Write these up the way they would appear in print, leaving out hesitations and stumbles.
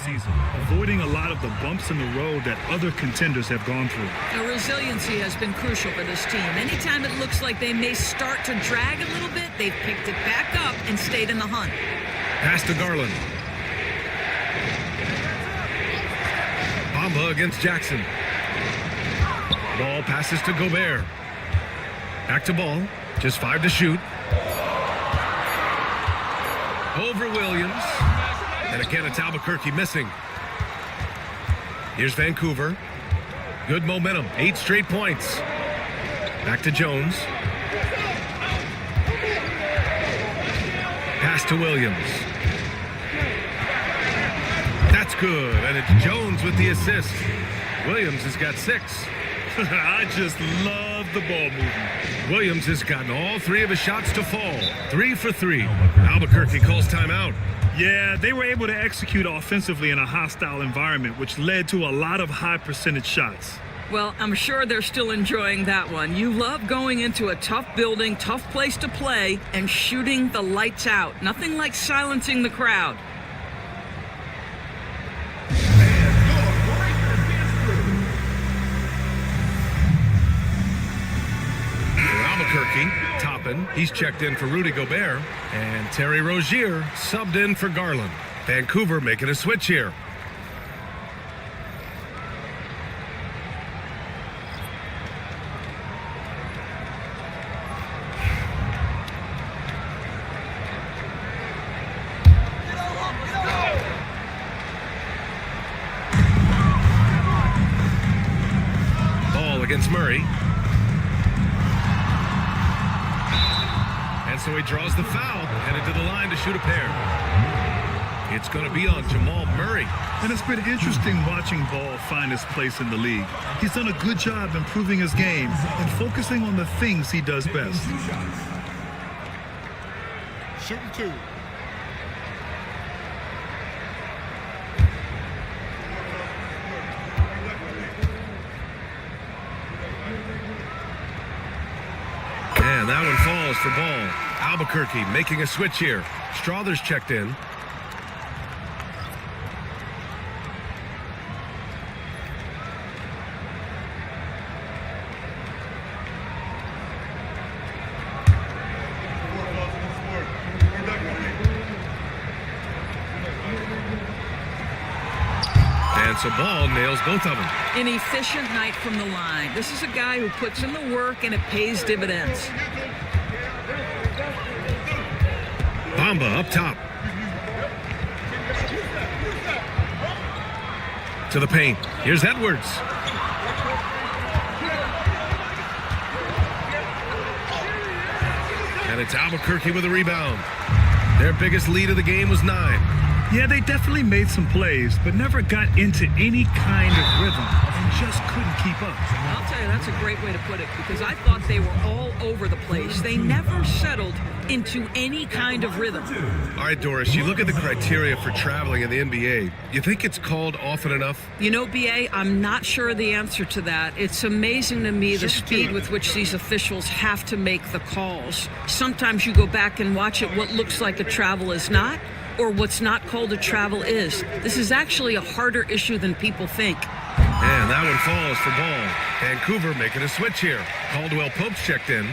season, avoiding a lot of the bumps in the road that other contenders have gone through. The resiliency has been crucial for this team. Anytime it looks like they may start to drag a little bit, they've picked it back up and stayed in the hunt. Pass to Garland. Bamba against Jackson. Ball passes to Gobert. Back to Ball. Just 5 to shoot. Over Williams. And again, it's Albuquerque missing. Here's Vancouver. Good momentum. 8 straight points. Back to Jones. Pass to Williams. That's good. And it's Jones with the assist. Williams has got 6. I just love the ball movement. Williams has gotten all 3 of his shots to fall. 3 for 3. Albuquerque calls timeout. Yeah, they were able to execute offensively in a hostile environment, which led to a lot of high percentage shots. Well, I'm sure they're still enjoying that one. You love going into a tough building, tough place to play, and shooting the lights out. Nothing like silencing the crowd. Albuquerque, Toppin. He's checked in for Rudy Gobert. And Terry Rozier subbed in for Garland. Vancouver making a switch here. Ball against Murray. So he draws the foul, headed to the line to shoot a pair. It's going to be on Jamal Murray. And it's been interesting watching Ball find his place in the league. He's done a good job improving his game and focusing on the things he does best. Shooting 2. And that one falls for Ball. Albuquerque making a switch here. Strother's checked in. And so Ball nails both of them. An efficient night from the line. This is a guy who puts in the work and it pays dividends. Bamba up top. To the paint. Here's Edwards. And it's Albuquerque with a rebound. Their biggest lead of the game was 9. Yeah, they definitely made some plays, but never got into any kind of rhythm and just couldn't keep up. I'll tell you, that's a great way to put it, because I thought they were all over the place. They never settled into any kind of rhythm. All right, Doris, you look at the criteria for traveling in the NBA. You think it's called often enough? You know, B.A., I'm not sure the answer to that. It's amazing to me the speed with which these officials have to make the calls. Sometimes you go back and watch it, what looks like a travel is not, or what's not called a travel is. This is actually a harder issue than people think. And that one falls for Ball. Vancouver making a switch here. Caldwell Pope's checked in.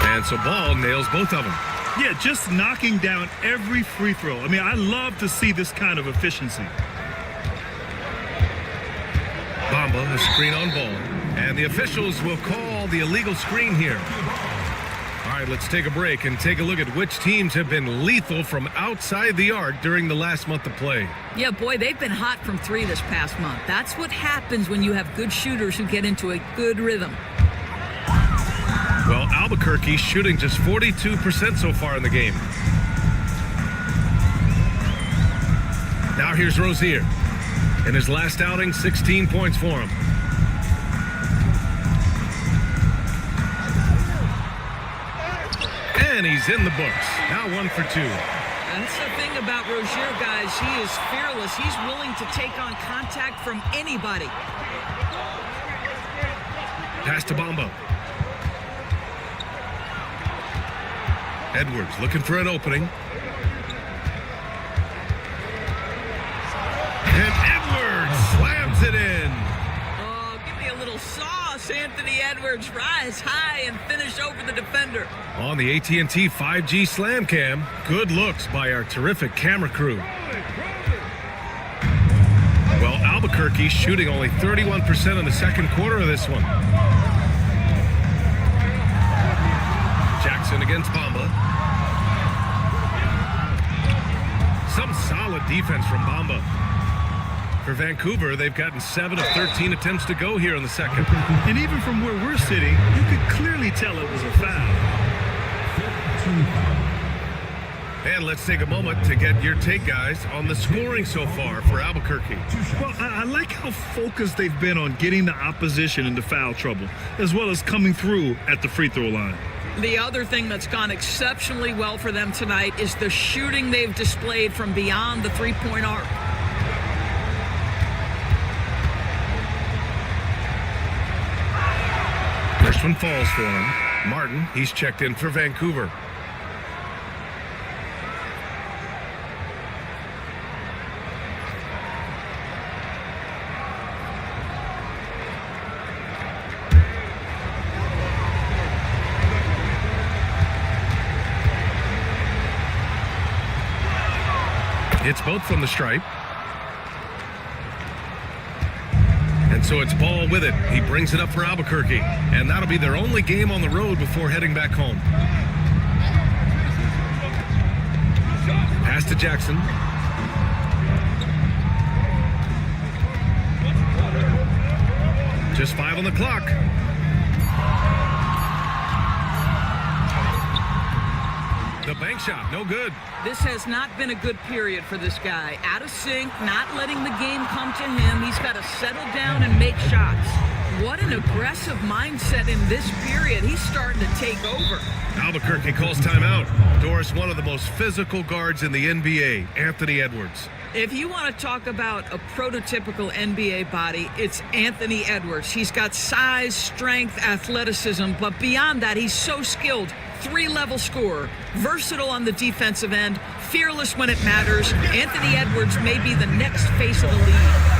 And so Ball nails both of them. Yeah, just knocking down every free throw. I mean, I love to see this kind of efficiency. Bamba, a screen on Ball. And the officials will call the illegal screen here. All right, let's take a break and take a look at which teams have been lethal from outside the arc during the last month of play. Yeah, boy, they've been hot from 3 this past month. That's what happens when you have good shooters who get into a good rhythm. Well, Albuquerque shooting just 42% so far in the game. Now here's Rozier. In his last outing, 16 points for him. and he's in the books. Now 1 for 2. That's the thing about Rozier, guys. He is fearless. He's willing to take on contact from anybody. Pass to Bamba. Edwards looking for an opening. And Edwards slams it in. Oh, give me a little sauce, Anthony Edwards. Rise high and finish over the defender. On the AT&T 5G Slam Cam, good looks by our terrific camera crew. Well, Albuquerque shooting only 31% in the second quarter of this one. Jackson against Bamba. Some solid defense from Bamba. For Vancouver, they've gotten 7 of 13 attempts to go here in the second. And even from where we're sitting, you could clearly tell it was a foul. And let's take a moment to get your take, guys, on the scoring so far for Albuquerque. Well, I like how focused they've been on getting the opposition into foul trouble, as well as coming through at the free throw line. The other thing that's gone exceptionally well for them tonight is the shooting they've displayed from beyond the three-point arc. First one falls for him. Martin, he's checked in for Vancouver. It's both from the stripe. And so it's Ball with it. He brings it up for Albuquerque. And that'll be their only game on the road before heading back home. Pass to Jackson. Just 5 on the clock. The bank shot, no good. This has not been a good period for this guy. Out of sync, not letting the game come to him. He's got to settle down and make shots. What an aggressive mindset in this period. He's starting to take over. Albuquerque calls timeout. Doris, one of the most physical guards in the NBA, Anthony Edwards. If you want to talk about a prototypical NBA body, it's Anthony Edwards. He's got size, strength, athleticism, but beyond that, he's so skilled. 3-level scorer, versatile on the defensive end, fearless when it matters. Anthony Edwards may be the next face of the league.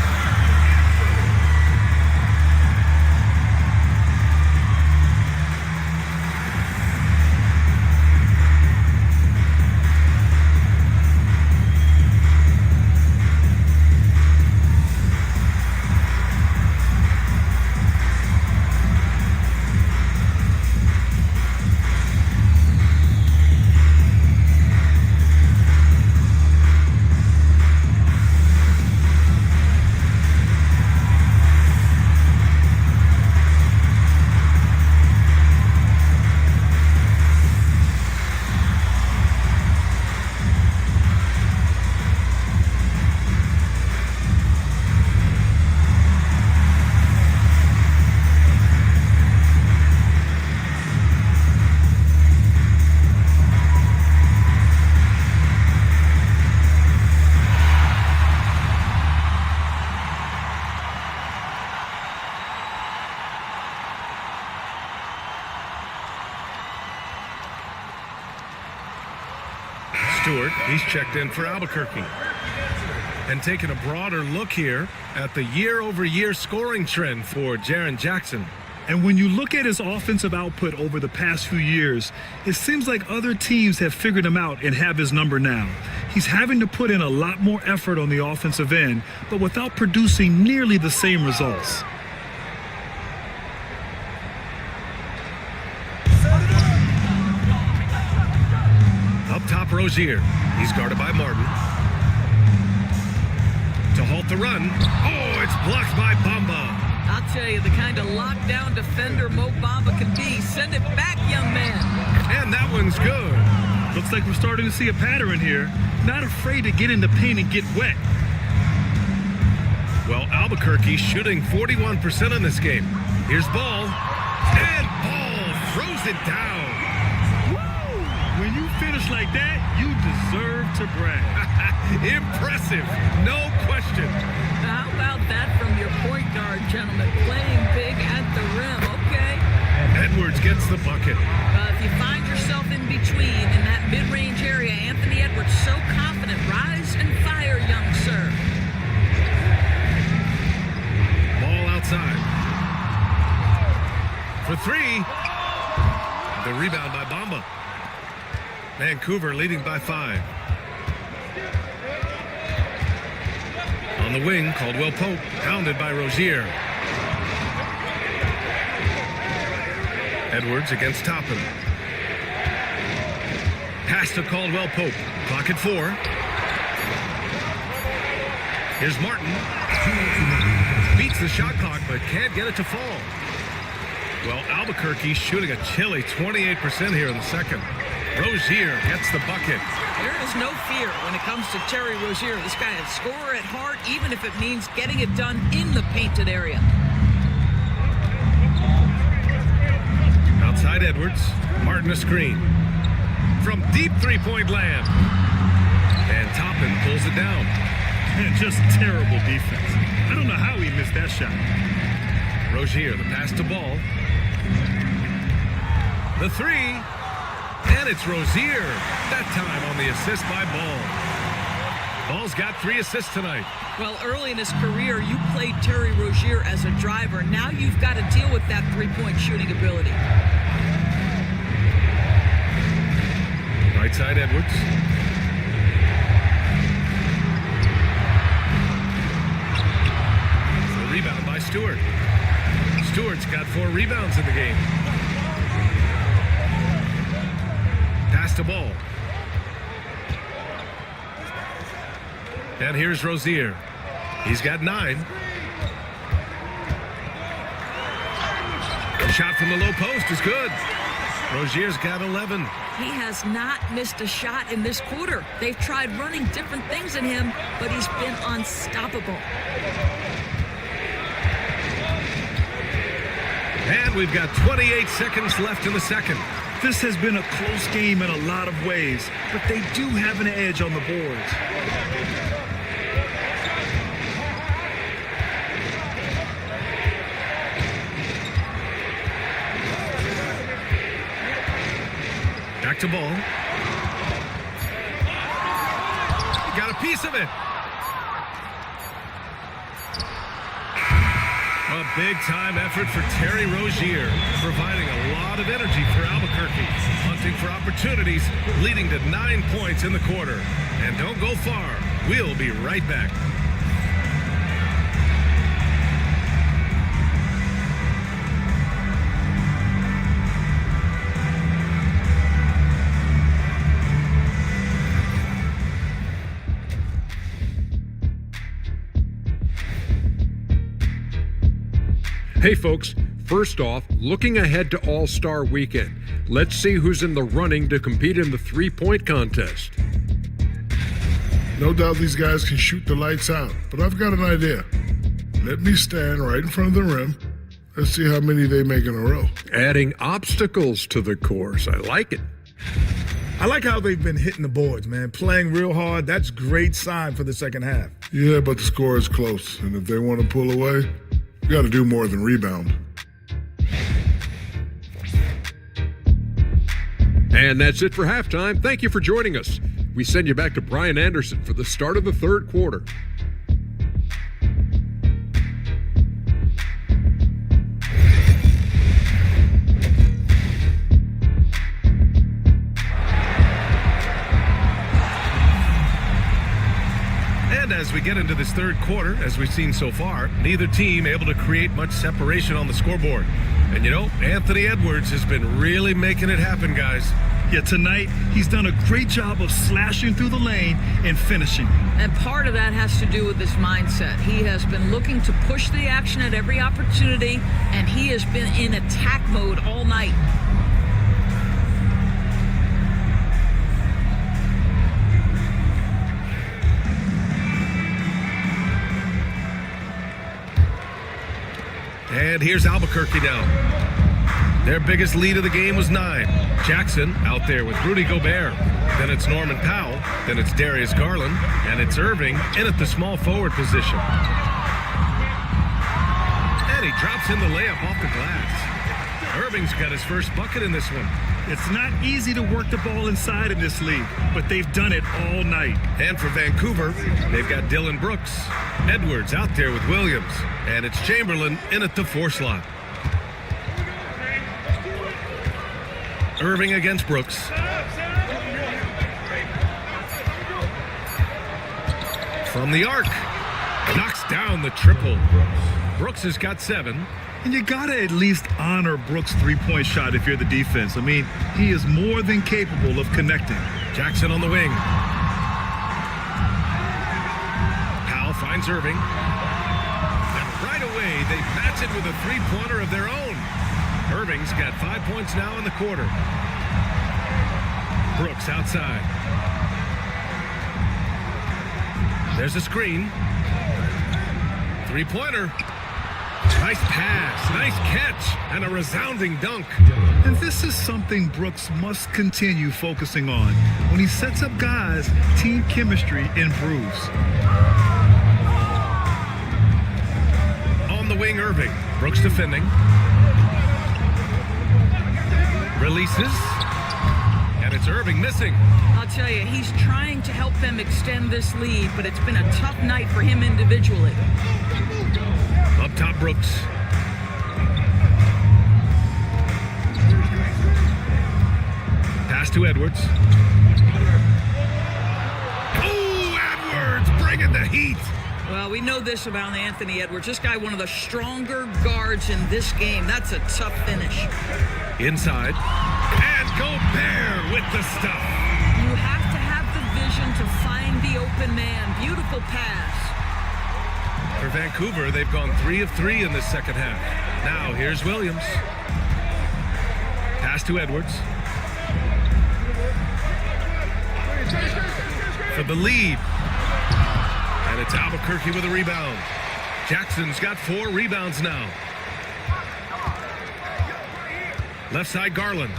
Stewart, he's checked in for Albuquerque. And taking a broader look here at the year-over-year scoring trend for Jaren Jackson. And when you look at his offensive output over the past few years, it seems like other teams have figured him out and have his number now. He's having to put in a lot more effort on the offensive end, but without producing nearly the same results. Up top, Rozier. He's guarded by Martin. To halt the run. Oh, it's blocked by Bamba. I'll tell you, the kind of lockdown defender Mo Bamba can be. Send it back, young man. And that one's good. Looks like we're starting to see a pattern here. Not afraid to get in the paint and get wet. Well, Albuquerque shooting 41% in this game. Here's Ball. And Ball throws it down. Woo! push like that, you deserve to brag. Impressive, no question. How about that from your point guard, gentlemen? Playing big at the rim, okay? Edwards gets the bucket. If you find yourself in between in that mid-range area, Anthony Edwards so confident. Rise and fire, young sir. Ball outside. For three. The rebound by Bamba. Vancouver leading by 5. On the wing, Caldwell Pope, pounded by Rozier. Edwards against Toppin. Pass to Caldwell Pope. Clock at 4. Here's Martin. Beats the shot clock, but can't get it to fall. Well, Albuquerque shooting a chilly 28% here in the second. Rozier gets the bucket. There is no fear when it comes to Terry Rozier. This guy is a scorer at heart, even if it means getting it done in the painted area. Outside Edwards. Martin a screen. From deep three-point land. And Toppin pulls it down. Man, just terrible defense. I don't know how he missed that shot. Rozier, the pass to Ball. The three. And it's Rozier. That time on the assist by Ball. Ball's got 3 assists tonight. Well, early in his career, you played Terry Rozier as a driver. Now you've got to deal with that three-point shooting ability. Right side Edwards. The rebound by Stewart. Stewart's got 4 rebounds in the game. Pass to Ball. And here's Rozier. He's got 9. The shot from the low post is good. Rozier's got 11. He has not missed a shot in this quarter. They've tried running different things at him, but he's been unstoppable. And we've got 28 seconds left in the second. This has been a close game in a lot of ways, but they do have an edge on the boards. Back to Ball. Got a piece of it. A big-time effort for Terry Rozier, providing a lot of energy for Albuquerque, hunting for opportunities, leading to 9 points in the quarter. And don't go far. We'll be right back. Hey folks, first off, looking ahead to All-Star Weekend, let's see who's in the running to compete in the three-point contest. No doubt these guys can shoot the lights out, but I've got an idea. Let me stand right in front of the rim. Let's see how many they make in a row. Adding obstacles to the course, I like it. I like how they've been hitting the boards, man. Playing real hard, that's great sign for the second half. Yeah, but the score is close, and if they want to pull away, you got to do more than rebound. And that's it for halftime. Thank you for joining us. We send you back to Brian Anderson for the start of the third quarter. And as we get into this third quarter, as we've seen so far, neither team able to create much separation on the scoreboard. And you know, Anthony Edwards has been really making it happen, guys. Yeah, tonight, he's done a great job of slashing through the lane and finishing. And part of that has to do with his mindset. He has been looking to push the action at every opportunity, and he has been in attack mode all night. And here's Albuquerque now. Their biggest lead of the game was 9. Jackson out there with Rudy Gobert. Then it's Norman Powell. Then it's Darius Garland. And it's Irving in at the small forward position. And he drops in the layup off the glass. Irving's got his first bucket in this one. It's not easy to work the ball inside in this league, but they've done it all night. And for Vancouver, they've got Dylan Brooks. Edwards out there with Williams. And it's Chamberlain in at the 4 slot. Irving against Brooks. From the arc. Knocks down the triple. Brooks has got 7. And you gotta at least honor Brooks' three-point shot if you're the defense. I mean, he is more than capable of connecting. Jackson on the wing. Powell finds Irving. And right away, they match it with a three-pointer of their own. Irving's got 5 points now in the quarter. Brooks outside. There's a screen. Three-pointer. Nice pass, nice catch, and a resounding dunk. And this is something Brooks must continue focusing on. When he sets up guys, team chemistry improves. On the wing, Irving. Brooks defending. Releases. And it's Irving missing. I'll tell you, he's trying to help them extend this lead, but it's been a tough night for him individually. Up top, Brooks. Pass to Edwards. Oh, Edwards bringing the heat. Well, we know this about Anthony Edwards. This guy, one of the stronger guards in this game. That's a tough finish. Inside. And Gobert with the stuff. You have to have the vision to find the open man. Beautiful pass. For Vancouver, they've gone 3 of 3 in the second half. Now, here's Williams. Pass to Edwards. For the lead. And it's Albuquerque with a rebound. Jackson's got 4 rebounds now. Left side, Garland.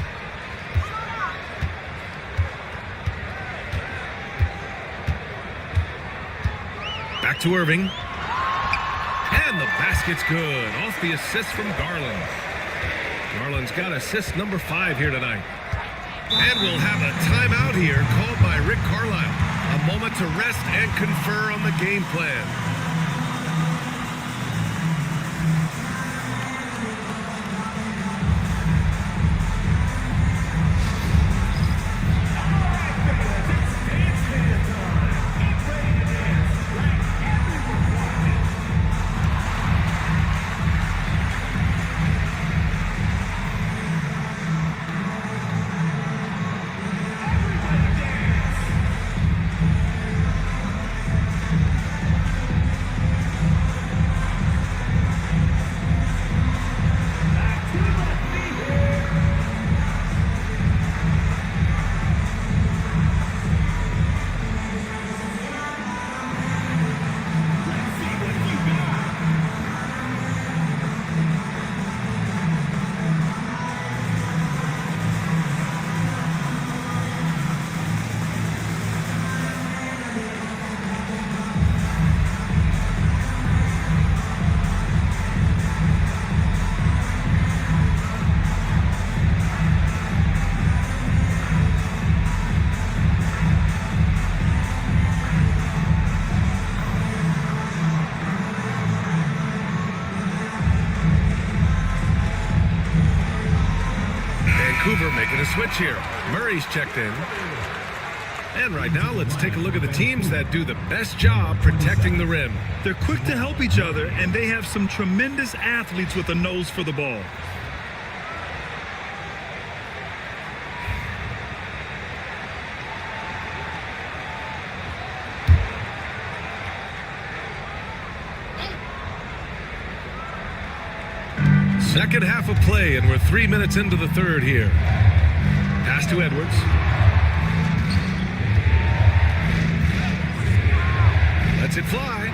Back to Irving. And the basket's good. Off the assist from Garland. Garland's got assist number 5 here tonight. And we'll have a timeout here called by Rick Carlisle. A moment to rest and confer on the game plan. Vancouver making a switch here. Murray's checked in. And right now, let's take a look at the teams that do the best job protecting the rim. They're quick to help each other, and they have some tremendous athletes with a nose for the ball. Second half of play, and we're 3 minutes into the third here. Pass to Edwards. Lets it fly.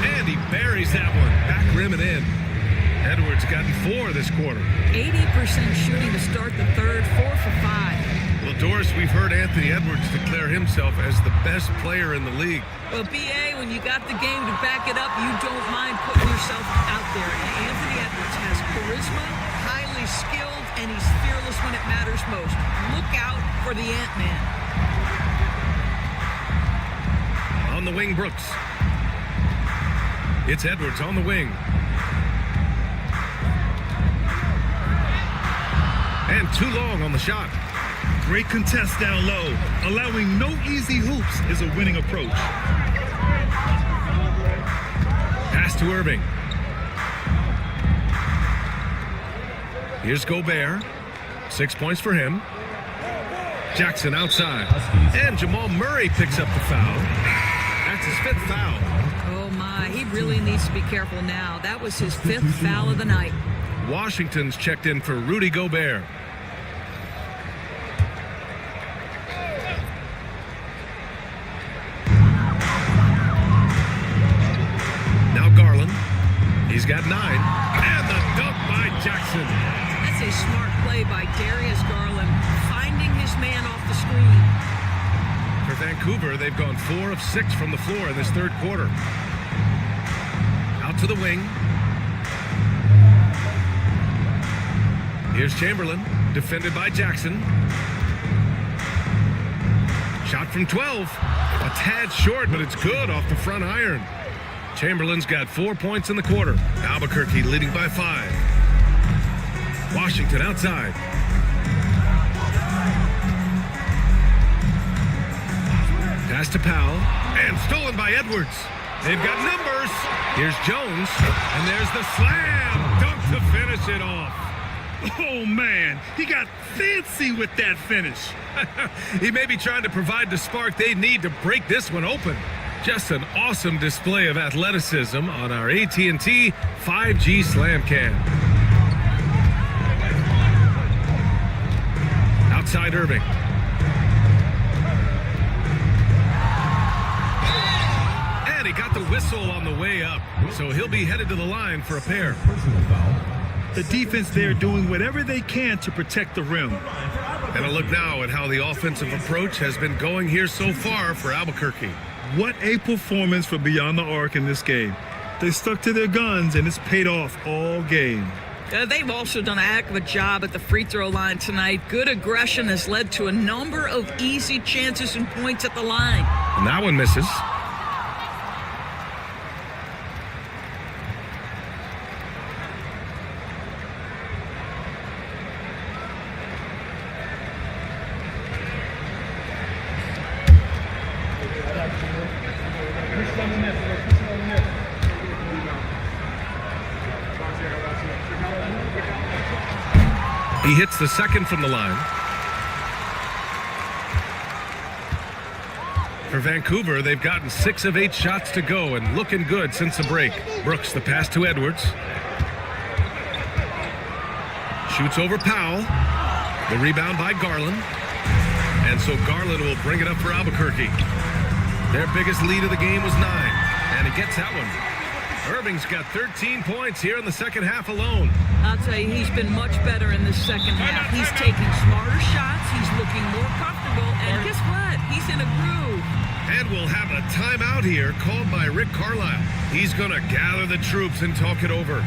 And he buries that one. Back rim and in. Edwards gotten 4 this quarter. 80% shooting to start the third, 4 for 5. Well, Doris, we've heard Anthony Edwards declare himself as the best player in the league. Well, BA, when you got the game to back it up, you don't mind putting yourself out there. And Anthony Edwards has charisma, highly skilled, and he's fearless when it matters most. Look out for the Ant-Man. On the wing, Brooks. It's Edwards on the wing. And too long on the shot. Great contest down low. Allowing no easy hoops is a winning approach. Pass to Irving. Here's Gobert. 6 points for him. Jackson outside. And Jamal Murray picks up the foul. That's his 5th foul. Oh, my. He really needs to be careful now. That was his 5th foul of the night. Washington's checked in for Rudy Gobert. Now Garland. He's got 9. And the dunk by Jackson. That's a smart play by Darius Garland, finding his man off the screen. For Vancouver, they've gone 4 of 6 from the floor in this third quarter. Out to the wing. Here's Chamberlain, defended by Jackson. Shot from 12. A tad short, but it's good off the front iron. Chamberlain's got 4 points in the quarter. Albuquerque leading by 5. Washington outside. Pass to Powell, and stolen by Edwards. They've got numbers. Here's Jones, and there's the slam dunk to finish it off. Oh, man. He got fancy with that finish. He may be trying to provide the spark they need to break this one open. Just an awesome display of athleticism on our AT&T 5G Slam Cam. Outside Irving. And he got the whistle on the way up, so he'll be headed to the line for a pair. The defense there doing whatever they can to protect the rim. And a look now at how the offensive approach has been going here so far for Albuquerque. What a performance for Beyond the Arc in this game. They stuck to their guns, and it's paid off all game. They've also done a heck of a job at the free throw line tonight. Good aggression has led to a number of easy chances and points at the line. And that one misses. He hits the second from the line. For Vancouver, they've gotten 6 of 8 shots to go and looking good since the break. Brooks, the pass to Edwards. Shoots over Powell. The rebound by Garland. And so Garland will bring it up for Albuquerque. Their biggest lead of the game was 9. And he gets that one. Irving's got 13 points here in the second half alone. I'll tell you, he's been much better in this second half. He's taking smarter shots. He's looking more comfortable. And guess what? He's in a groove. And we'll have a timeout here called by Rick Carlisle. He's going to gather the troops and talk it over.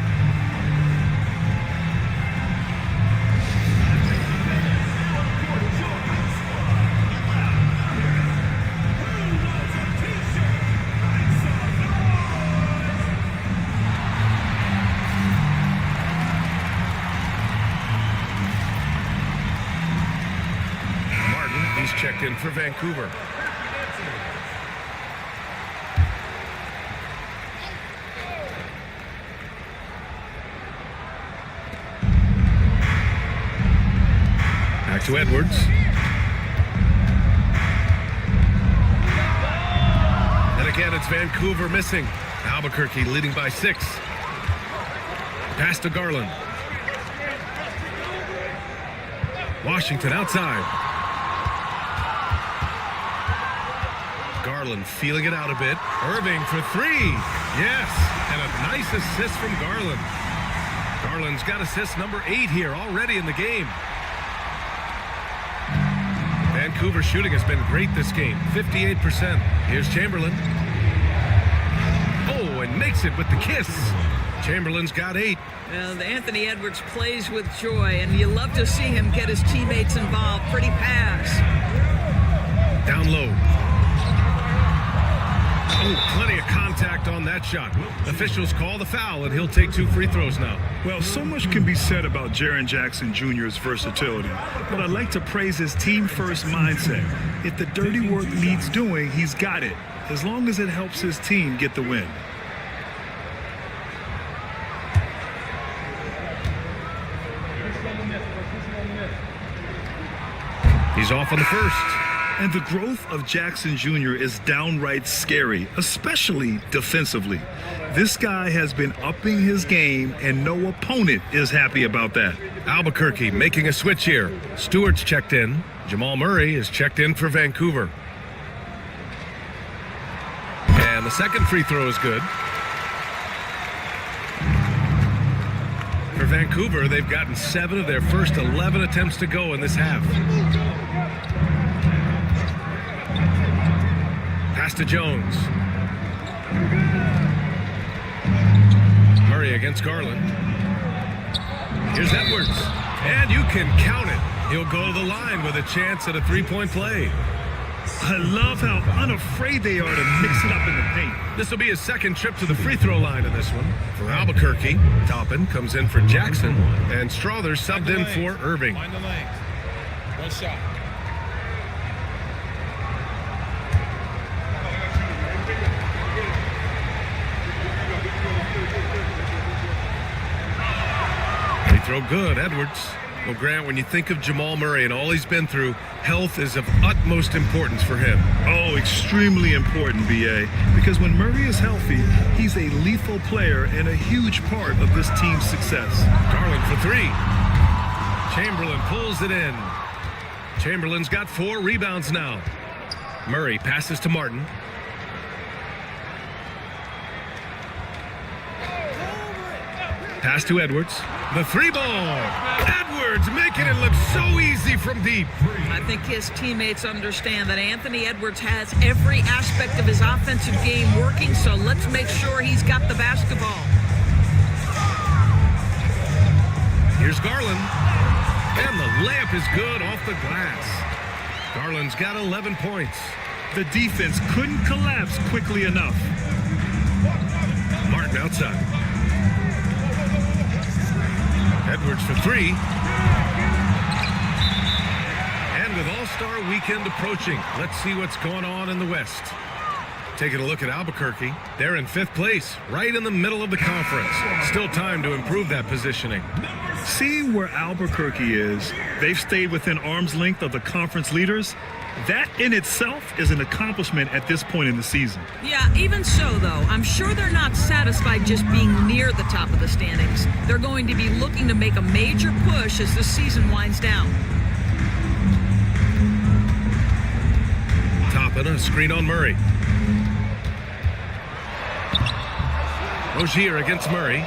Checked in for Vancouver. Back to Edwards. And again, it's Vancouver missing. Albuquerque leading by 6. Pass to Garland. Washington outside. Garland feeling it out a bit. Irving for 3. Yes, and a nice assist from Garland. Garland's got assist number 8 here already in the game. Vancouver's shooting has been great this game, 58%. Here's Chamberlain. Oh, and makes it with the kiss. Chamberlain's got 8. And Anthony Edwards plays with joy, and you love to see him get his teammates involved. Pretty pass. Down low. Oh, plenty of contact on that shot. Officials call the foul, and he'll take 2 free throws now. Well, so much can be said about Jaren Jackson Jr.'s versatility, but I'd like to praise his team-first mindset. If the dirty work needs doing, he's got it, as long as it helps his team get the win. He's off on the first. And the growth of Jackson Jr. is downright scary, especially defensively. This guy has been upping his game, and no opponent is happy about that. Albuquerque making a switch here. Stewart's checked in. Jamal Murray is checked in for Vancouver. And the second free throw is good. For Vancouver, they've gotten 7 of their first 11 attempts to go in this half. Pass to Jones. Murray against Garland. Here's Edwards. And you can count it. He'll go to the line with a chance at a 3-point play. I love how unafraid they are to mix it up in the paint. This will be his second trip to the free throw line in this one. For Albuquerque, Toppin comes in for Jackson, and Strother subbed in for Irving. Find the lane. One shot. Free throw good, Edwards. Well, Grant, when you think of Jamal Murray and all he's been through, health is of utmost importance for him. Oh, extremely important, B.A., because when Murray is healthy, he's a lethal player and a huge part of this team's success. Garland for 3. Chamberlain pulls it in. Chamberlain's got 4 rebounds now. Murray passes to Martin. Pass to Edwards. The 3-ball. Edwards making it look so easy from deep. I think his teammates understand that Anthony Edwards has every aspect of his offensive game working, so let's make sure he's got the basketball. Here's Garland. And the layup is good off the glass. Garland's got 11 points. The defense couldn't collapse quickly enough. Martin outside. Edwards for 3. And with All-Star Weekend approaching, let's see what's going on in the West. Taking a look at Albuquerque. They're in 5th place, right in the middle of the conference. Still time to improve that positioning. Seeing where Albuquerque is, they've stayed within arm's length of the conference leaders. That in itself is an accomplishment at this point in the season. Yeah, even so, though, I'm sure they're not satisfied just being near the top of the standings. They're going to be looking to make a major push as the season winds down. Toppin, a screen on Murray. Rozier against Murray.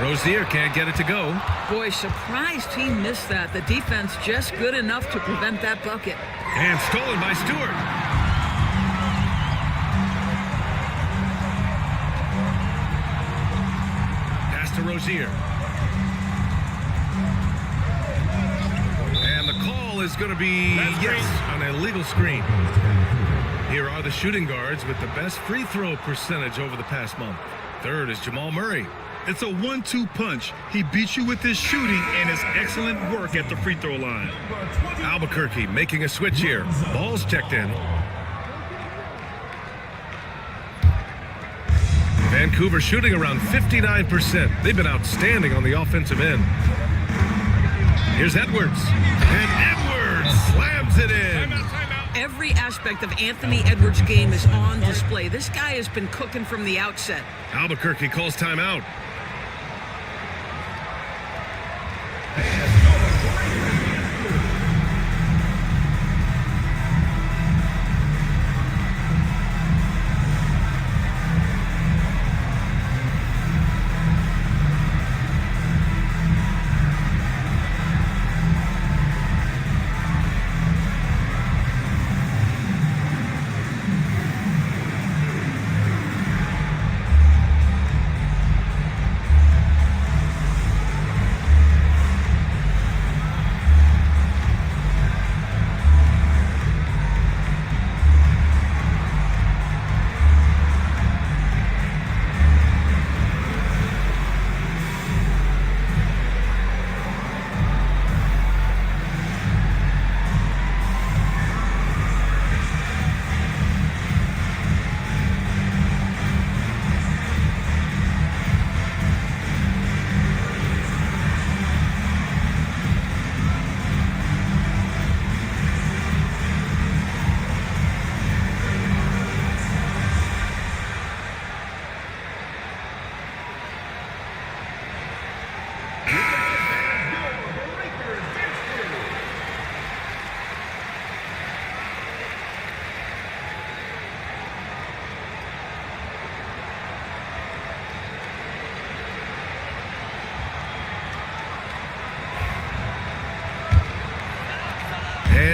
Rozier can't get it to go. Boy, surprised he missed that. The defense just good enough to prevent that bucket. And stolen by Stewart. Pass to Rozier. And the call is going to be, yes, an illegal screen. Here are the shooting guards with the best free throw percentage over the past month. Third is Jamal Murray. It's a 1-2 punch. He beats you with his shooting and his excellent work at the free throw line. Albuquerque making a switch here. Ball's checked in. Vancouver shooting around 59%. They've been outstanding on the offensive end. Here's Edwards. And Edwards slams it in. Every aspect of Anthony Edwards' game is on display. This guy has been cooking from the outset. Albuquerque calls timeout.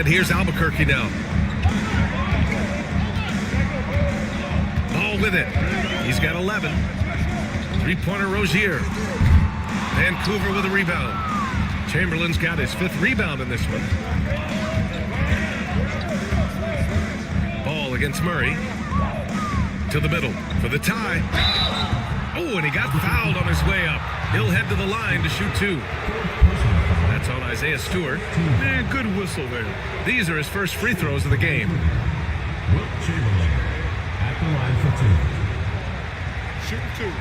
And here's Albuquerque now. Ball with it. He's got 11. Three-pointer Rozier. Vancouver with a rebound. Chamberlain's got his 5th rebound in this one. Ball against Murray. To the middle for the tie. Oh, and he got fouled on his way up. He'll head to the line to shoot 2. That's on Isaiah Stewart. Man, good whistle there. These are his first free throws of the game. Wilt Chamberlain at the line for 2. Shoot 2.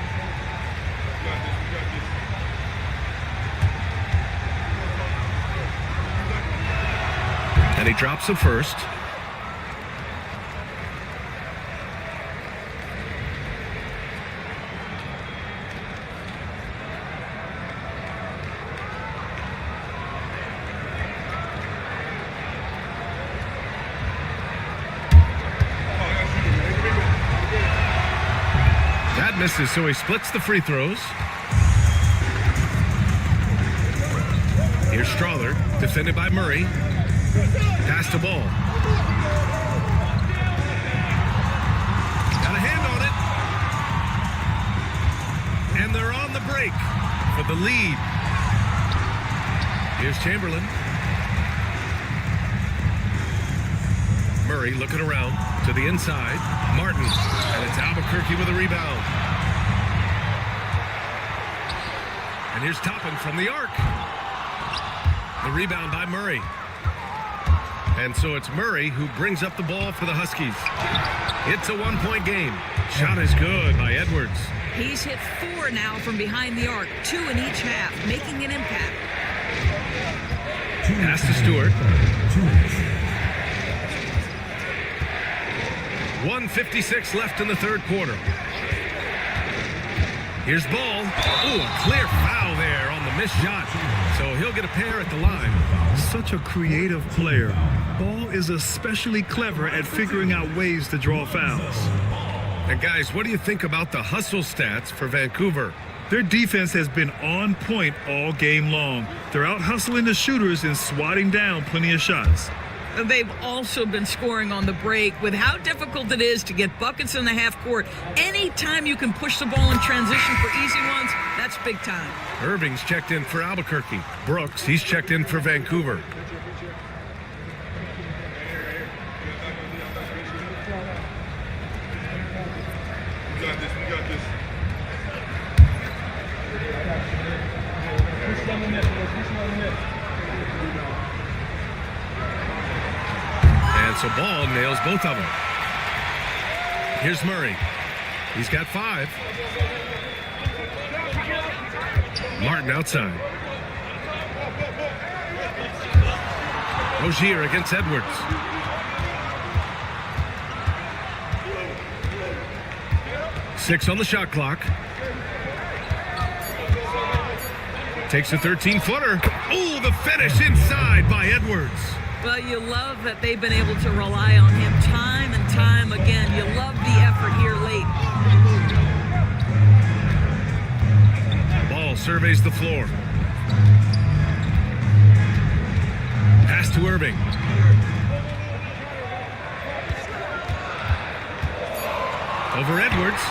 And he drops the first. That misses, so he splits the free throws. Here's Strawther, defended by Murray. Pass the ball. Got a hand on it. And they're on the break for the lead. Here's Chamberlain. Murray looking around to the inside. Martin. And it's Albuquerque with a rebound. And here's Toppin from the arc. The rebound by Murray. And so it's Murray who brings up the ball for the Huskies. It's a 1-point game. Shot is good by Edwards. He's hit 4 now from behind the arc, 2 in each half, making an impact. Pass to Stewart. 1:56 left in the 3rd quarter. Here's Ball. Ooh, a clear foul there on the missed shot. So he'll get a pair at the line. Such a creative player. Ball is especially clever at figuring out ways to draw fouls. And guys, what do you think about the hustle stats for Vancouver? Their defense has been on point all game long. They're out hustling the shooters and swatting down plenty of shots. They've also been scoring on the break. With how difficult it is to get buckets in the half court, anytime you can push the ball in transition for easy ones, that's big time. Irving's checked in for Albuquerque. Brooks, he's checked in for Vancouver. We got this. And so Ball nails both of them. Here's Murray. He's got 5. Martin outside. Rozier against Edwards. Six on the shot clock. Takes a 13-footer. Oh, the finish inside by Edwards. Well, you love that they've been able to rely on him time and time again. You love the effort here late. Ball surveys the floor. Pass to Irving. Over Edwards.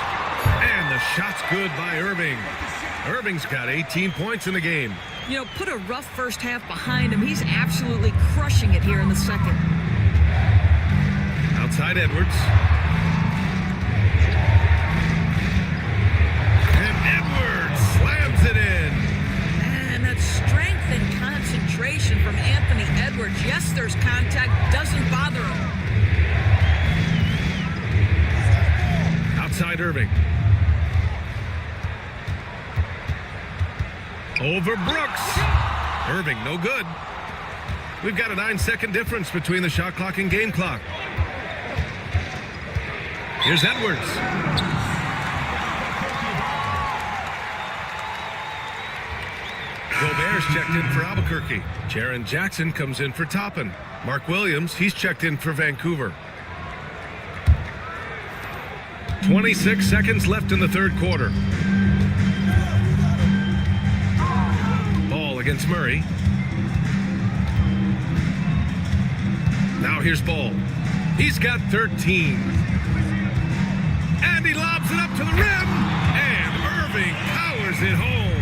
And the shot's good by Irving. Irving's got 18 points in the game. You know, put a rough first half behind him. He's absolutely crushing it here in the second. Outside Edwards. And Edwards slams it in. And that strength and concentration from Anthony Edwards. Yes, there's contact. Doesn't bother him. Outside Irving. Over Brooks. Irving, no good. We've got a 9-second difference between the shot clock and game clock. Here's Edwards. Gobert's checked in for Albuquerque. Jaren Jackson comes in for Toppin. Mark Williams, he's checked in for Vancouver. 26 seconds left in the 3rd quarter. Ball against Murray. Now here's Ball. He's got 13. And he lobs it up to the rim. And Irving powers it home.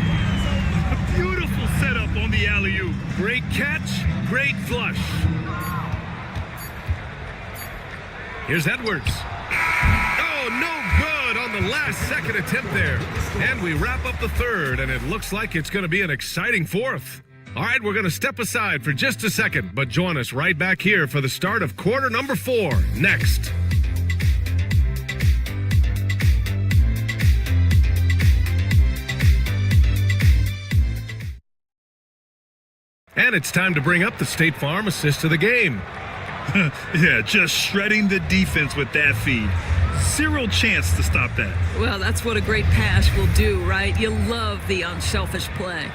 Beautiful setup on the alley-oop. Great catch, great flush. Here's Edwards. Oh, no good on the last second attempt there. And we wrap up the third, and it looks like it's going to be an exciting fourth. All right, we're going to step aside for just a second, but join us right back here for the start of quarter number 4 next. And it's time to bring up the State Farm assist of the game. Yeah, just shredding the defense with that feed. Zero chance to stop that. Well, that's what a great pass will do, right? You love the unselfish play.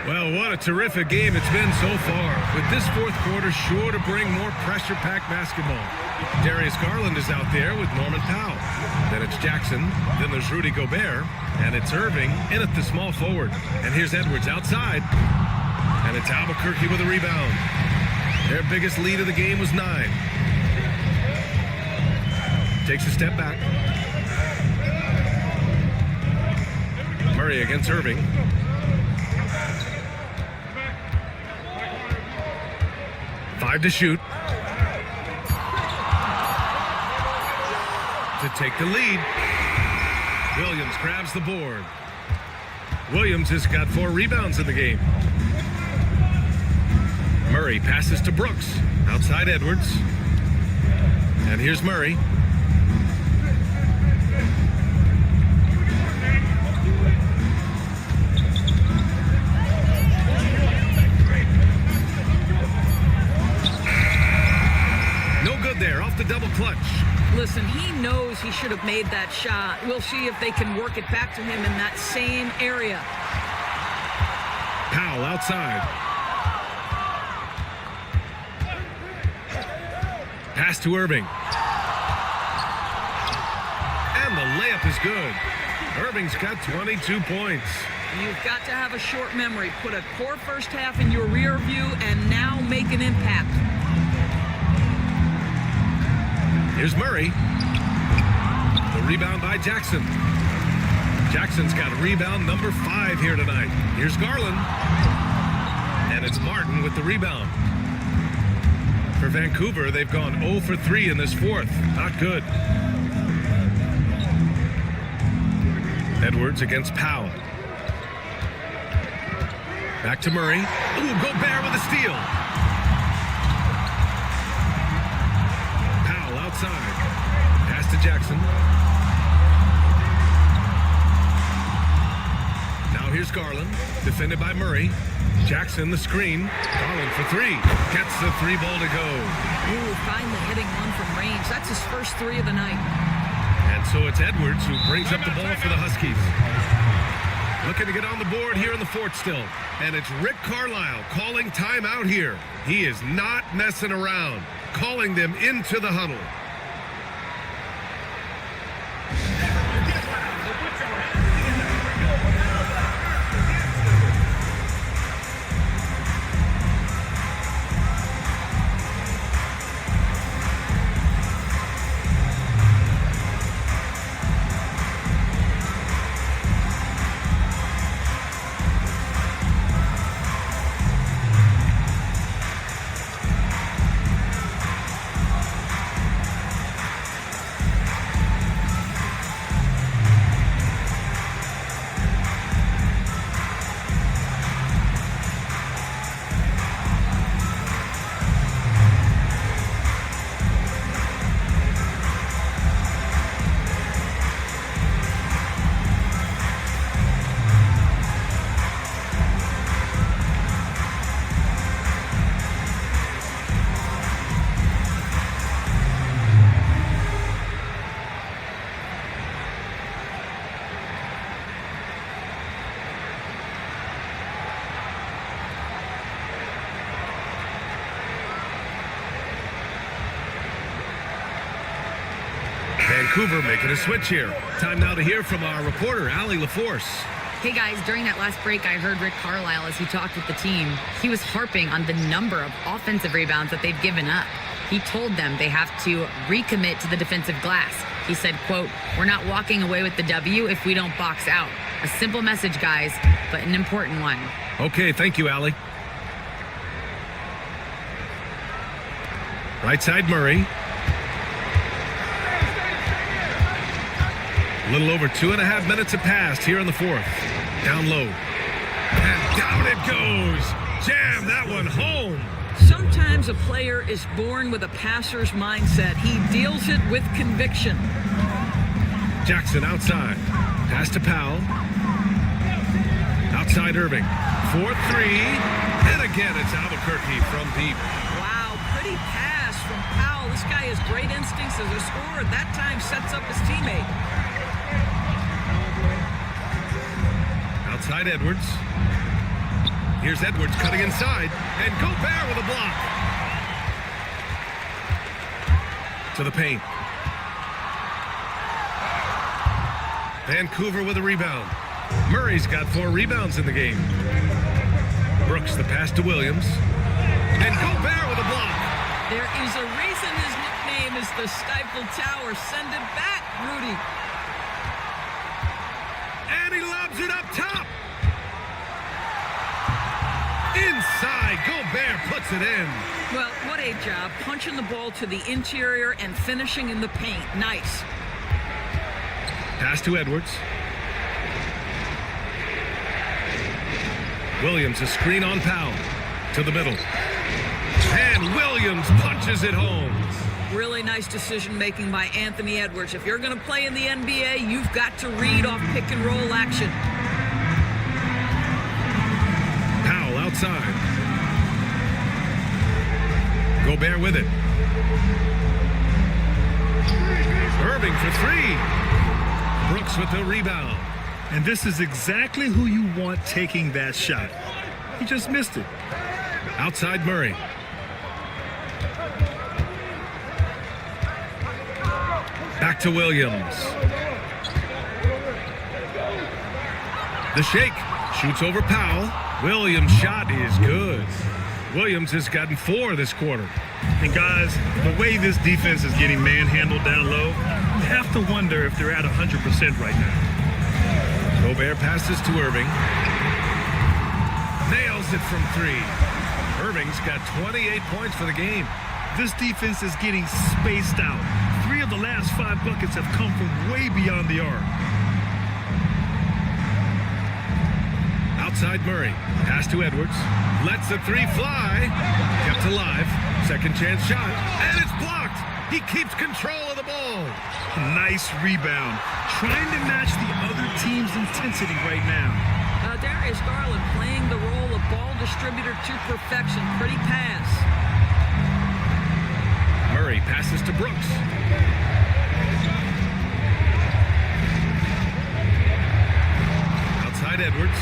Well, what a terrific game it's been so far. With this fourth quarter sure to bring more pressure-packed basketball. Darius Garland is out there with Norman Powell. Then it's Jackson. Then there's Rudy Gobert. And it's Irving in at the small forward. And here's Edwards outside. And it's Albuquerque with a rebound. Their biggest lead of the game was 9. Takes a step back. Murray against Irving. Five to shoot. To take the lead. Williams grabs the board. Williams has got 4 rebounds in the game. Murray passes to Brooks. Outside Edwards. And here's Murray. There off the double clutch. Listen, he knows he should have made that shot. We'll see if they can work it back to him in that same area. Powell outside. Pass to Irving. And the layup is good. Irving's got 22 points. You've got to have a short memory. Put a poor first half in your rear view and now make an impact. Here's Murray. The rebound by Jackson. Jackson's got rebound number 5 here tonight. Here's Garland. And it's Martin with the rebound. For Vancouver, they've gone 0 for 3 in this fourth. Not good. Edwards against Powell. Back to Murray. Ooh, Gobert with a steal. Outside. Pass to Jackson. Now here's Garland. Defended by Murray. Jackson the screen. Garland for 3. Gets the 3 ball to go. Ooh, finally hitting one from range. That's his first 3 of the night. And so it's Edwards who brings up the ball for the Huskies. Looking to get on the board here in the fourth still. And it's Rick Carlisle calling timeout here. He is not messing around. Calling them into the huddle. Vancouver making a switch here. Time now to hear from our reporter, Allie LaForce. Hey guys, during that last break, I heard Rick Carlisle as he talked with the team. He was harping on the number of offensive rebounds that they've given up. He told them they have to recommit to the defensive glass. He said, quote, "We're not walking away with the W if we don't box out." A simple message, guys, but an important one. Okay, thank you, Allie. Right side, Murray. A little over 2.5 minutes have passed here in the fourth. Down low. And down it goes. Jam that one home. Sometimes a player is born with a passer's mindset. He deals it with conviction. Jackson outside. Pass to Powell. Outside Irving. 4-3. And again, it's Albuquerque from deep. Wow, pretty pass from Powell. This guy has great instincts as a scorer. That time sets up his teammate. Outside Edwards. Here's Edwards cutting inside. And Gobert with a block. To the paint. Vancouver with a rebound. Murray's got 4 rebounds in the game. Brooks the pass to Williams. And Gobert with a block. There is a reason his nickname is the Stifle Tower. Send it back, Rudy. And he lobs it up top. Inside, Gobert puts it in. Well, what a job. Punching the ball to the interior and finishing in the paint. Nice. Pass to Edwards. Williams, a screen on Powell. To the middle. And Williams punches it home. Really nice decision-making by Anthony Edwards. If you're going to play in the NBA, you've got to read off pick-and-roll action. Powell outside. Gobert with it. Irving for 3. Brooks with the rebound. And this is exactly who you want taking that shot. He just missed it. Outside Murray. Back to Williams. The shake. Shoots over Powell. Williams' shot is good. Williams has gotten 4 this quarter. And guys, the way this defense is getting manhandled down low, you have to wonder if they're at 100% right now. Gobert passes to Irving. Nails it from 3. Irving's got 28 points for the game. This defense is getting spaced out. 3 of the last 5 buckets have come from way beyond the arc. Outside Murray. Pass to Edwards. Lets the 3 fly. Kept alive. Second chance shot. And it's blocked. He keeps control of the ball. Nice rebound. Trying to match the other team's intensity right now. Darius Garland playing the role of ball distributor to perfection. Pretty pass. Murray passes to Brooks. Outside Edwards.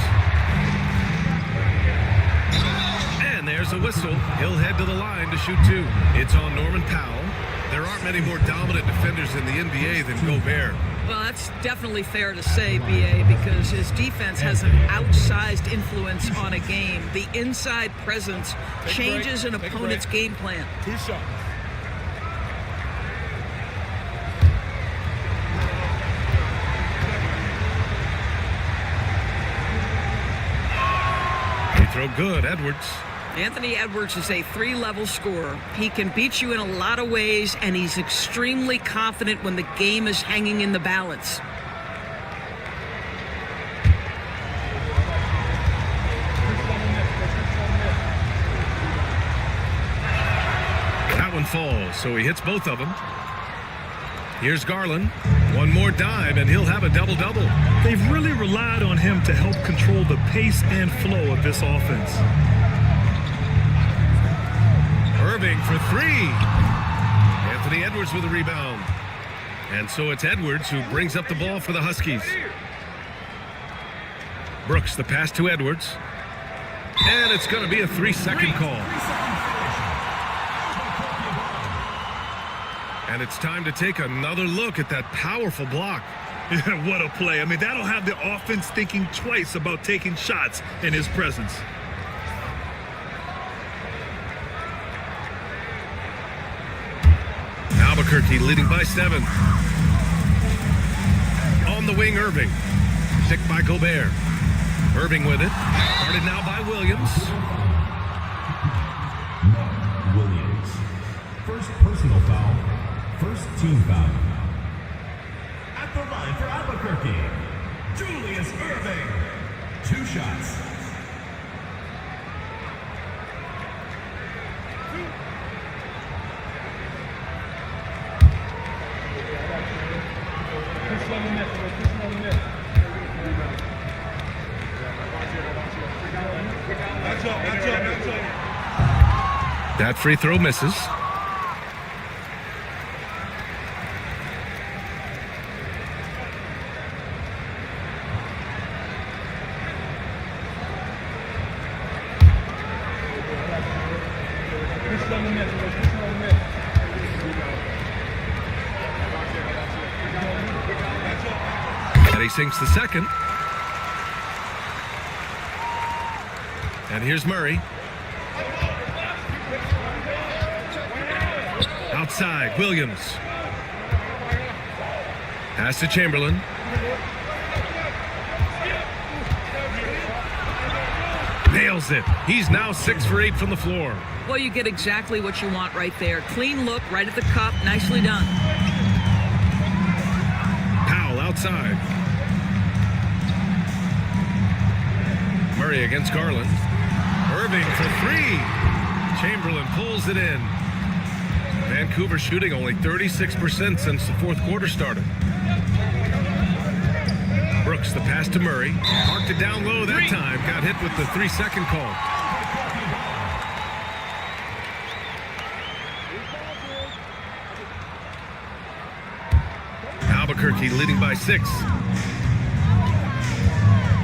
And there's a whistle. He'll head to the line to shoot 2. It's on Norman Powell. There aren't many more dominant defenders in the NBA than Gobert. Well, that's definitely fair to say, B.A., because his defense has an outsized influence on a game. The inside presence changes an opponent's game plan. 2 shots. Free throw good, Edwards. Anthony Edwards is a 3-level scorer. He can beat you in a lot of ways, and he's extremely confident when the game is hanging in the balance. That one falls, so he hits both of them. Here's Garland. One more dive, and he'll have a double-double. They've really relied on him to help control the pace and flow of this offense. Irving for 3. Anthony Edwards with a rebound. And so it's Edwards who brings up the ball for the Huskies. Brooks, the pass to Edwards. And it's going to be a 3-second call. And it's time to take another look at that powerful block. What a play. I mean, that'll have the offense thinking twice about taking shots in his presence. Albuquerque leading by 7. On the wing, Irving. Picked by Gobert. Irving with it. Guarded now by Williams. Williams. First personal foul. First team foul. At the line for Albuquerque, Julius Irving. 2 shots. That free throw misses. And he sinks the second. And here's Murray. Outside, Williams. Pass to Chamberlain. Nails it. He's now 6 for 8 from the floor. Well, you get exactly what you want right there. Clean look, right at the cup. Nicely done. Powell outside. Murray against Garland. Irving for 3. Chamberlain pulls it in. Vancouver shooting only 36% since the fourth quarter started. Brooks, the pass to Murray. Marked it down low that time. Got hit with the 3-second call. Albuquerque leading by 6.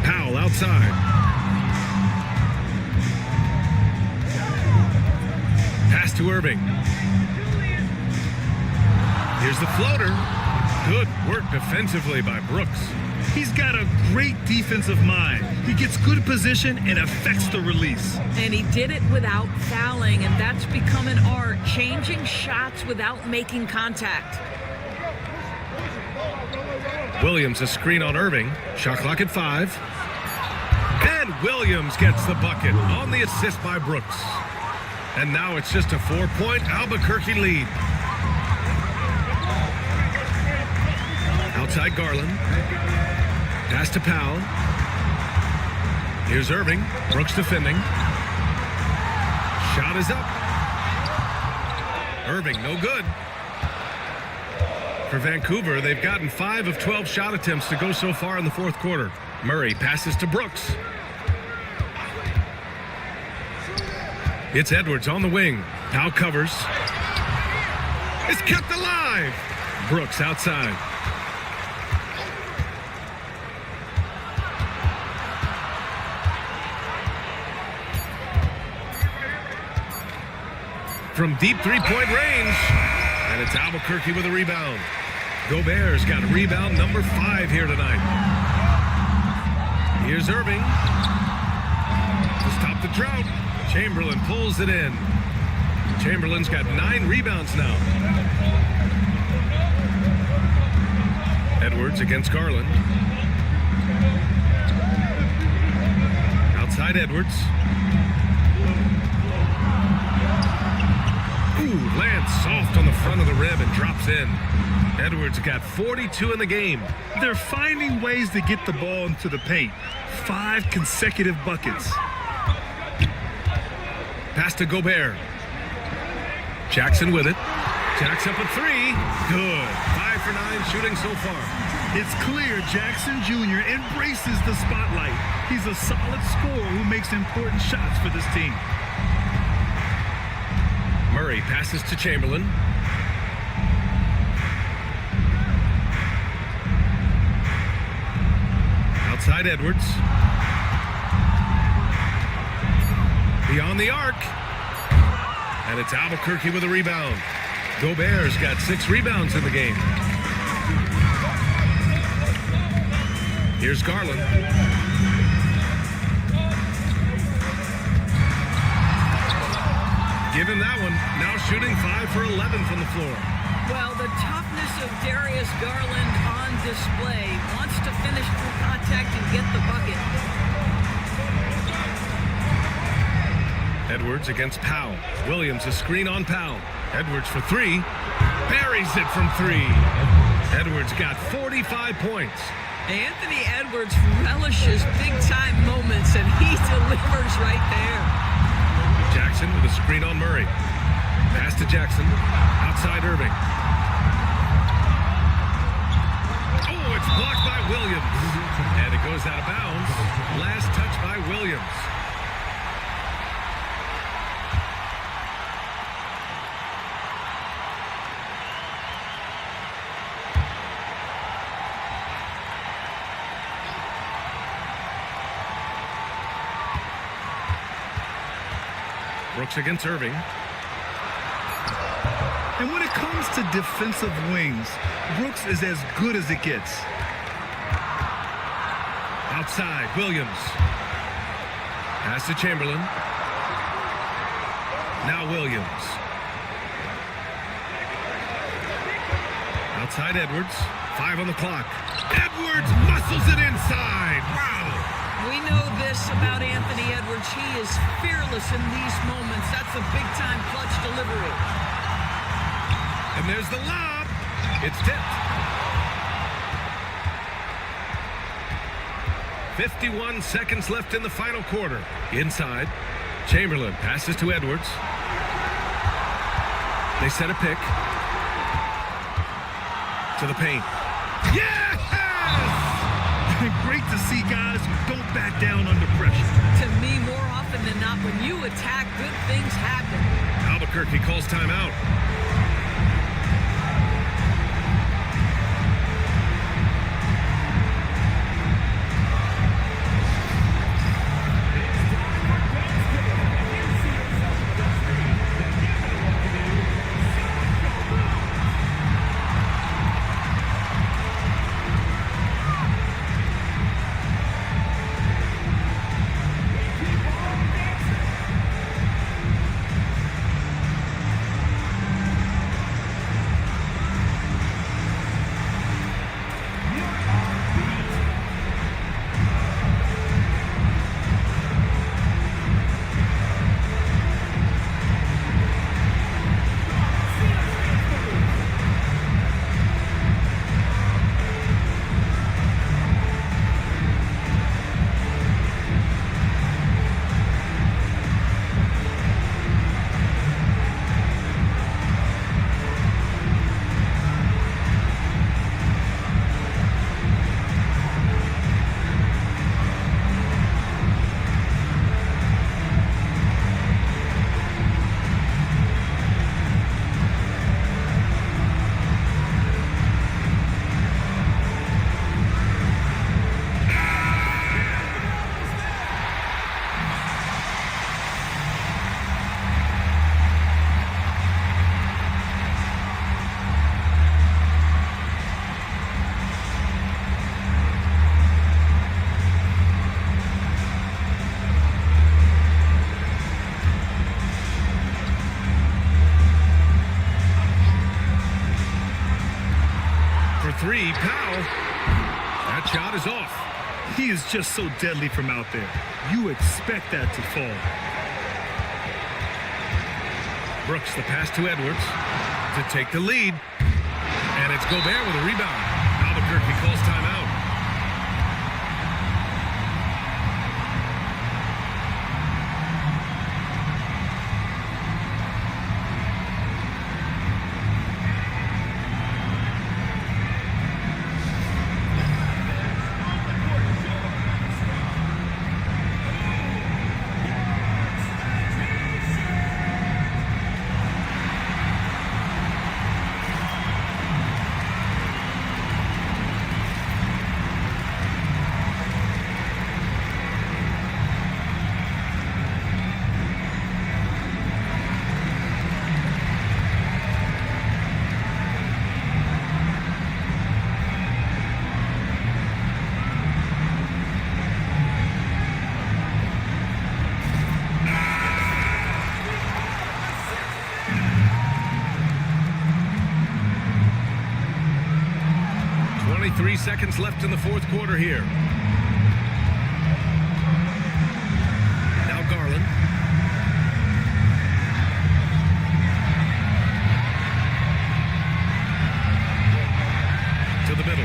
Powell outside. Pass to Irving. Here's the floater. Good work defensively by Brooks. He's got a great defensive mind. He gets good position and affects the release. And he did it without fouling, and that's become an art, changing shots without making contact. Williams a screen on Irving. Shot clock at 5. And Williams gets the bucket on the assist by Brooks. And now it's just a 4-point Albuquerque lead. Outside Garland. Pass to Powell. Here's Irving. Brooks defending. Shot is up. Irving, no good. For Vancouver, they've gotten 5 of 12 shot attempts to go so far in the fourth quarter. Murray passes to Brooks. It's Edwards on the wing. Powell covers. It's kept alive. Brooks outside. From deep three-point range. And it's Albuquerque with a rebound. Gobert's got rebound number 5 here tonight. Here's Irving. To stop the drought. Chamberlain pulls it in. Chamberlain's got 9 rebounds now. Edwards against Garland. Outside Edwards. Ooh, lands soft on the front of the rim and drops in. Edwards got 42 in the game. They're finding ways to get the ball into the paint. 5 consecutive buckets. Pass to Gobert. Jackson with it. Jacks up a 3. Good. 5 for 9 shooting so far. It's clear Jackson Jr. embraces the spotlight. He's a solid scorer who makes important shots for this team. Murray passes to Chamberlain. Outside Edwards. Beyond the arc. And it's Albuquerque with a rebound. Gobert's got 6 rebounds in the game. Here's Garland. Give him that one. Now shooting 5 for 11 from the floor. Well, the toughness of Darius Garland on display. Wants to finish through contact and get the bucket. Edwards against Powell. Williams a screen on Powell. Edwards for 3. Buries it from 3. Edwards got 45 points. Anthony Edwards relishes big-time moments, and he delivers right there. Jackson with a screen on Murray. Pass to Jackson. Outside Irving. Oh, it's blocked by Williams. And it goes out of bounds. Last touch by Williams. Brooks against Irving. And when it comes to defensive wings, Brooks is as good as it gets. Outside, Williams. Pass to Chamberlain. Now Williams. Outside Edwards. 5 on the clock. Edwards muscles it inside. Wow. We know this about Anthony Edwards. He is fearless in these moments. That's a big-time clutch delivery. And there's the lob. It's tipped. 51 seconds left in the final quarter. Inside. Chamberlain passes to Edwards. They set a pick. To the paint. Yes! Great to see guys who don't back down under pressure. To me, more often than not, when you attack, good things happen. Albuquerque calls timeout. Three, Powell. That shot is off. He is just so deadly from out there. You expect that to fall. Brooks, the pass to Edwards to take the lead. And it's Gobert with a rebound. Albuquerque calls timeout. 33 seconds left in the fourth quarter here. Now Garland. To the middle.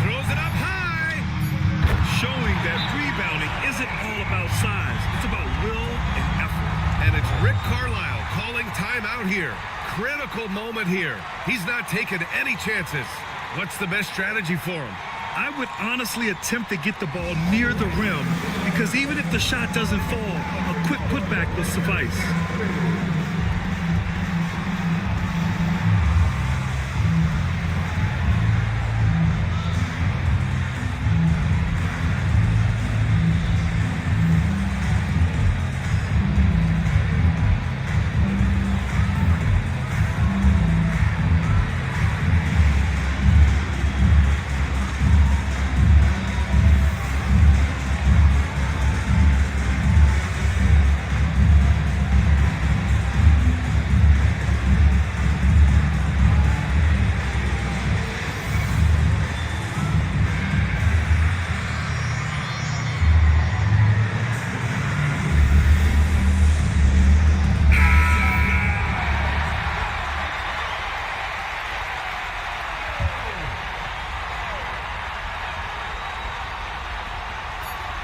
Throws it up high. Showing that rebounding isn't all about size. It's about will and effort. And it's Rick Carlisle calling timeout here. Critical moment here. He's not taking any chances. What's the best strategy for him? I would honestly attempt to get the ball near the rim because even if the shot doesn't fall, a quick putback will suffice.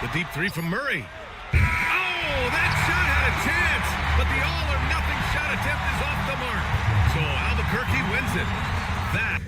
The deep three from Murray. Oh, that shot had a chance, but the all-or-nothing shot attempt is off the mark. So Albuquerque wins it. That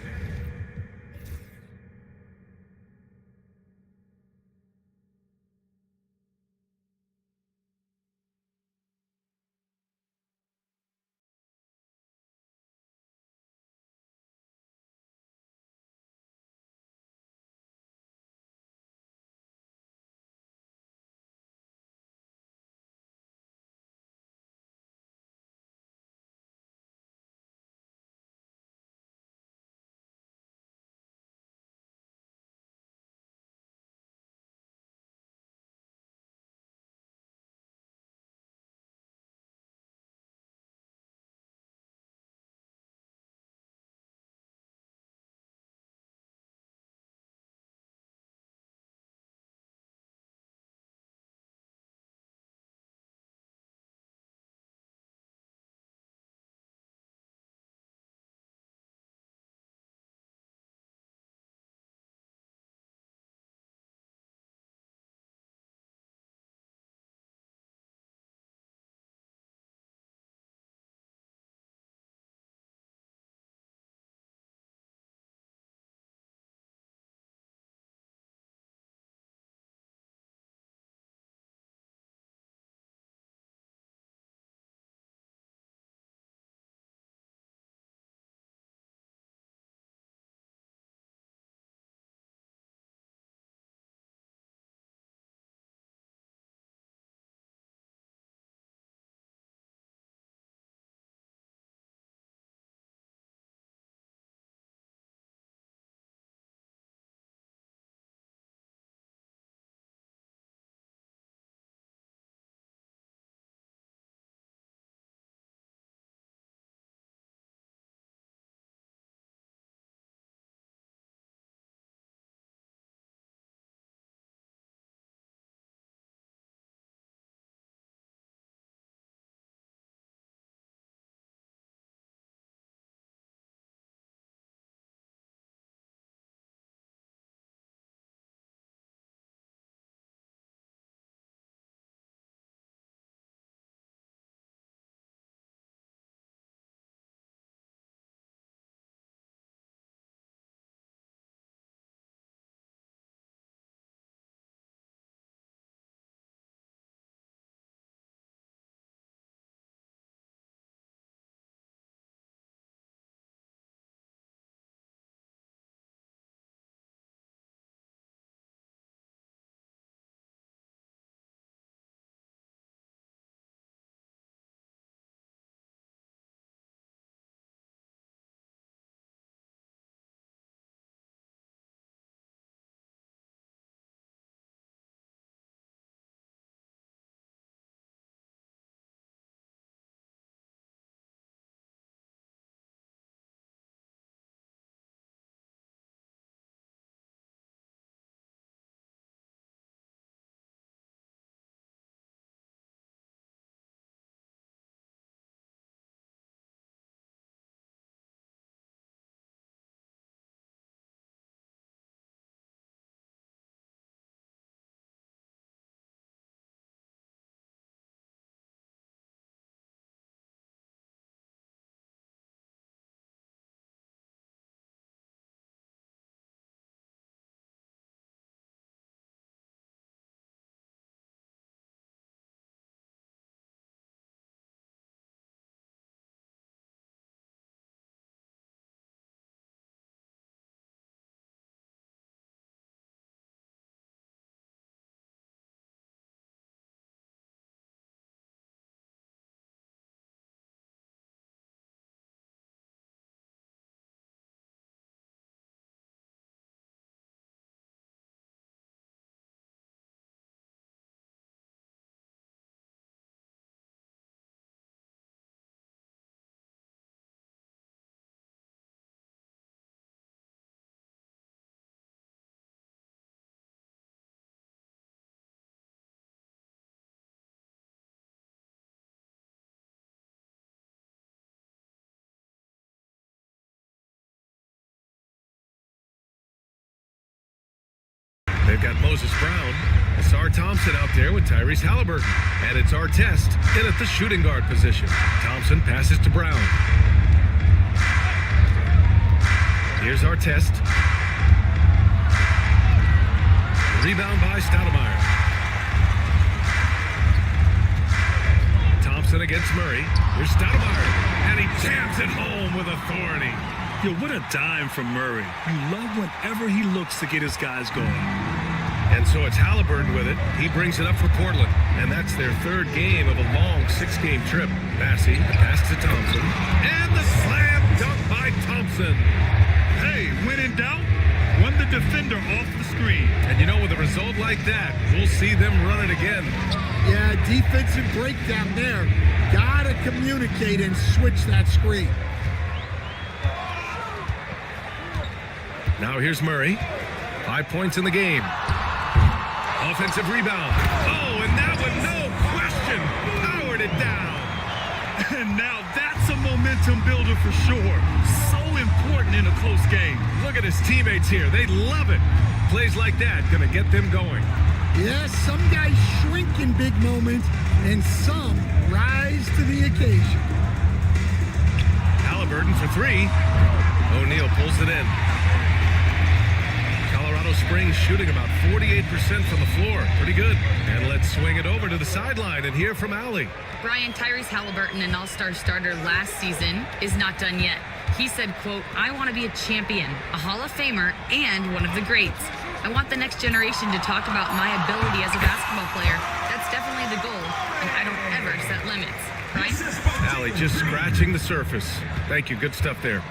They've got Moses Brown, Asar Thompson out there with Tyrese Halliburton. And it's Artest in at the shooting guard position. Thompson passes to Brown. Here's Artest. Rebound by Stoudemire. Thompson against Murray. Here's Stoudemire. And he jams it home with authority. Yo, what a dime from Murray. You love whenever he looks to get his guys going. And so it's Halliburton with it. He brings it up for Portland. And that's their third game of a long 6-game trip. Bassey, the pass to Thompson. And the slam dunk by Thompson. Hey, when in doubt, run the defender off the screen. And you know, with a result like that, we'll see them run it again. Yeah, defensive breakdown there. Gotta communicate and switch that screen. Now here's Murray. 5 points in the game. Offensive rebound. Oh, and that one, no question, powered it down. And now that's a momentum builder for sure. So important in a close game. Look at his teammates here. They love it. Plays like that gonna get them going. Yeah, some guys shrink in big moments, and some rise to the occasion. Halliburton for 3. O'Neal pulls it in. Colorado Springs shooting about 48% from the floor. Pretty good. And let's swing it over to the sideline and hear from Allie. Brian, Tyrese Halliburton, an all-star starter last season, is not done yet. He said, quote, "I want to be a champion, a Hall of Famer, and one of the greats. I want the next generation to talk about my ability as a basketball player. That's definitely the goal, and I don't ever set limits." Brian? Allie just scratching the surface. Thank you. Good stuff there.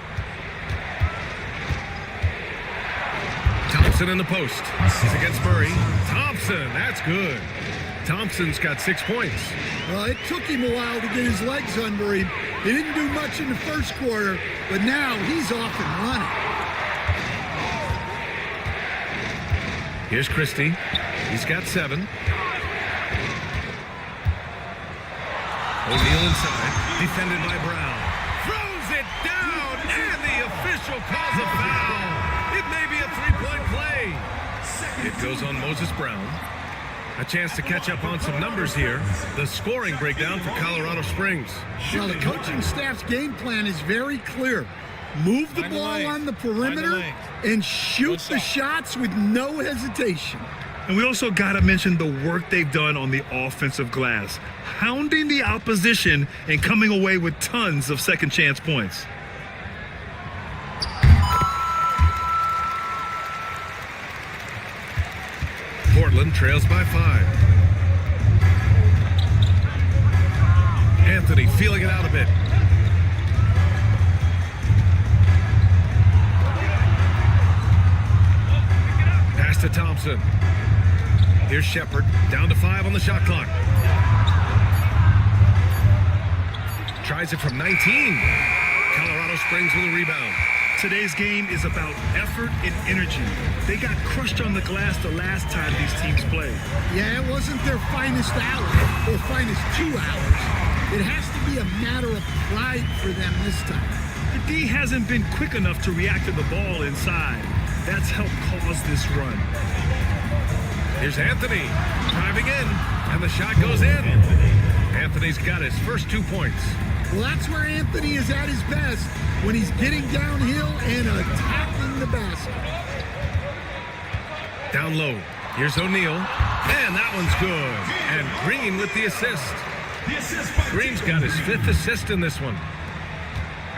Thompson in the post. He's against Murray. Thompson, that's good. Thompson's got 6 points. Well, it took him a while to get his legs under him. He didn't do much in the first quarter, but now he's off and running. Here's Christie. He's got 7. O'Neal inside. Defended by Brown. Throws it down, and the official calls a foul. It may be a 3-point play. It goes on Moses Brown. A chance to catch up on some numbers here. The scoring breakdown for Colorado Springs. Well, the coaching staff's game plan is very clear. Move the ball on the perimeter and shoot the shots with no hesitation. And we also got to mention the work they've done on the offensive glass, hounding the opposition and coming away with tons of second chance points. Portland trails by 5. Anthony feeling it out a bit. Pass to Thompson. Here's Shepard, down to 5 on the shot clock. Tries it from 19. Colorado Springs with a rebound. Today's game is about effort and energy. They got crushed on the glass the last time these teams played. Yeah, it wasn't their finest hour or finest 2 hours. It has to be a matter of pride for them this time. The D hasn't been quick enough to react to the ball inside. That's helped cause this run. Here's Anthony driving in, and the shot goes in. Anthony's got his first 2 points. Well, that's where Anthony is at his best, when he's getting downhill and attacking the basket. Down low. Here's O'Neal. And that one's good. And Green with the assist. Green's got his 5th assist in this one.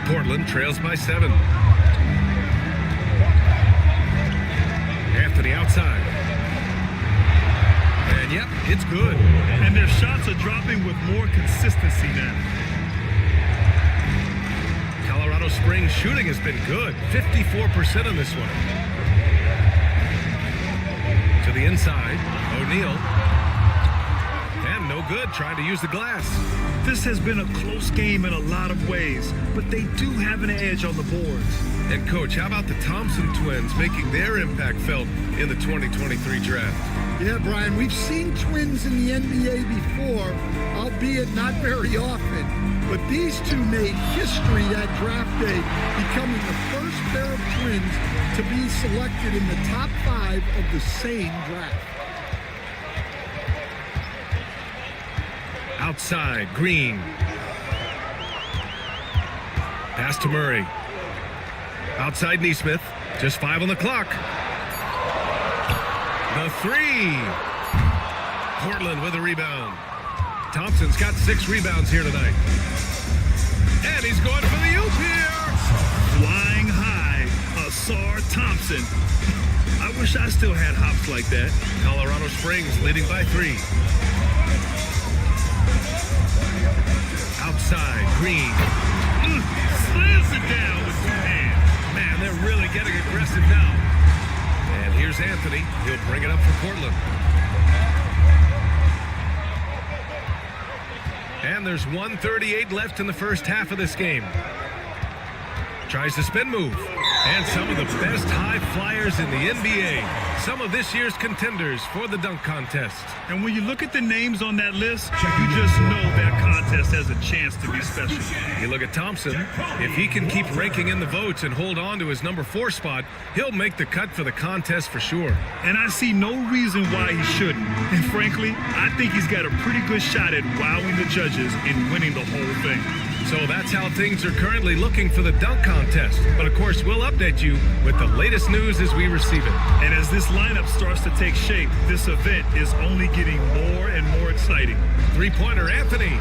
Portland trails by 7. Anthony outside. And yep, it's good. And their shots are dropping with more consistency now. Colorado Springs shooting has been good. 54% on this one. To the inside, O'Neal. And no good, trying to use the glass. This has been a close game in a lot of ways, but they do have an edge on the boards. And Coach, how about the Thompson twins making their impact felt in the 2023 draft? Yeah, Brian, we've seen twins in the NBA before, albeit not very often. but these two made history that draft day, becoming the first pair of twins to be selected in the top 5 of the same draft. Outside, Green. Pass to Murray. Outside Neesmith. Just 5 on the clock. The 3. Portland with a rebound. Thompson's got 6 rebounds here tonight. And he's going for the oop here. Flying high, Asar Thompson. I wish I still had hops like that. Colorado Springs leading by 3. Outside, Green. Slams it down with 2 hands. Man, they're really getting aggressive now. And here's Anthony. He'll bring it up for Portland. And there's 1:38 left in the first half of this game. Tries the spin move. And some of the best high flyers in the NBA. Some of this year's contenders for the dunk contest. And when you look at the names on that list, you just know that contest has a chance to be special. You look at Thompson. If he can keep raking in the votes and hold on to his number 4 spot, he'll make the cut for the contest for sure. And I see no reason why he shouldn't. And frankly, I think he's got a pretty good shot at wowing the judges and winning the whole thing. So that's how things are currently looking for the dunk contest. But of course, we'll update you with the latest news as we receive it. And as this lineup starts to take shape, this event is only getting more and more exciting. 3-pointer, Anthony.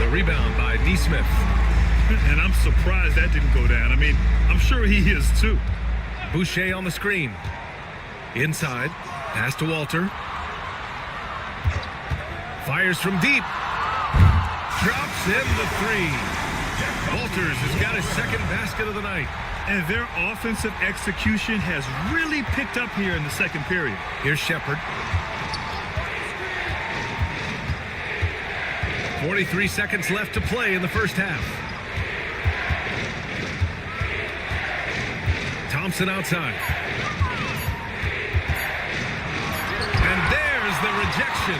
The rebound by Neesmith. And I'm surprised that didn't go down. I mean, I'm sure he is too. Boucher on the screen. Inside. Pass to Walter. Fires from deep. Drops in the 3. Walters has got his second basket of the night. And their offensive execution has really picked up here in the second period. Here's Shepard. 43 seconds left to play in the first half. Thompson outside. And there's the rejection.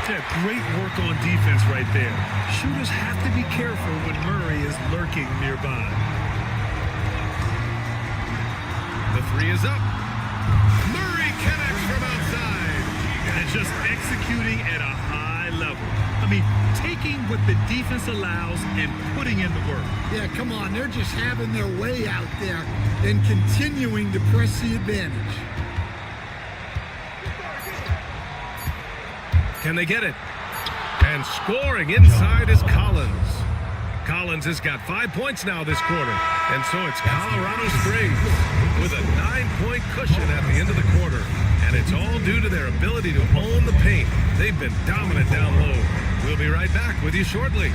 Yeah, great work on defense right there. Shooters have to be careful when Murray is lurking nearby. The 3 is up. Murray connects from outside. And just executing at a high level. I mean, taking what the defense allows and putting in the work. Yeah, come on. They're just having their way out there and continuing to press the advantage. Can they get it? And scoring inside is Collins. Collins has got 5 points now this quarter. And so it's Colorado Springs with a 9-point cushion at the end of the quarter. And it's all due to their ability to own the paint. They've been dominant down low. We'll be right back with you shortly.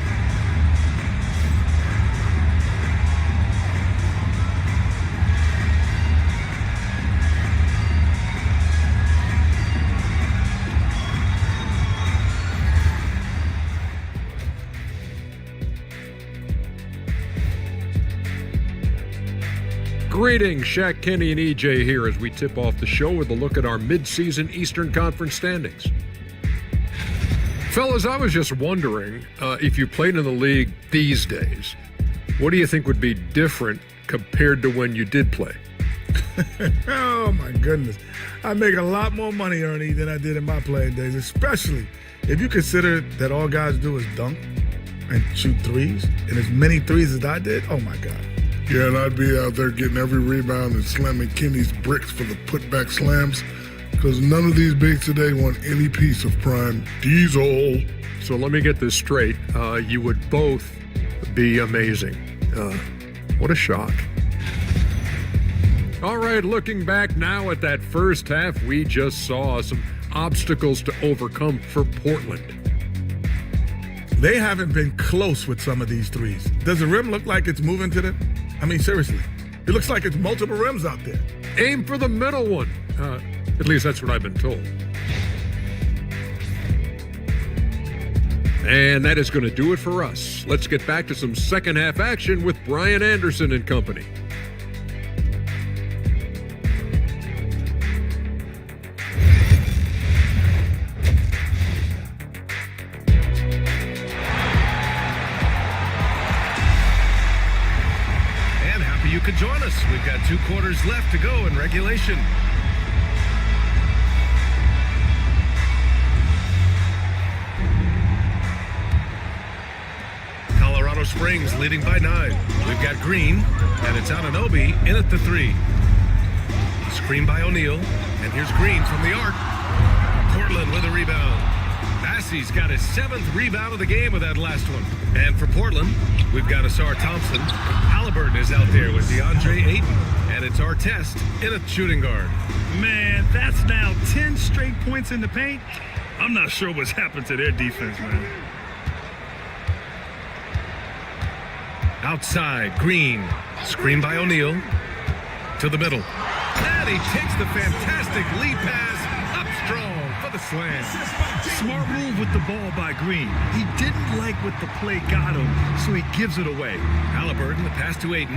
Greetings, Shaq Kenny and EJ here as we tip off the show with a look at our mid-season Eastern Conference standings. Fellas, I was just wondering if you played in the league these days, what do you think would be different compared to when you did play? Oh, my goodness. I make a lot more money, Ernie, than I did in my playing days, especially if you consider that all guys do is dunk and shoot threes, and as many threes as I did. Oh, my God. Yeah, and I'd be out there getting every rebound and slamming Kenny's bricks for the putback slams, because none of these bigs today want any piece of prime diesel. So let me get this straight. You would both be amazing. What a shock. All right, looking back now at that first half, we just saw some obstacles to overcome for Portland. They haven't been close with some of these threes. Does the rim look like it's moving to them? I mean, seriously. It looks like it's multiple rims out there. Aim for the middle one. At least that's what I've been told. And that is going to do it for us. Let's get back to some second half action with Brian Anderson and company. could join us. We've got 2 quarters left to go in regulation. Colorado Springs leading by 9. We've got Green, and it's Anunoby in at the 3. Screen by O'Neal, and here's Green from the arc. Portland with a rebound. Massey's got his 7th rebound of the game with that last one. And for Portland, we've got Asar Thompson. Halliburton is out there with DeAndre Ayton, and it's Artest in at shooting guard. Man, that's now 10 straight points in the paint. I'm not sure what's happened to their defense, man. Outside, Green. Screen by O'Neal. To the middle. And he takes the fantastic lead pass up strong for the slam. Smart move with the ball by Green. He didn't like what the play got him, so he gives it away. Halliburton, the pass to Ayton.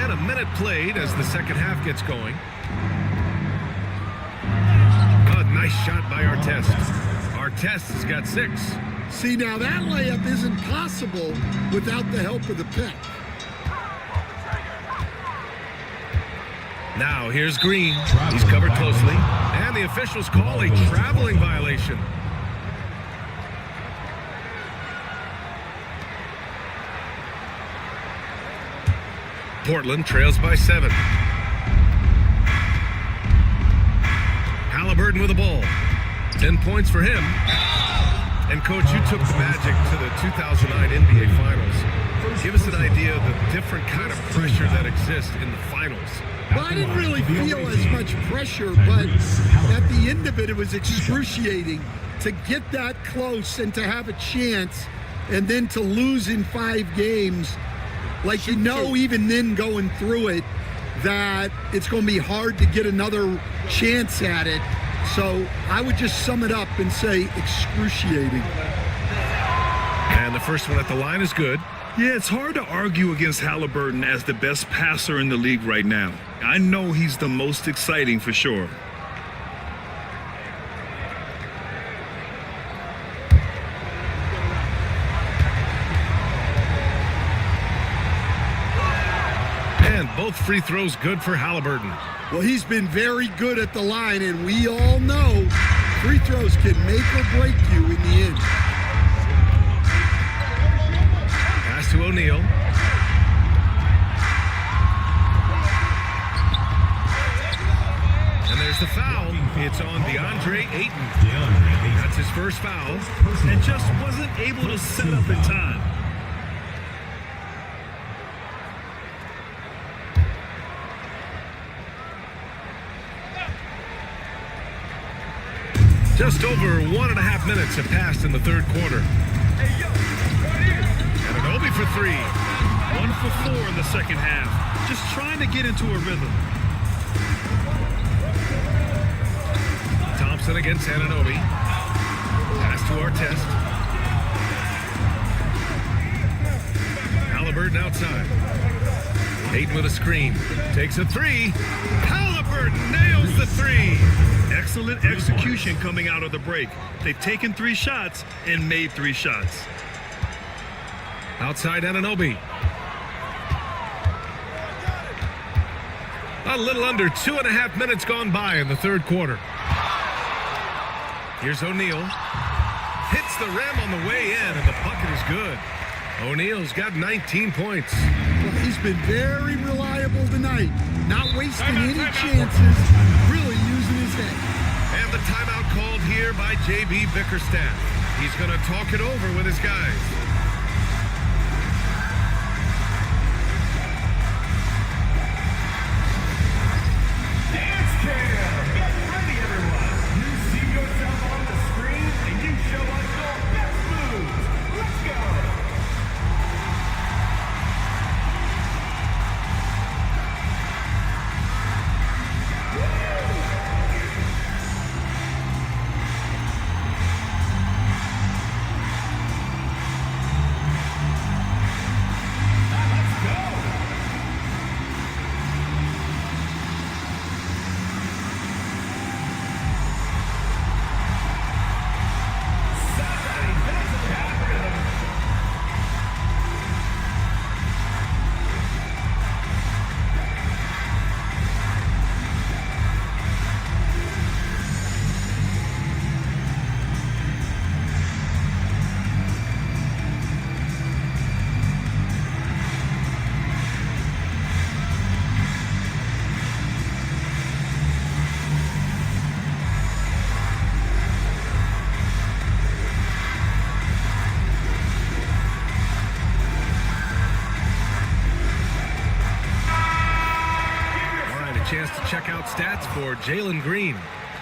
And a minute played as the second half gets going. A nice shot by Artest. Artest has got 6. See, now that layup isn't possible without the help of the pick. Now here's Green. He's covered closely. And the officials call a traveling violation. Portland trails by 7. Halliburton with the ball. 10 points for him. And Coach, you took the Magic to the 2009 NBA Finals. Give us an idea of the different kind of pressure that exists in the finals. Well, I didn't really feel as much pressure, but at the end of it, it was excruciating to get that close and to have a chance and then to lose in 5 games. Like, you know, even then going through it, that it's going to be hard to get another chance at it. So I would just sum it up and say excruciating. And the first one at the line is good. Yeah, it's hard to argue against Halliburton as the best passer in the league right now. I know he's the most exciting for sure. And both free throws good for Halliburton. Well, he's been very good at the line, and we all know free throws can make or break you in the end. Pass to O'Neal. And there's the foul. It's on DeAndre Ayton. That's his first foul. And just wasn't able to set up in time. Just over 1.5 minutes have passed in the third quarter. And Anunoby for 3. 1 for 4 in the second half. Just trying to get into a rhythm. Thompson against Anunoby. Pass to Artest. Halliburton outside. Ayton with a screen. Takes a 3. Halliburton nails the 3. Excellent execution coming out of the break. They've taken 3 shots and made 3 shots. Outside Anunoby. A little under 2.5 minutes gone by in the third quarter. Here's O'Neal. Hits the rim on the way in, and the bucket is good. O'Neal's got 19 points. Well, he's been very reliable tonight. Not wasting any chances. Really using his head. And the timeout called here by J.B. Bickerstaff. He's going to talk it over with his guys. Dance Cam! Get ready, everyone! You see yourself on the screen, and you show us your best moves. Let's go! chance to check out stats for Jalen Green.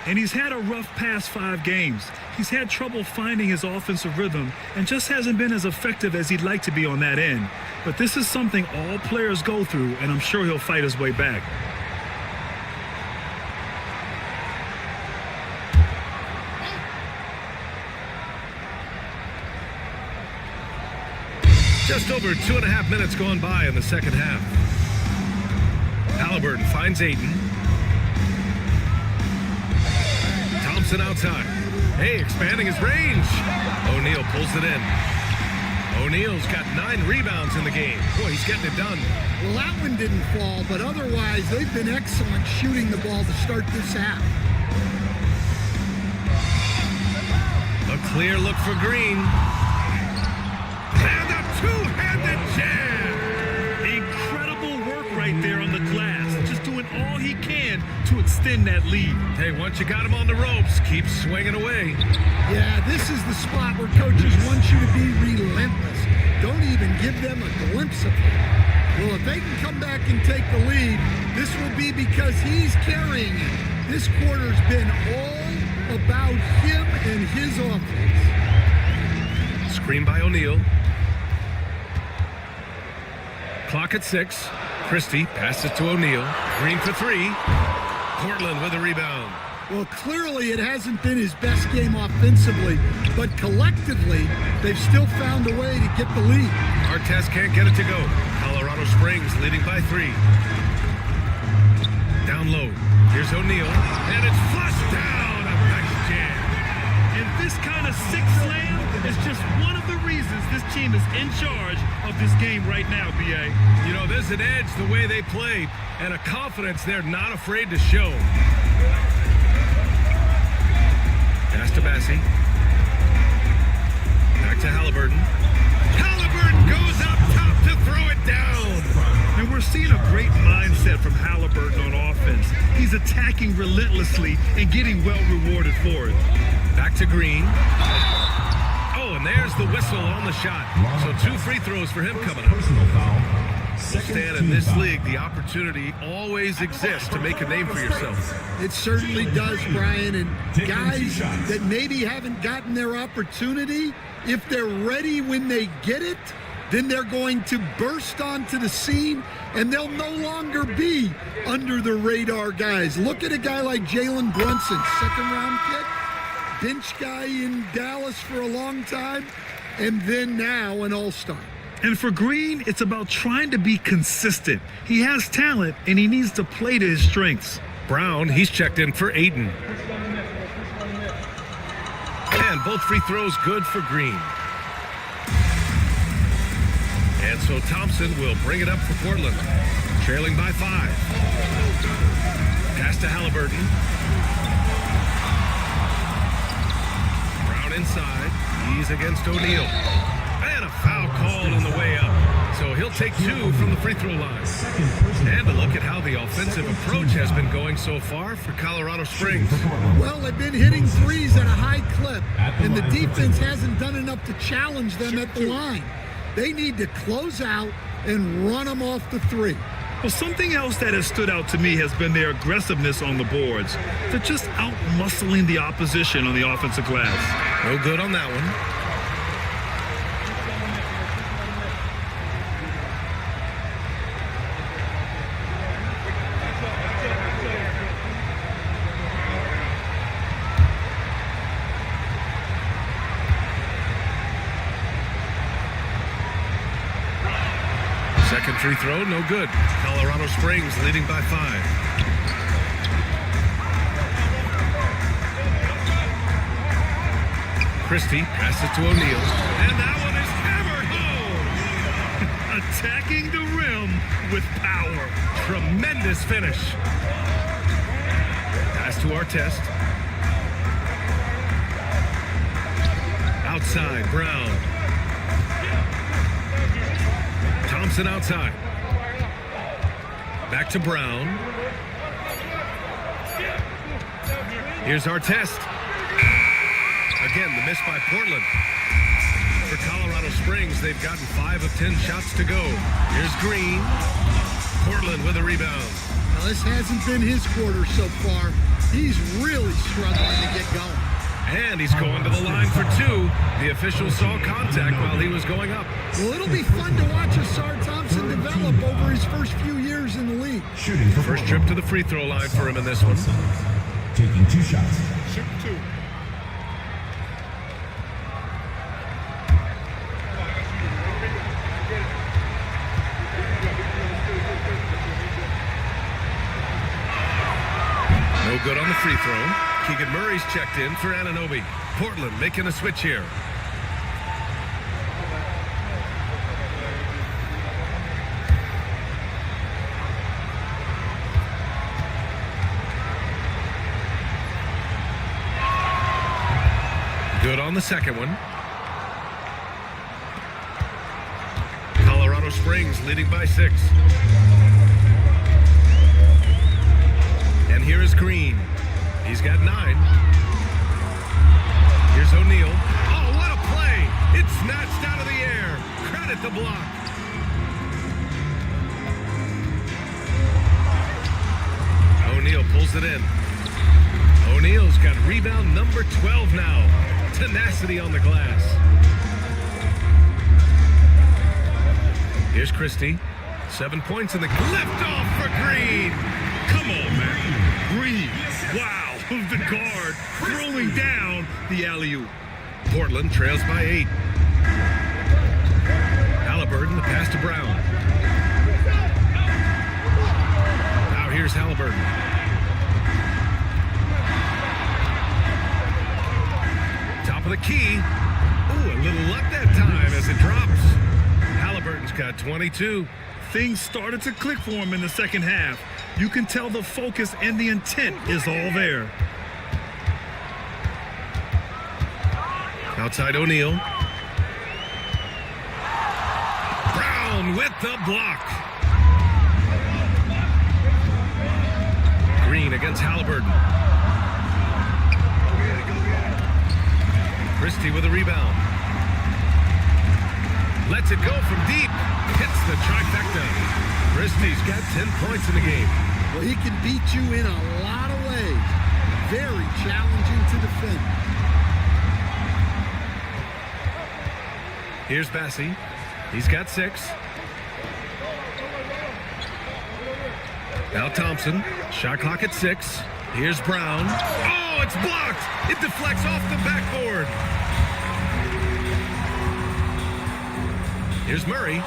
And he's had a rough past 5 games. He's had trouble finding his offensive rhythm and just hasn't been as effective as he'd like to be on that end. But this is something all players go through, and I'm sure he'll fight his way back. Just over 2.5 minutes gone by in the second half. Halliburton finds Ayton. Thompson outside. Hey, expanding his range. O'Neal pulls it in. O'Neal's got 9 rebounds in the game. Boy, he's getting it done. Well, that one didn't fall, but otherwise they've been excellent shooting the ball to start this half. A clear look for Green. And a two-handed jam. Incredible work right there on the glass. Just doing all he can to extend that lead. Hey, once you got him on the ropes, keep swinging away. Yeah, this is the spot where coaches want you to be relentless. Don't even give them a glimpse of it. Well, if they can come back and take the lead, this will be because he's carrying it. This quarter's been all about him and his offense. Screen by O'Neal. Clock at 6. Christie passes to O'Neal. Green for 3. Portland with a rebound. Well, clearly it hasn't been his best game offensively, but collectively, they've still found a way to get the lead. Artest can't get it to go. Colorado Springs leading by 3. Down low. Here's O'Neal. And it's flushed down. A nice jam. And this kind of sick slam is just one of the reasons this team is in charge of this game right now, B.A. You know, there's an edge the way they play and a confidence they're not afraid to show. Pass to Bassie. Back to Halliburton. Halliburton goes up top to throw it down. And we're seeing a great mindset from Halliburton on offense. He's attacking relentlessly and getting well rewarded for it. Back to Green. Oh, and there's the whistle on the shot. So 2 free throws for him coming up. Stan, in this league, the opportunity always exists to make a name for yourself. It certainly does, Brian. And guys that maybe haven't gotten their opportunity, if they're ready when they get it, then they're going to burst onto the scene and they'll no longer be under the radar guys. Look at a guy like Jalen Brunson, 2nd round pick, bench guy in Dallas for a long time, and then now an all-star. And for Green, it's about trying to be consistent. He has talent, and he needs to play to his strengths. Brown, he's checked in for Ayton. And both free throws good for Green. And so Thompson will bring it up for Portland, trailing by 5. Pass to Halliburton. Brown inside. He's against O'Neal. And a foul called on the way up. So he'll take 2 from the free throw line. And a look at how the offensive approach has been going so far for Colorado Springs. Well, they've been hitting threes at a high clip, and the defense hasn't done enough to challenge them at the line. They need to close out and run them off the 3. Well, something else that has stood out to me has been their aggressiveness on the boards. They're just out-muscling the opposition on the offensive glass. No good on that one. Second free throw, no good. Colorado Springs leading by 5. Christie passes to O'Neal. And that one is hammered home. Attacking the rim with power. Tremendous finish. Pass to Artest. Outside, Brown. Thompson outside. Back to Brown. Here's Artest. Again, the miss by Portland. For Colorado Springs, they've gotten 5 of 10 shots to go. Here's Green. Portland with a rebound. this hasn't been his quarter so far. He's really struggling to get going. And he's going to the line for two. The official saw contact while he was going up. Well, it'll be fun to watch Asar Thompson develop over his first few years in the league. Shooting for First trip to the free throw line for him in this one. taking 2 shots. Shoot 2. No good on the free throw. Keegan Murray's checked in for Anunoby. Portland making a switch here. Good on the second one. Colorado Springs leading by 6. And here is Green. He's got 9. Here's O'Neal. Oh, what a play! It's snatched out of the air. Credit the block. O'Neal pulls it in. O'Neal's got rebound number 12 now. Tenacity on the glass. Here's Christie. 7 points in the lift off for Green. Come on, man. Green. Wow. The guard throwing down the alley-oop. Portland trails by 8. Halliburton, the pass to Brown. Now here's Halliburton. Top of the key. Ooh, a little luck that time as it drops. Halliburton's got 22. Things started to click for him in the second half. You can tell the focus and the intent is all there. Outside O'Neal. Brown with the block. Green against Halliburton. Christie with a rebound. Lets it go from deep. Hits the trifecta. Christie's got 10 points in the game. Well, he can beat you in a lot of ways. Very challenging to defend. Here's Bassie. He's got 6. Now Thompson. Shot clock at 6. Here's Brown. Oh, it's blocked. It deflects off the backboard. Here's Murray.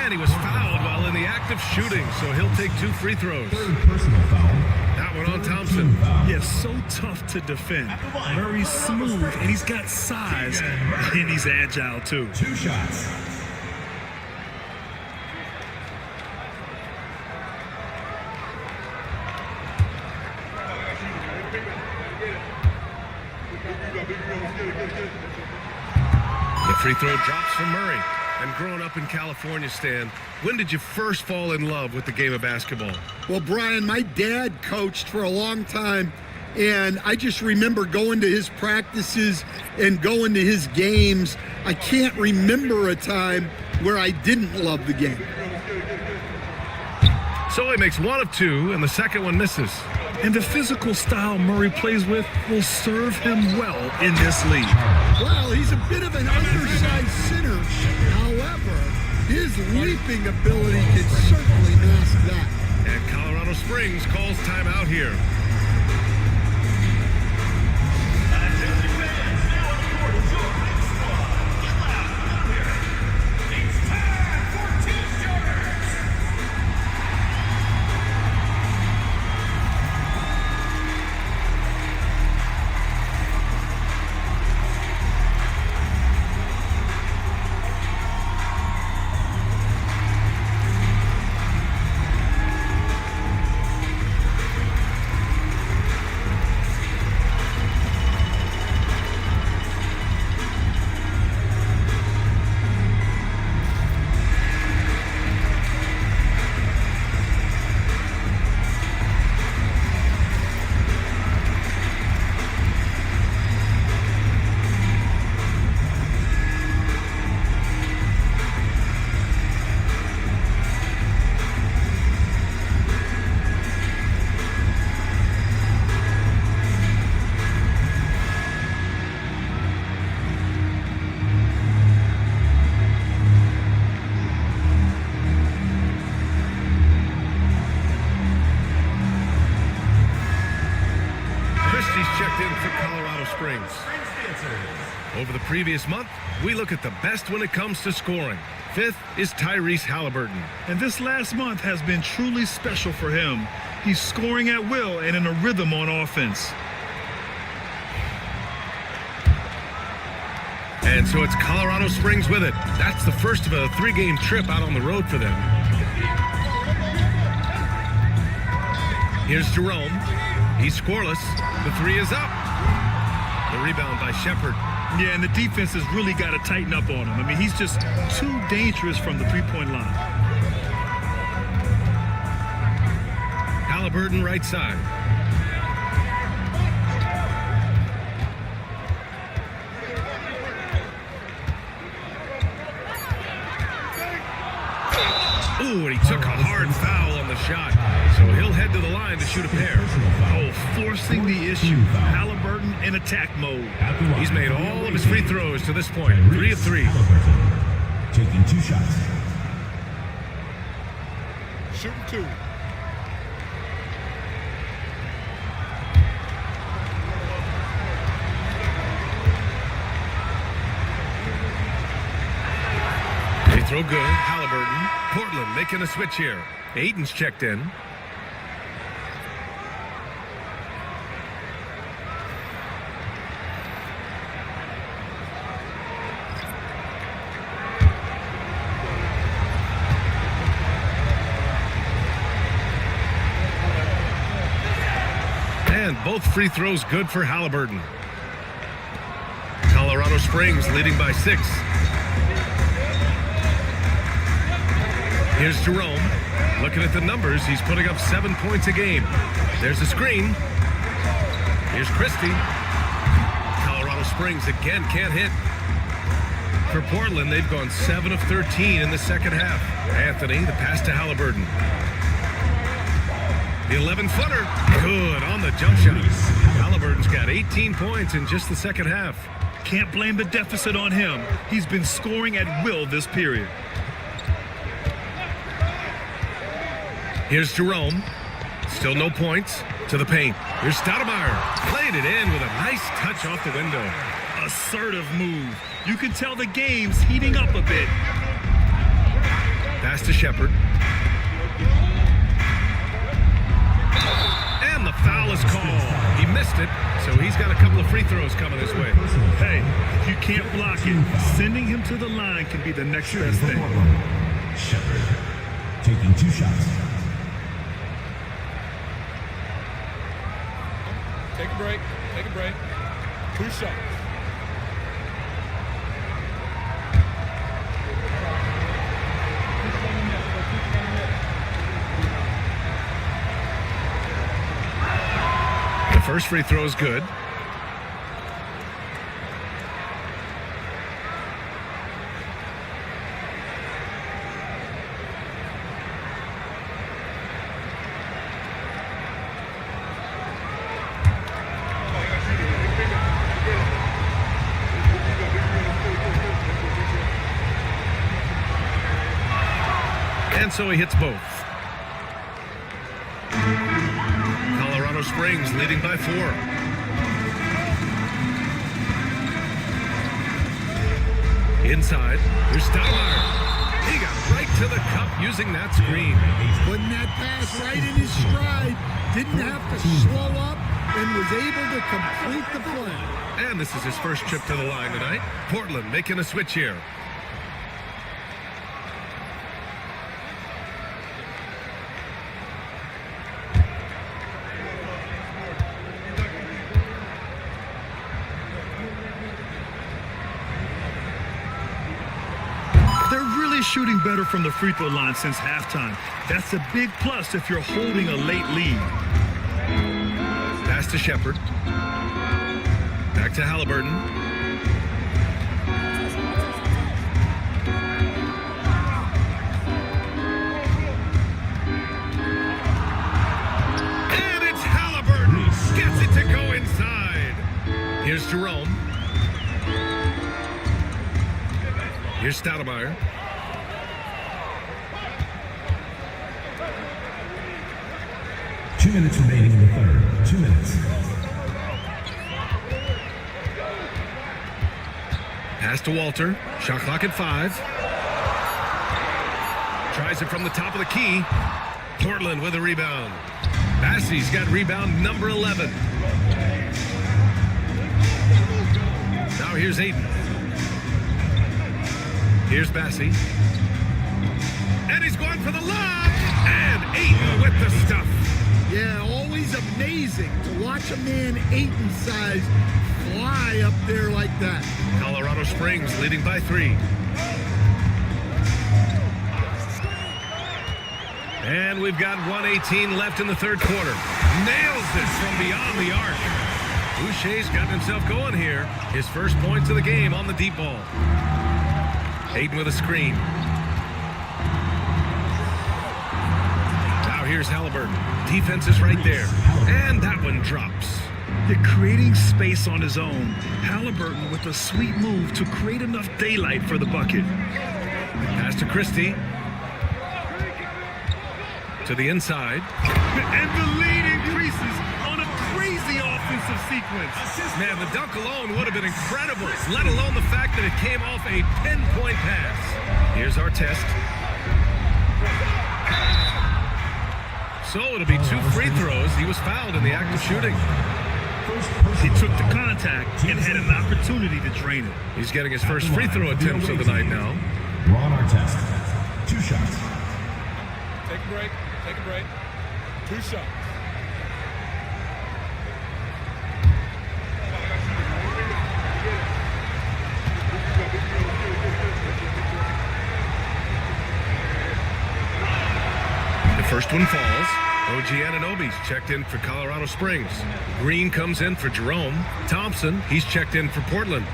And he was fouled while in the act of shooting, so he'll take 2 free throws. Third personal foul. That one on Thompson. Yes, so tough to defend. Murray's smooth, and he's got size, and he's agile, too. 2 shots. The free throw drops from Murray. And growing up in California, Stan, when did you first fall in love with the game of basketball? Well, Brian, my dad coached for a long time, and I just remember going to his practices and going to his games. I can't remember a time where I didn't love the game. So he makes 1 of 2, and the second one misses. And the physical style Murray plays with will serve him well in this league. Well, he's a bit of an undersized center. However, his leaping ability can certainly mask that. And Colorado Springs calls timeout here. previous month, we look at the best when it comes to scoring. 5th is Tyrese Halliburton. And this last month has been truly special for him. He's scoring at will and in a rhythm on offense. And so it's Colorado Springs with it. That's the first of a 3-game trip out on the road for them. Here's Jerome. He's scoreless. The 3 is up. The rebound by Shepard. Yeah, and the defense has really got to tighten up on him. I mean, he's just too dangerous from the three-point line. Halliburton right side. Ooh, and he took a hard foul on the shot. So he'll head to the line to shoot a pair. Oh, forcing the issue. Halliburton in attack mode. He's made all of his free throws to this point. 3 of 3. Taking 2 shots. Shooting 2. They throw good. Halliburton. Portland making a switch here. Aiton's checked in. And both free throws good for Halliburton. Colorado Springs leading by 6. Here's Jerome. Looking at the numbers, he's putting up 7 points a game. There's a screen. Here's Christie. Colorado Springs again can't hit. For Portland, they've gone 7 of 13 in the second half. Anthony, the pass to Halliburton. The 11-footer. Good on the jump shot. Halliburton's got 18 points in just the second half. Can't blame the deficit on him. He's been scoring at will this period. Here's Jerome. Still no points. To the paint. Here's Stoudemire. Played it in with a nice touch off the window. Assertive move. You can tell the game's heating up a bit. Pass to Shepard. And the foul is called. He missed it, so he's got a couple of free throws coming his way. Hey, if you can't block it, sending him to the line can be the next best thing. Shepard taking 2 shots. Take a break. Take a break. 2 shots. The first free throw is good. And so he hits both. Colorado Springs leading by 4. Inside, here's Stoudemire. He got right to the cup using that screen. Putting that pass right in his stride. Didn't have to slow up and was able to complete the play. And this is his first trip to the line tonight. Portland making a switch here. Shooting better from the free throw line since halftime. That's a big plus if you're holding a late lead. Pass to Shepard. Back to Halliburton. And it's Halliburton. Gets it to go inside. Here's Jerome. Here's Stoudemire. Two minutes remaining in the third. 2 minutes. Pass to Walter. Shot clock at 5. Tries it from the top of the key. Portland with a rebound. Bassey's got rebound number 11. Now here's Ayton. Here's Bassey. And he's going for the lob. And Ayton with the stuff. Yeah, always amazing to watch a man Ayton's size fly up there like that. Colorado Springs leading by 3. And we've got 1:18 left in the third quarter. Nails it from beyond the arc. Boucher's gotten himself going here. His first points of the game on the deep ball. Ayton with a screen. Now here's Halliburton. Defense is right there. And that one drops. They're creating space on his own. Halliburton with a sweet move to create enough daylight for the bucket. Pass to Christie. To the inside. And the lead increases on a crazy offensive sequence. Man, the dunk alone would have been incredible, let alone the fact that it came off a pinpoint pass. Here's our test. So it'll be 2 free throws. He was fouled in the act of shooting. He took the contact and had an opportunity to drain it. He's getting his first free throw attempts of the night now. We're on our test. 2 shots. Take a break. Take a break. 2 shots. The first one falls. OG Anunoby's checked in for Colorado Springs. Green comes in for Jerome. Thompson, he's checked in for Portland.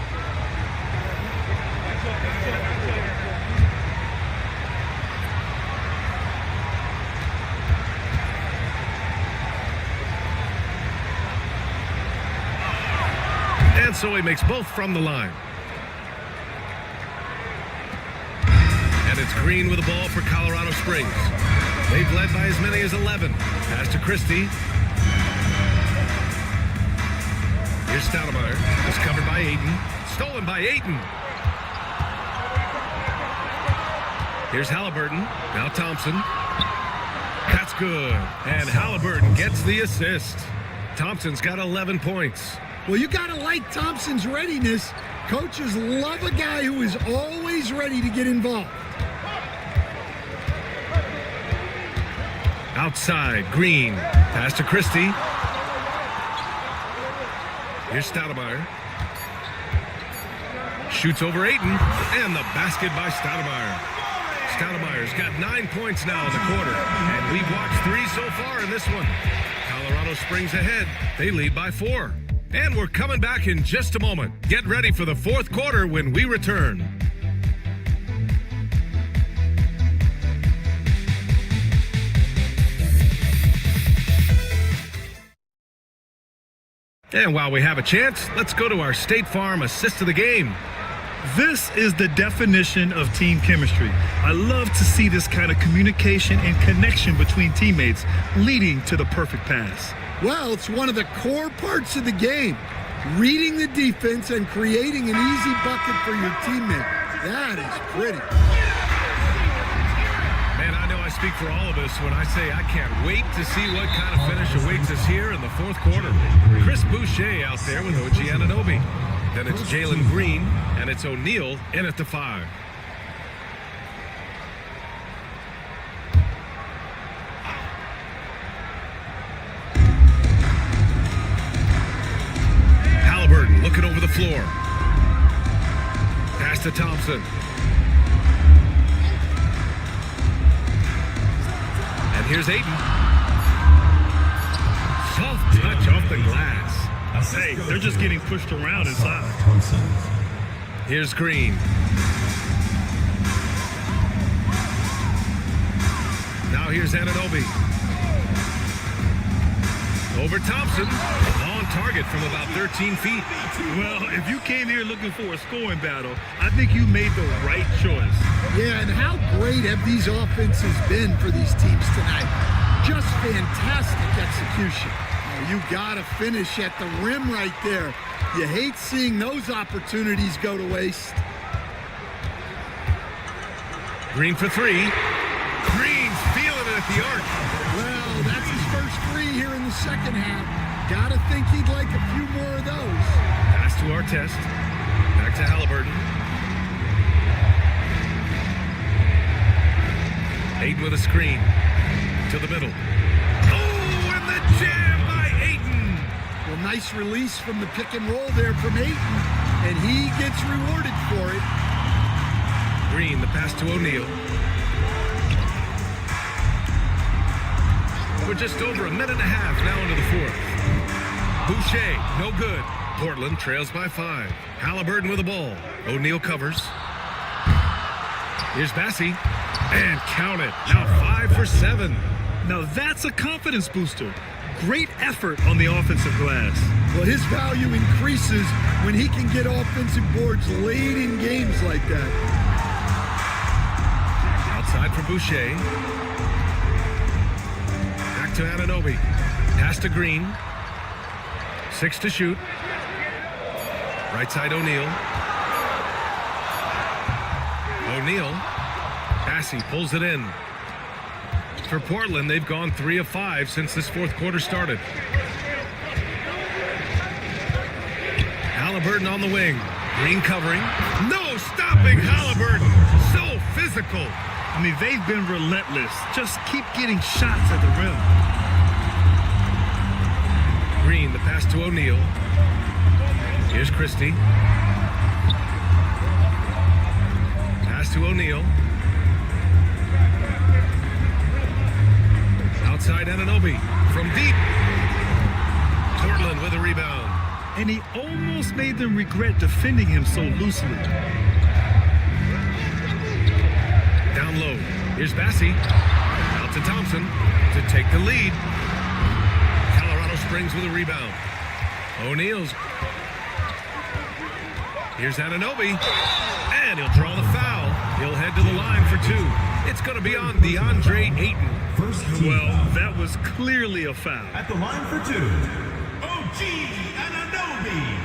And so he makes both from the line. And it's Green with the ball for Colorado Springs. They've led by as many as 11. Pass to Christie. Here's Stoudemire. It's covered by Ayton. Stolen by Ayton. Here's Halliburton. Now Thompson. That's good. And Halliburton gets the assist. Thompson's got 11 points. Well, you got to like Thompson's readiness. Coaches love a guy who is always ready to get involved. Outside, Green. Pass to Christie. Here's Stoudemire. Shoots over Ayton. And the basket by Stoudemire. Stoudemire's got 9 points now in the quarter. And we've watched 3 so far in this one. Colorado Springs ahead. They lead by 4. And we're coming back in just a moment. Get ready for the fourth quarter when we return. And while we have a chance, let's go to our State Farm assist of the game. This is the definition of team chemistry. I love to see this kind of communication and connection between teammates leading to the perfect pass. Well, it's one of the core parts of the game. Reading the defense and creating an easy bucket for your teammate. That is pretty. Man, I know I speak for all of us when I say I can't wait to see what kind of finish awaits us here in the fourth quarter. Chris Boucher out there with OG Anunoby. Then it's Jalen Green, and it's O'Neal in at the 5. Halliburton looking over the floor. Pass to Thompson. And here's Ayton. Soft touch off the glass. Hey, they're just getting pushed around inside. Here's Green. Now here's Anunoby. Over Thompson. On target from about 13 feet. Well, if you came here looking for a scoring battle, I think you made the right choice. Yeah, and how great have these offenses been for these teams tonight? Just fantastic execution. You got to finish at the rim right there. You hate seeing those opportunities go to waste. Green for three. Green's feeling it at the arc. Well, that's his first three here in the second half. Got to think he'd like a few more of those. Pass to Artest. Back to Halliburton. Ayton with a screen. To the middle. Oh, and the jam by Ayton. Well, nice release from the pick and roll there from Ayton, and he gets rewarded for it. Green, the pass to O'Neal. We're just over a minute and a half now into the fourth. Boucher, no good. Portland trails by 5. Halliburton with the ball. O'Neal covers. Here's Bassey. And count it. Now 5 for 7. Now that's a confidence booster. Great effort on the offensive glass. Well, his value increases when he can get offensive boards late in games like that. Outside for Boucher. Back to Anunoby. Pass to Green. 6 to shoot. Right side O'Neal. O'Neal. Bassey pulls it in. For Portland, they've gone 3 of 5 since this fourth quarter started. Halliburton on the wing. Green covering. No stopping Halliburton. So physical. I mean, they've been relentless. Just keep getting shots at the rim. Green, the pass to O'Neal. Here's Christie. Pass to O'Neal. Outside Anunoby from deep. Portland with a rebound. And he almost made them regret defending him so loosely. Down low. Here's Bassey. Out to Thompson to take the lead. Colorado Springs with a rebound. O'Neal's. Here's Anunoby. And he'll draw the foul. He'll head to the line for 2. It's going to be on DeAndre Ayton. Well, that was clearly a foul. At the line for 2, OG Anunoby.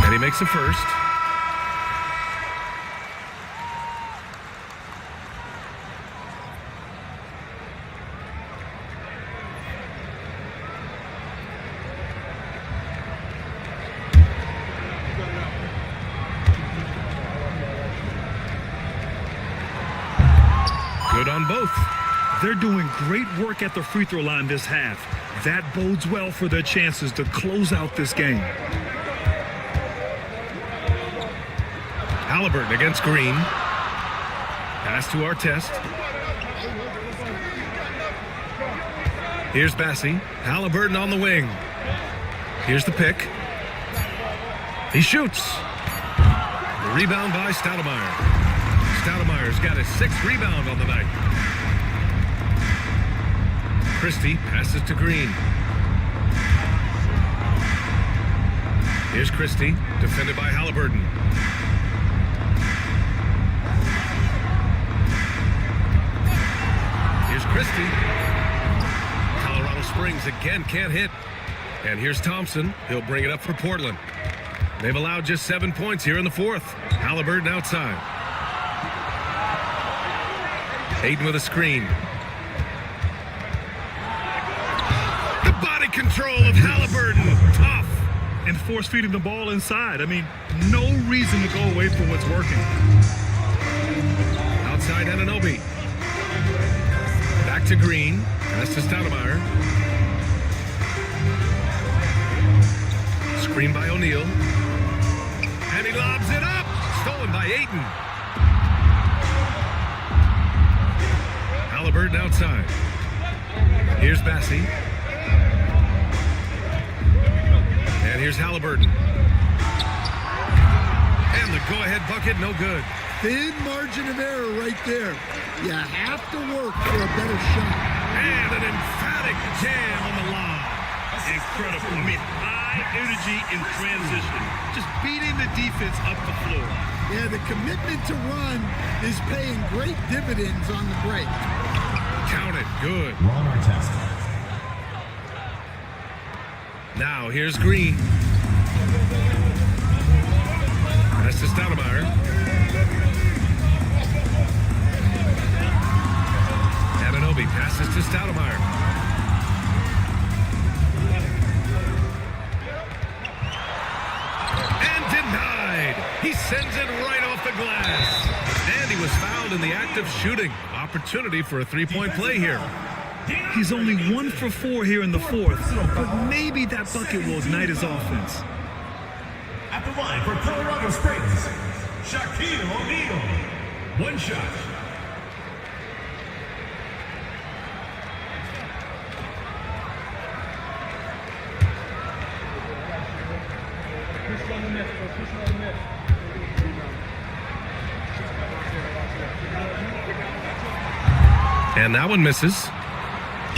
And he makes the first. Good on both. They're doing great work at the free throw line this half. That bodes well for their chances to close out this game. Halliburton against Green. Pass to Artest. Here's Bassey. Halliburton on the wing. Here's the pick. He shoots. The rebound by Stoudemire. Stoudemire's got his 6th rebound on the night. Christie passes to Green. Here's Christie, defended by Halliburton. Here's Christie. Colorado Springs again can't hit. And here's Thompson. He'll bring it up for Portland. They've allowed just 7 points here in the fourth. Halliburton outside. Ayton with a screen. The body control of Halliburton. Tough. And force feeding the ball inside. I mean, no reason to go away from what's working. Outside Anunoby. Back to Green. Pass to Stoudemire. Screen by O'Neal. And he lobs it up. Stolen by Ayton. Halliburton outside. Here's Bassey. And here's Halliburton. And the go-ahead bucket, no good. thin margin of error right there. You have to work for a better shot. And an emphatic jam on the line. Incredible. I mean, high energy in transition. Just beating the defense up the floor. Yeah, the commitment to run is paying great dividends on the break. Count it. Good. Now, here's Green. That's to Stoudemire. Anunoby passes to Stoudemire. And denied. He sends it right off the glass. And he was fouled in the act of shooting. Opportunity for a three-point play here. He's only 1 for 4 here in the fourth, but maybe that bucket will ignite his offense. At the line for Colorado Springs, Shaquille O'Neal. One shot. And that one misses.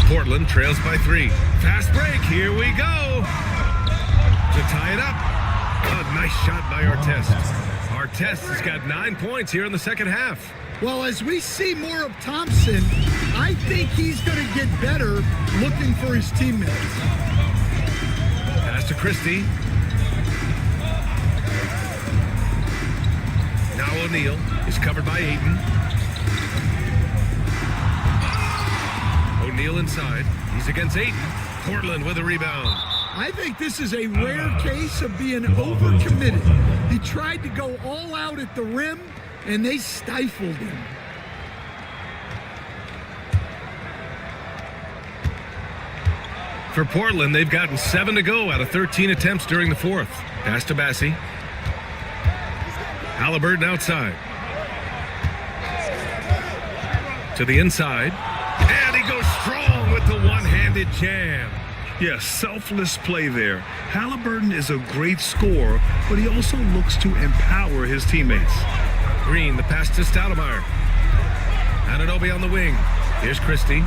Portland trails by 3. Fast break. Here we go. To tie it up. A nice shot by Artest. Artest has got 9 points here in the second half. Well, as we see more of Thompson, I think he's going to get better looking for his teammates. Pass to Christie. Now O'Neal is covered by Ayton. O'Neal inside. He's against Ayton. Portland with a rebound. I think this is a rare case of being overcommitted. He tried to go all out at the rim, and they stifled him. For Portland, they've gotten 7 to go out of 13 attempts during the fourth. Pass to Bassie. Halliburton outside. To the inside. And he goes strong with the one-handed jam. Yes, selfless play there. Halliburton is a great scorer, but he also looks to empower his teammates. Green, the pass to Stoudemire. Anunoby on the wing. Here's Christie.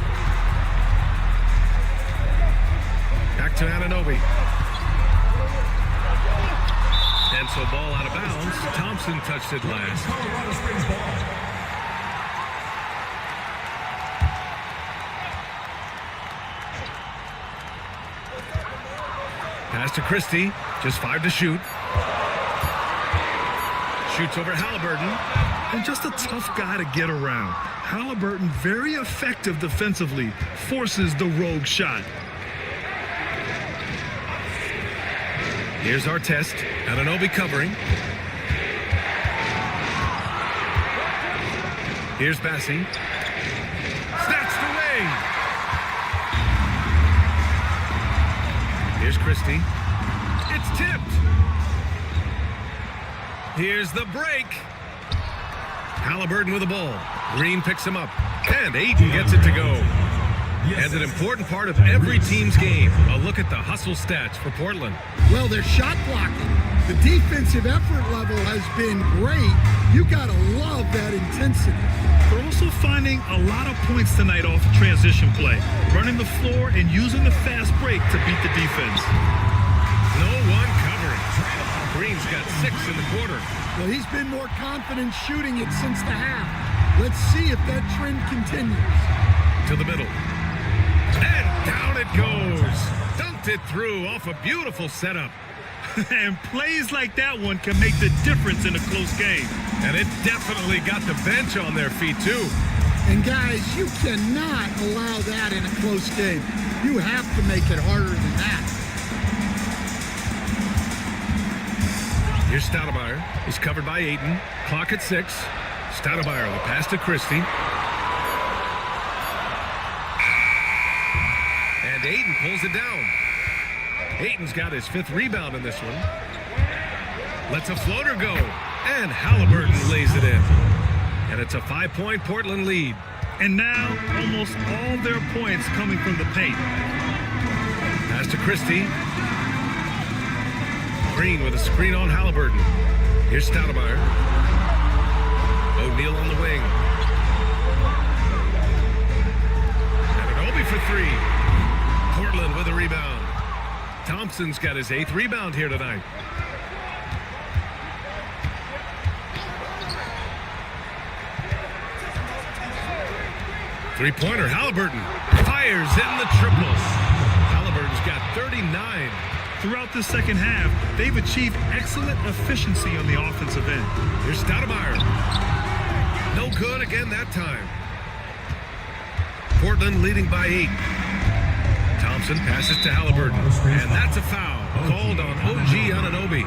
Back to Anunoby. And so ball out of bounds. Thompson touched it last. Colorado Springs ball. Pass to Christie. Just 5 to shoot. Shoots over Halliburton. And just a tough guy to get around. Halliburton, very effective defensively, forces the rogue shot. Here's Artest. Anunoby covering. Here's Bassie. Snatched away. Here's Christie. It's tipped. Here's the break. Halliburton with the ball. Green picks him up. And Ayton gets it to go. And an important part of every team's game. A look at the hustle stats for Portland. Well, their shot blocking. The defensive effort level has been great. You got to love that intensity. They're also finding a lot of points tonight off transition play, running the floor and using the fast break to beat the defense. No one covering. Green's got 6 in the quarter. Well, he's been more confident shooting it since the half. Let's see if that trend continues. To the middle. And down it goes. Dunked it through off a beautiful setup. And plays like that one can make the difference in a close game. And it definitely got the bench on their feet, too. And guys, you cannot allow that in a close game. You have to make it harder than that. Here's Stoudemire. He's covered by Ayton. Clock at 6. Stoudemire, the pass to Christie. And Ayton pulls it down. Ayton's got his 5th rebound in this one. Lets a floater go. And Halliburton lays it in. And it's a 5-point Portland lead. And now, almost all their points coming from the paint. Pass to Christie. Green with a screen on Halliburton. Here's Stoudemire. O'Neal on the wing. Anunoby for three. Portland with a rebound. Thompson's got his 8th rebound here tonight. Three-pointer, Halliburton fires in the triple. Halliburton's got 39. Throughout the second half, they've achieved excellent efficiency on the offensive end. Here's Stoudemire. No good again that time. Portland leading by 8. Thompson passes to Halliburton, and that's a foul called on OG Anunoby.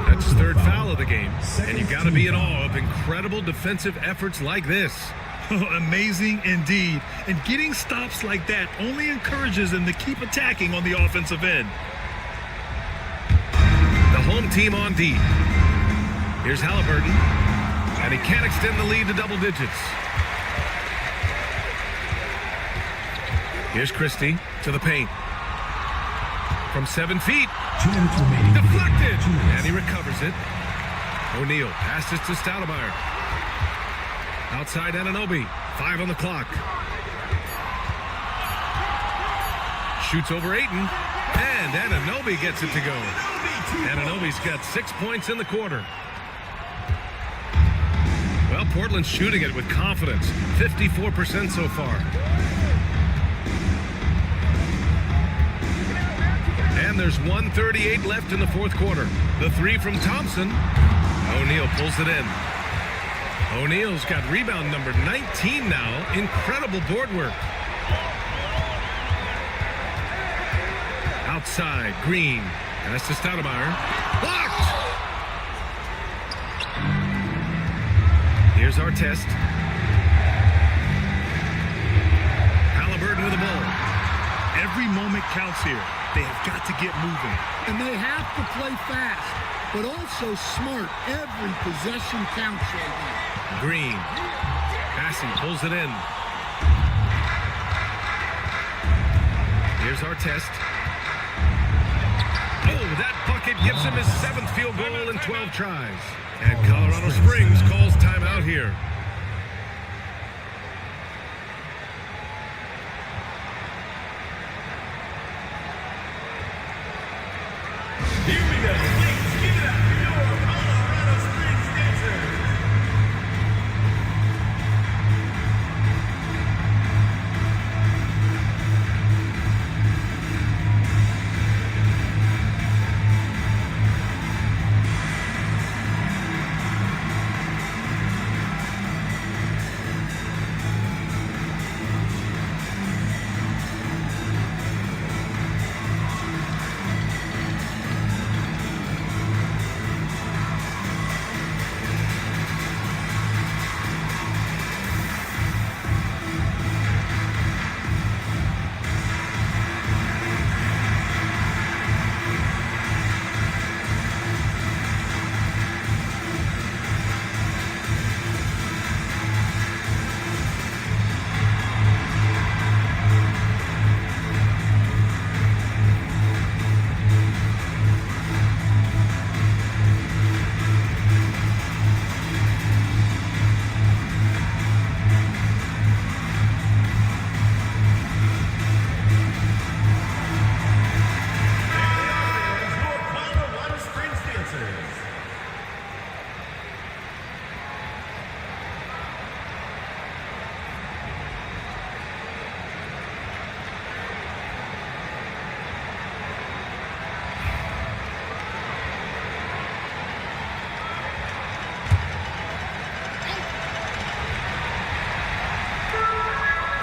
That's his 3rd foul of the game, and you got to be in awe of incredible defensive efforts like this. Amazing indeed. And getting stops like that only encourages them to keep attacking on the offensive end. The home team on D. Here's Halliburton, and he can't extend the lead to double digits. Here's Christie to the paint. From 7 feet. Deflected, and he recovers it. O'Neal passes to Stoudemire. Outside Anunoby, 5 on the clock. Shoots over Ayton, and Anunoby gets it to go. Anunoby's got 6 points in the quarter. Well, Portland's shooting it with confidence, 54% so far. And there's 1:38 left in the 4th quarter. The 3 from Thompson. O'Neal pulls it in. O'Neal's got rebound number 19 now. Incredible board work. Outside, Green. That's to Stoudemire. Blocked! Here's Artest. Halliburton with the ball. Every moment counts here. They have got to get moving. And they have to play fast, but also smart. Every possession counts right now. Green. Passing, pulls it in. Here's Artest. Oh, that bucket gives him his 7th field goal in 12 tries. And Colorado Springs calls timeout here. Here we go. Please give it up for your Colorado Springs dancers.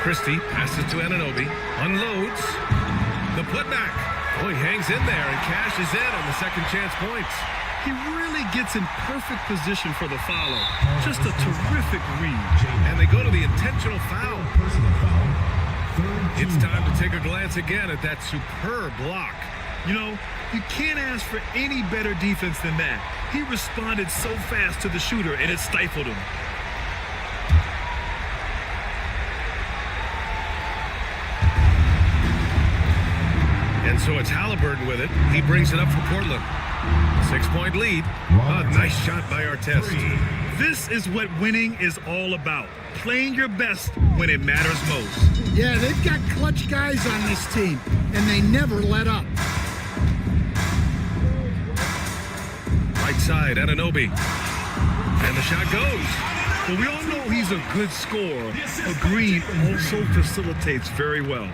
Christie passes to Anunoby, unloads, the putback. Oh, he hangs in there and cashes in on the second chance points. He really gets in perfect position for the follow. Just a terrific read. And they go to the intentional foul. It's time to take a glance again at that superb block. You know, you can't ask for any better defense than that. He responded so fast to the shooter, and it stifled him. And so it's Halliburton with it. He brings it up for Portland. 6-point lead. A nice shot by Artest. This is what winning is all about. Playing your best when it matters most. Yeah, they've got clutch guys on this team, and they never let up. Right side, Anunoby. And the shot goes. But we all know he's a good scorer, but Green also facilitates very well.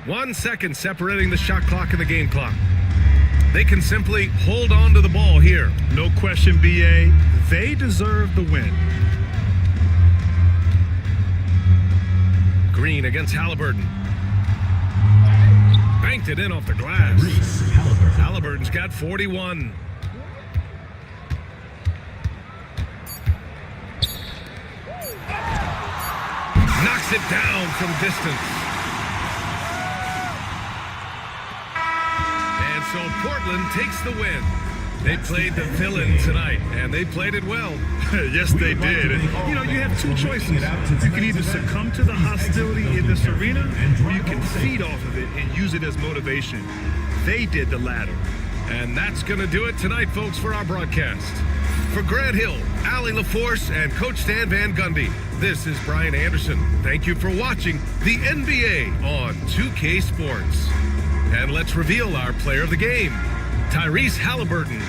1 second separating the shot clock and the game clock. They can simply hold on to the ball here. No question, BA. They deserve the win. Green against Halliburton. Banked it in off the glass. Halliburton's got 41. Knocks it down from distance. And so Portland takes the win. They played the villain tonight, and they played it well. Yes, they did. And, you have two choices. You can either succumb to the hostility in this arena, or you can feed off of it and use it as motivation. They did the latter. And that's going to do it tonight, folks, for our broadcast. For Grant Hill, Allie LaForce, and Coach Stan Van Gundy, this is Brian Anderson. Thank you for watching the NBA on 2K Sports. And let's reveal our player of the game, Tyrese Halliburton.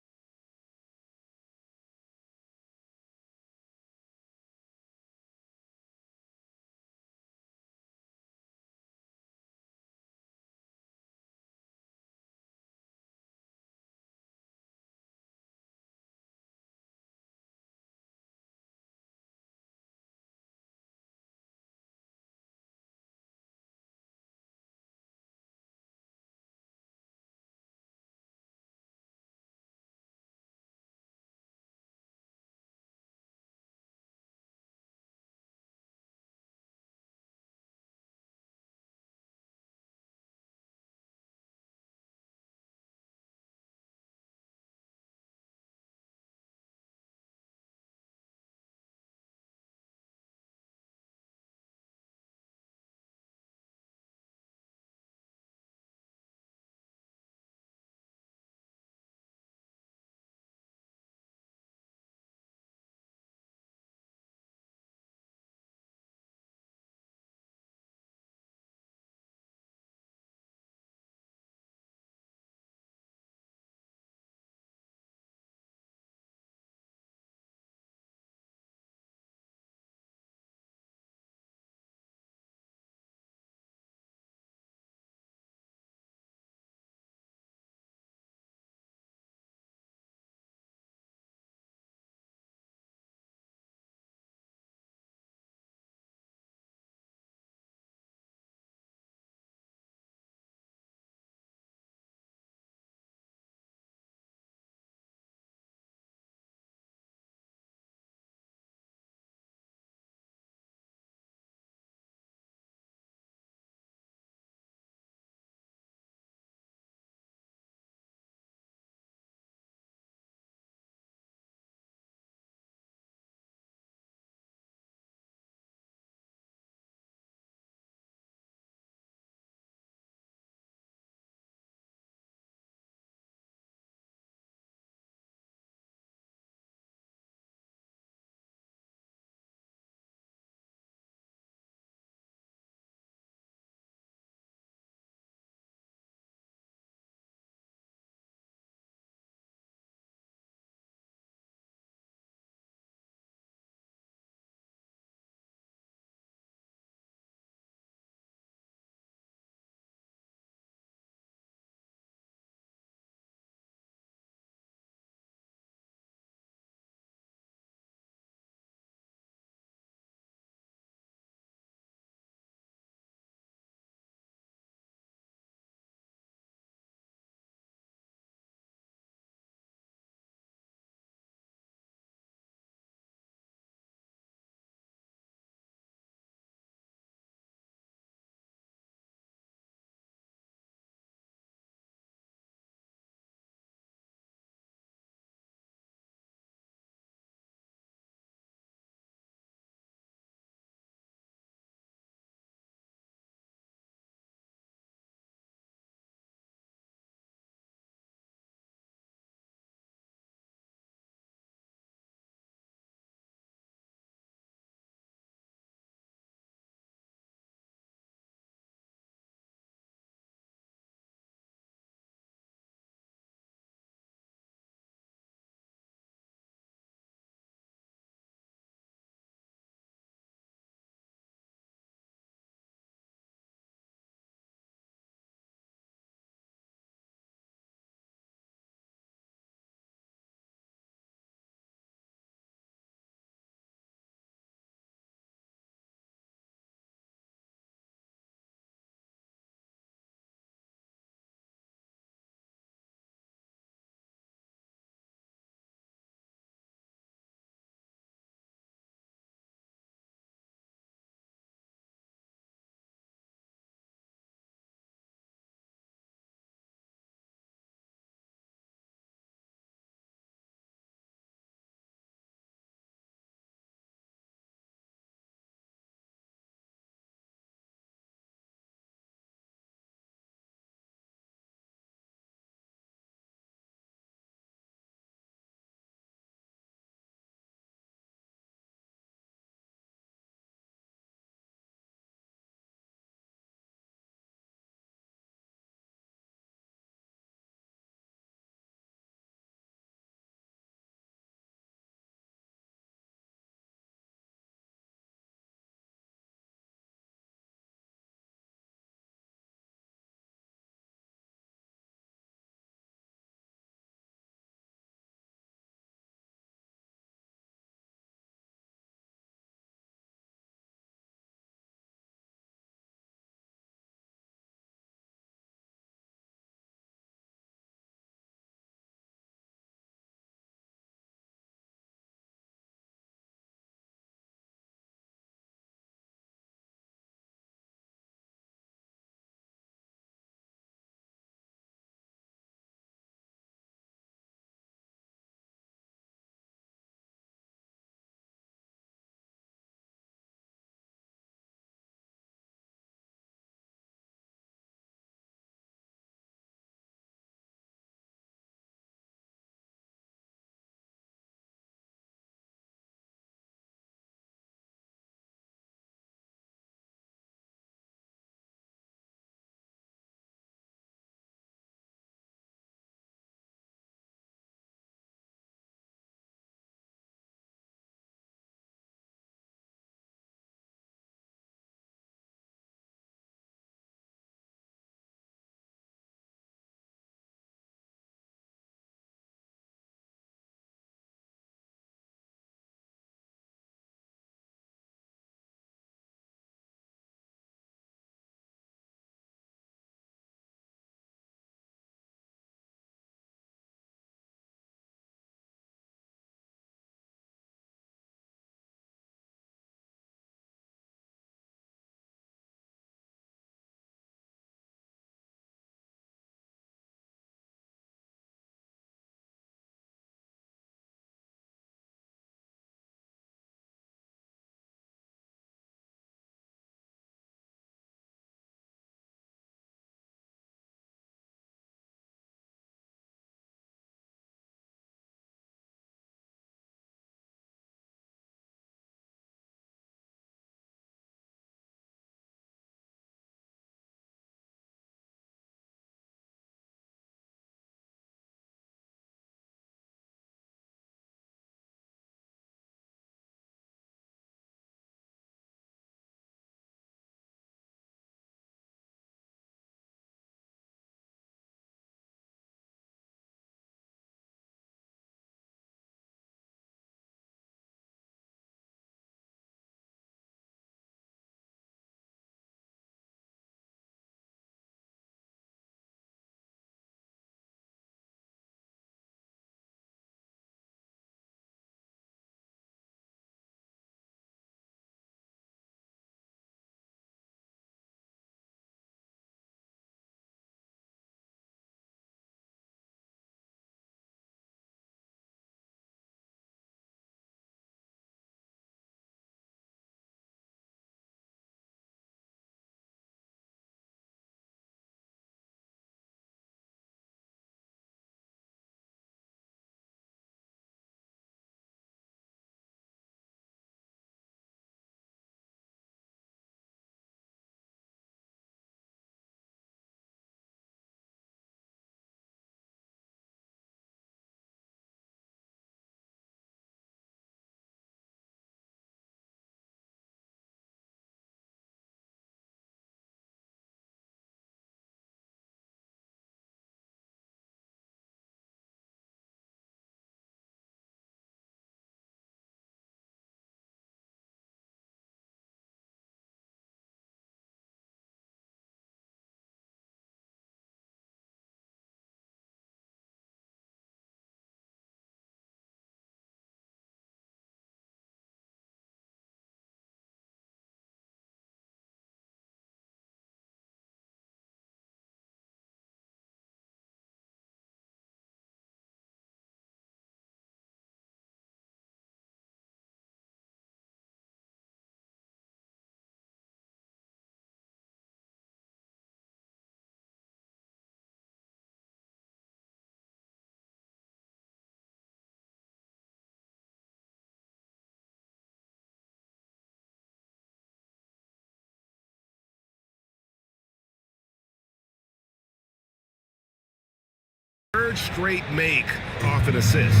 third straight make off an assist.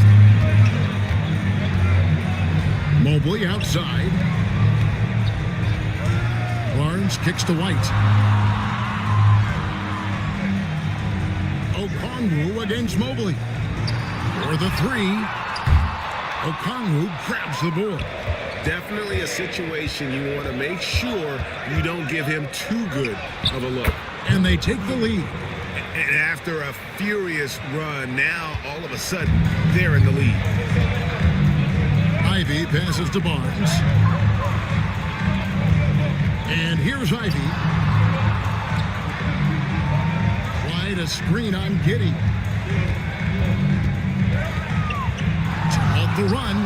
Mobley outside. Barnes kicks to White. Okongwu against Mobley. For the three. Okongwu grabs the board. Definitely a situation you want to make sure you don't give him too good of a look. And they take the lead. And after a furious run, now all of a sudden, they're in the lead. Ivy passes to Barnes. And here's Ivy. Wide a screen on Giddey. Off the run.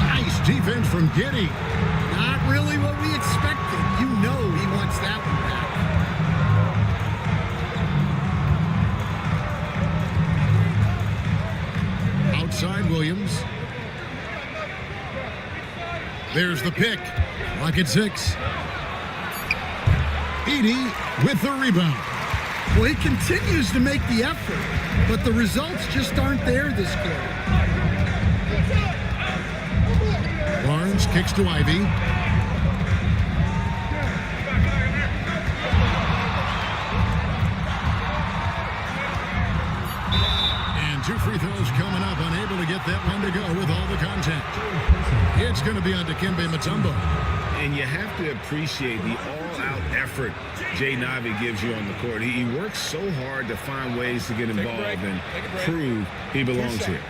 Nice defense from Giddey. Not really what we expected. You know he wants that one back. Outside Williams. There's the pick. Rocket 6. Edey with the rebound. Well, he continues to make the effort, but the results just aren't there this quarter. Barnes kicks to Ivy. And 2 free throws coming up, unable to get that one to go with all the contact. It's going to be on Dikembe Mutombo. And you have to appreciate the all-out effort Jaden Ivey gives you on the court. He works so hard to find ways to get involved and prove he belongs here.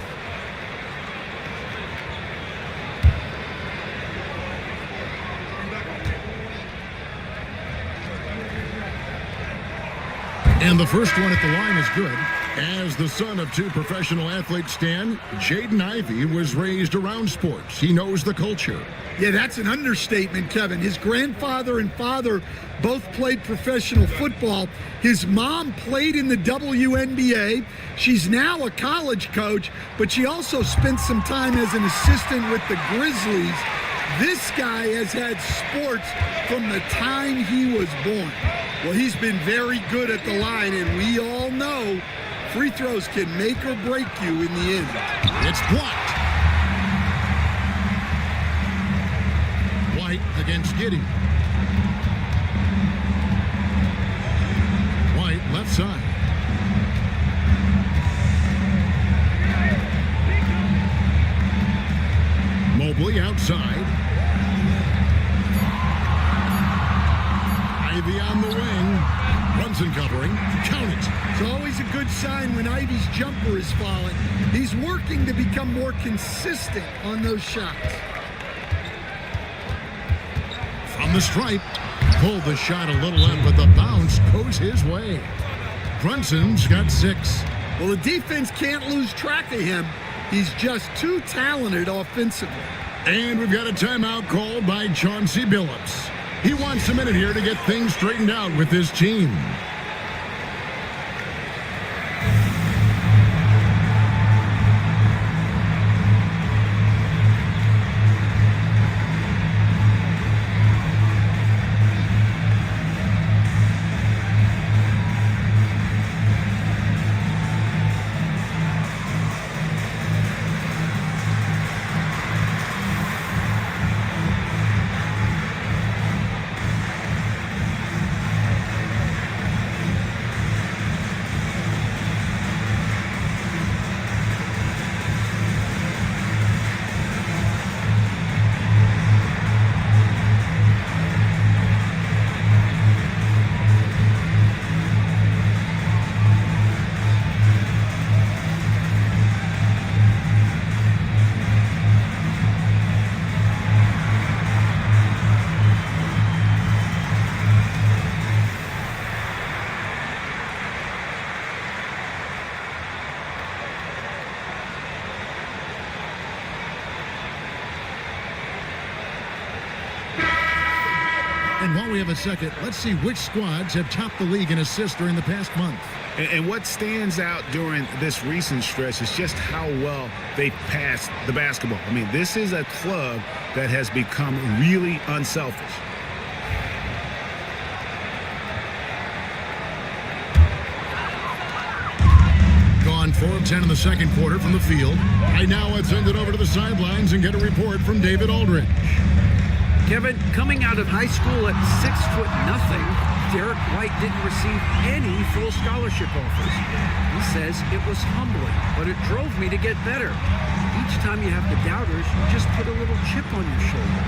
And the first one at the line is good. As the son of 2 professional athletes, Stan, Jaden Ivey was raised around sports. He knows the culture. Yeah, that's an understatement, Kevin. His grandfather and father both played professional football. His mom played in the WNBA. She's now a college coach, but she also spent some time as an assistant with the Grizzlies. This guy has had sports from the time he was born. Well, he's been very good at the line, and we all know free throws can make or break you in the end. It's blocked. White against Giddey. White left side. Mobley outside. Ivy on the wing. Brunson covering. Count it. It's always a good sign when Ivy's jumper is falling. He's working to become more consistent on those shots. From the stripe. Pulled the shot a little in, but the bounce goes his way. Brunson's got 6. Well, the defense can't lose track of him. He's just too talented offensively. And we've got a timeout called by Chauncey Billups. He wants a minute here to get things straightened out with his team. And while we have a second, let's see which squads have topped the league in assists during the past month. And what stands out during this recent stretch is just how well they passed the basketball. I mean, this is a club that has become really unselfish. Gone 4 of 10 in the second quarter from the field. Right now, let's send it over to the sidelines and get a report from David Aldridge. Kevin, coming out of high school at 6'0", Derek White didn't receive any full scholarship offers. He says it was humbling, but it drove me to get better. Each time you have the doubters, you just put a little chip on your shoulder.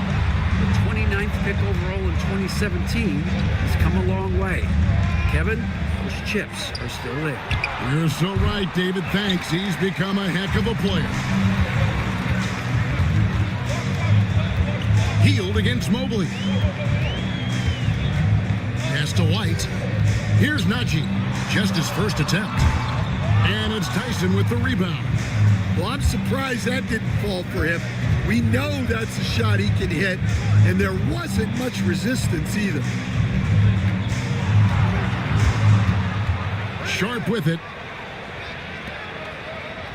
The 29th pick overall in 2017 has come a long way. Kevin, those chips are still there. You're so right, David. Thanks. He's become a heck of a player. Healed against Mobley. Pass to White. Here's Najee. Just his first attempt. And it's Tyson with the rebound. Well, I'm surprised that didn't fall for him. We know that's a shot he can hit, and there wasn't much resistance either. Sharp with it.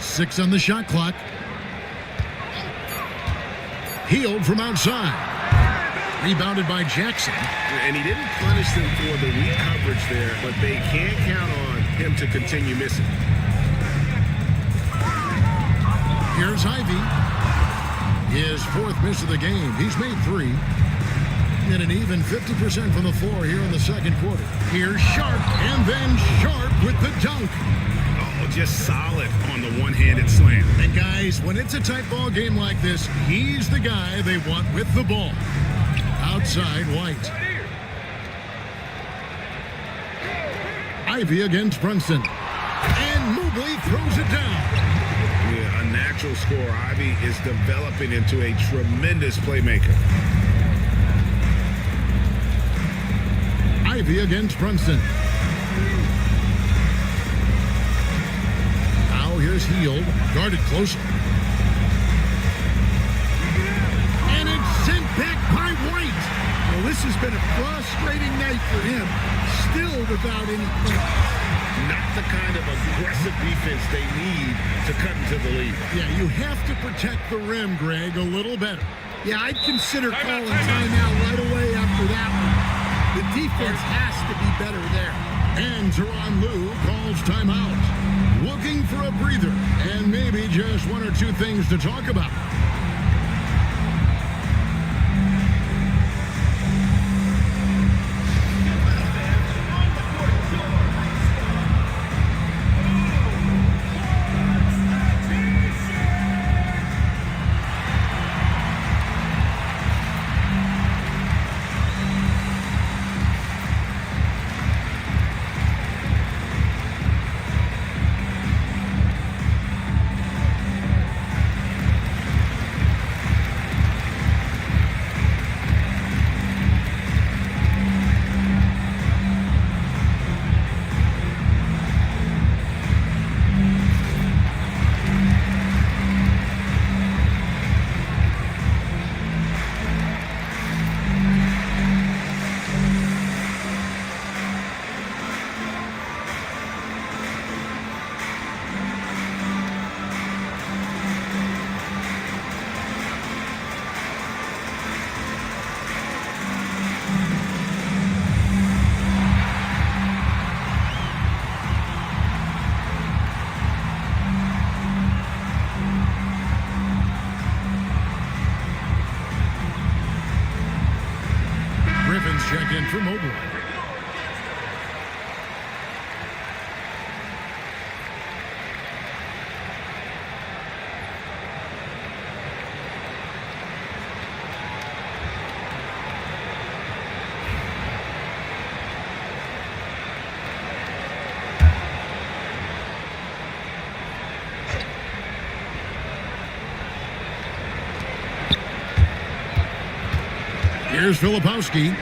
6 on the shot clock. Healed from outside. Rebounded by Jackson. And he didn't punish them for the weak coverage there, but they can't count on him to continue missing. Here's Ivy. His 4th miss of the game. He's made 3. And an even 50% from the floor here in the second quarter. Here's Sharp, and then Sharp with the dunk. Oh, just solid on the one-handed slam. And guys, when it's a tight ball game like this, he's the guy they want with the ball. Outside White. Ivy against Brunson. And Mobley throws it down. Yeah, a natural scorer. Ivy is developing into a tremendous playmaker. Ivy against Brunson. Now here's Healed. Guarded close. And it's sent back by White. Well, this has been a frustrating night for him. Still without any points. Not the kind of aggressive defense they need to cut into the lead. Yeah, you have to protect the rim, Greg, a little better. Yeah, I'd consider calling timeout right away after that one. The defense has to be better there. And Tyronn Lue calls timeout. Looking for a breather and maybe just 1 or 2 things to talk about. Check in for Mobley. Here's Filipowski.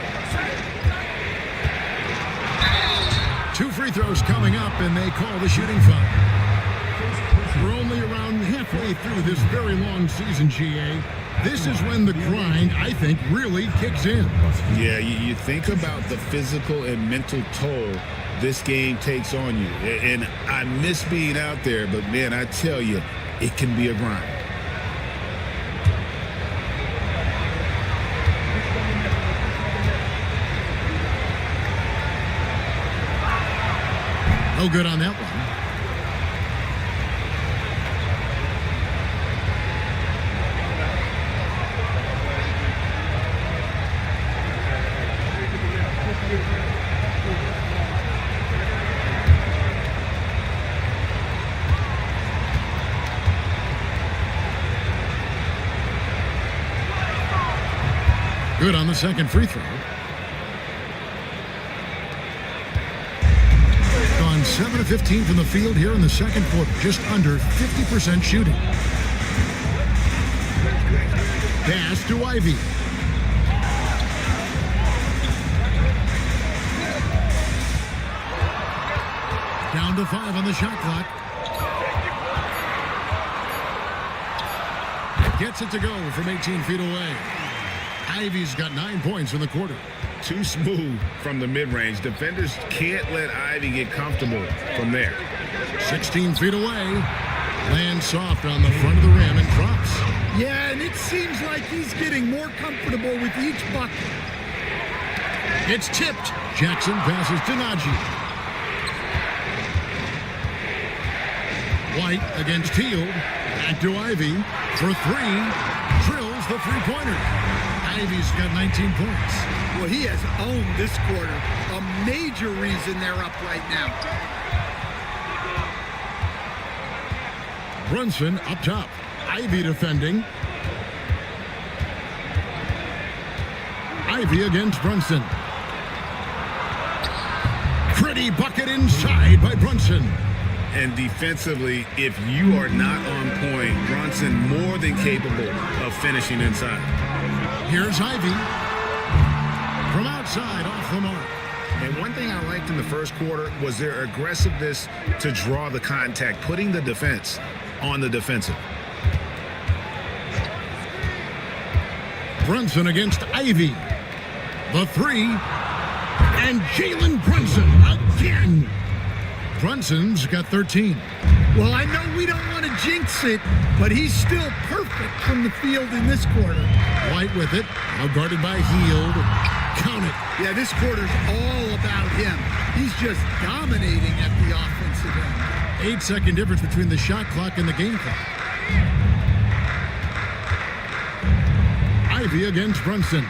2 free throws coming up, and they call the shooting foul. We're only around halfway through this very long season, GA. This is when the grind, I think, really kicks in. Yeah, you think about the physical and mental toll this game takes on you. And I miss being out there, but, man, I tell you, it can be a grind. No good on that one. Good on the second free throw. Gone 7 of 15 from the field here in the second quarter. Just under 50% shooting. Pass to Ivy. Down to 5 on the shot clock. Gets it to go from 18 feet away. Ivy's got 9 points in the quarter. Too smooth from the mid-range. Defenders can't let Ivy get comfortable from there. 16 feet away. Lands soft on the front of the rim and drops. Yeah, and it seems like he's getting more comfortable with each bucket. It's tipped. Jackson passes to Najee. White against Teal. Back to Ivy for 3. Drills the three-pointer. Ivy's got 19 points. Well, he has owned this quarter. A major reason they're up right now. Brunson up top. Ivy defending. Ivy against Brunson. Pretty bucket inside by Brunson. And defensively, if you are not on point, Brunson more than capable of finishing inside. Here's Ivy. From outside, off the mark. And one thing I liked in the first quarter was their aggressiveness to draw the contact, putting the defense on the defensive. Brunson against Ivy. The 3. And Jalen Brunson again. Brunson's got 13. Well, I know we don't want to jinx it, but he's still perfect from the field in this quarter. White with it. Now guarded by Hield. Count it. Yeah, this quarter's all about him. He's just dominating at the offensive end. 8-second difference between the shot clock and the game clock. Ivy against Brunson.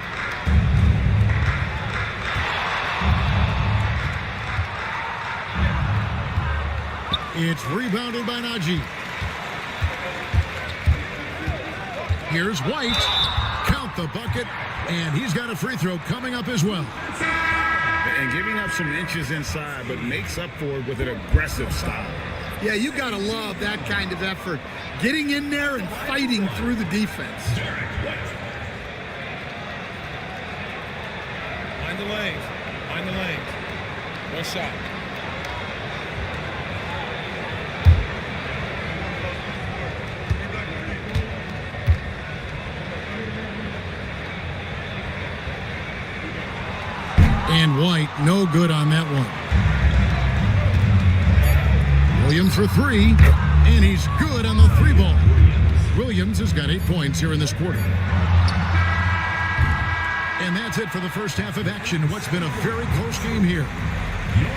It's rebounded by Najee. Here's White. Count the bucket. And he's got a free throw coming up as well. And giving up some inches inside, but makes up for it with an aggressive style. Yeah, you got to love that kind of effort. Getting in there and fighting through the defense. Find the lanes. Find the lanes. One shot. And White, no good on that one. Williams for 3, and he's good on the 3-ball. Williams has got 8 points here in this quarter. And that's it for the first half of action. What's been a very close game here.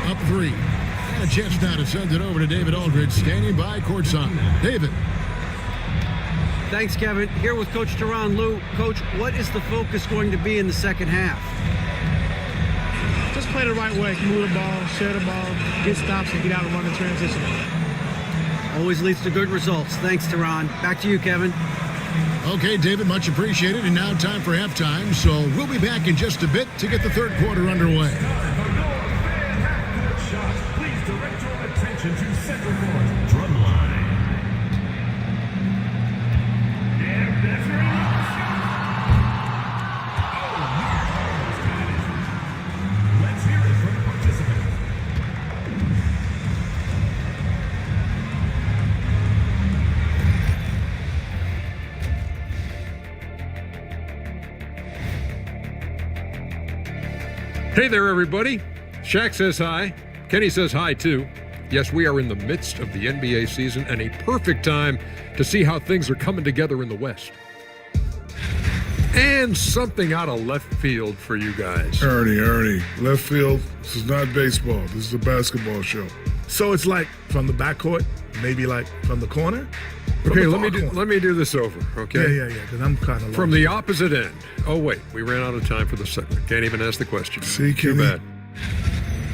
Up 3. And a chance now to send it over to David Aldridge, standing by courtside. David. Thanks, Kevin. Here with Coach Teron Lue. Coach, what is the focus going to be in the second half? Just play the right way. Move the ball, share the ball, get stops, and get out and run the transition. Always leads to good results. Thanks, Teron. Back to you, Kevin. Okay, David, much appreciated. And now time for halftime. So we'll be back in just a bit to get the third quarter underway. Please direct your attention to center court. Drumline. And that's right. Let's hear it from the participants. Hey there, everybody. Shaq says hi. Kenny says hi, too. Yes, we are in the midst of the NBA season and a perfect time to see how things are coming together in the West. And something out of left field for you guys. Ernie, left field, this is not baseball. This is a basketball show. So it's like from the backcourt, maybe like from the corner? Okay, let me do this over, okay? Yeah, because I'm kind of from the opposite end. Oh, wait, we ran out of time for the segment. Can't even ask the question. See, Too Kenny? bad.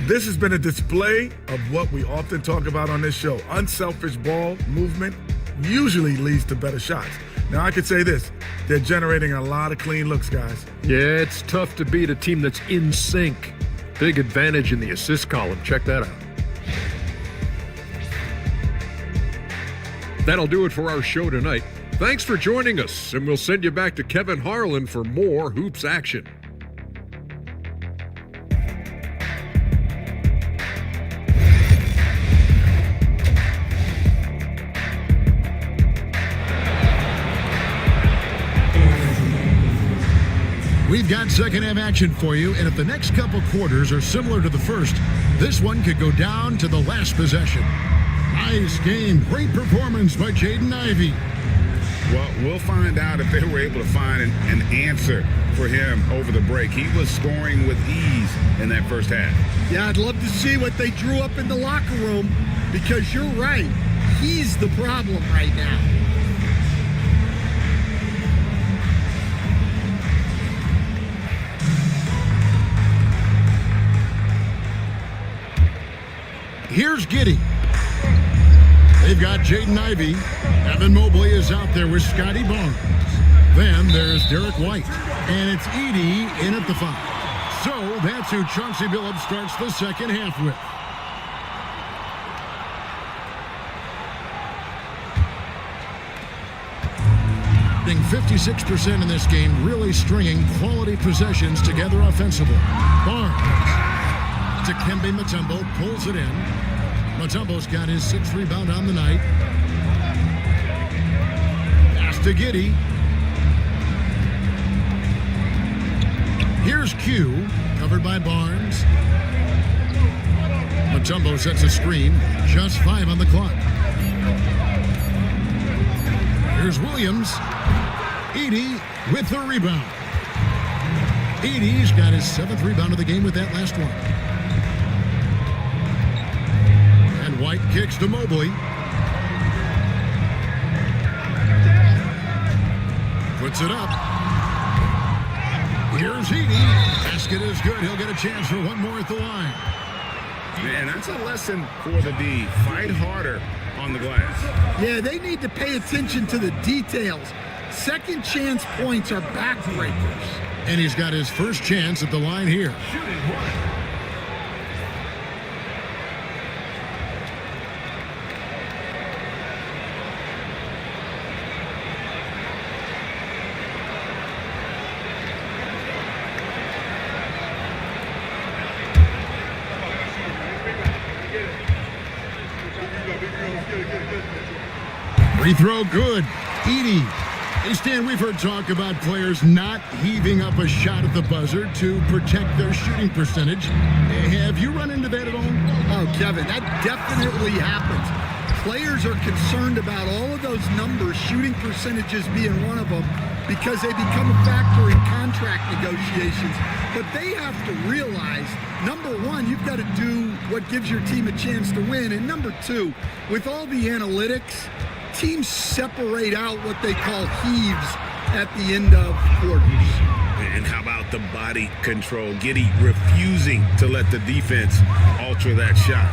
This has been a display of what we often talk about on this show. Unselfish ball movement usually leads to better shots. Now, I could say this. They're generating a lot of clean looks, guys. Yeah, it's tough to beat a team that's in sync. Big advantage in the assist column. Check that out. That'll do it for our show tonight. Thanks for joining us, and we'll send you back to Kevin Harlan for more hoops action. We've got second half action for you, and if the next couple quarters are similar to the first, this one could go down to the last possession. Nice game. Great performance by Jaden Ivey. Well, we'll find out if they were able to find an answer for him over the break. He was scoring with ease in that first half. Yeah, I'd love to see what they drew up in the locker room, because you're right. He's the problem right now. Here's Giddey. They've got Jaden Ivey. Evan Mobley is out there with Scotty Barnes. Then there's Derek White. And it's Edey in at the 5. So that's who Chauncey Billups starts the second half with. Being 56% in this game, really stringing quality possessions together offensively. Barnes to Kembe Mutombo, pulls it in. Mutombo's got his 6th rebound on the night. Pass to Giddey. Here's Q, covered by Barnes. Mutombo sets a screen, just 5 on the clock. Here's Williams. Edey with the rebound. Edey's got his 7th rebound of the game with that last one. White kicks to Mobley. Puts it up. Here's Edey. Basket is good. He'll get a chance for one more at the line. Man, that's a lesson for the D. Fight harder on the glass. Yeah, they need to pay attention to the details. Second chance points are backbreakers. And he's got his first chance at the line here. Free throw good. Edey. Hey, Stan, we've heard talk about players not heaving up a shot at the buzzer to protect their shooting percentage. Have you run into that at all? Oh, Kevin, that definitely happens. Players are concerned about all of those numbers, shooting percentages being one of them, because they become a factor in contract negotiations. But they have to realize, number one, you've got to do what gives your team a chance to win. And number two, with all the analytics, teams separate out what they call heaves at the end of quarters. And how about the body control? Giddey refusing to let the defense alter that shot.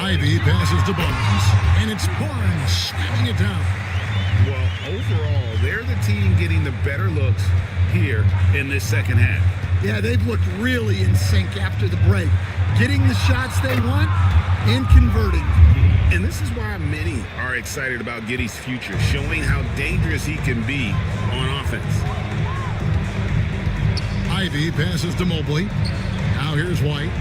Ivey passes to Barnes, and it's Barnes slamming it down. Well, overall, they're the team getting the better looks here in this second half. Yeah, they've looked really in sync after the break, getting the shots they want and converting. And this is why many are excited about Giddey's future, showing how dangerous he can be on offense. Ivey passes to Mobley. Now here's White.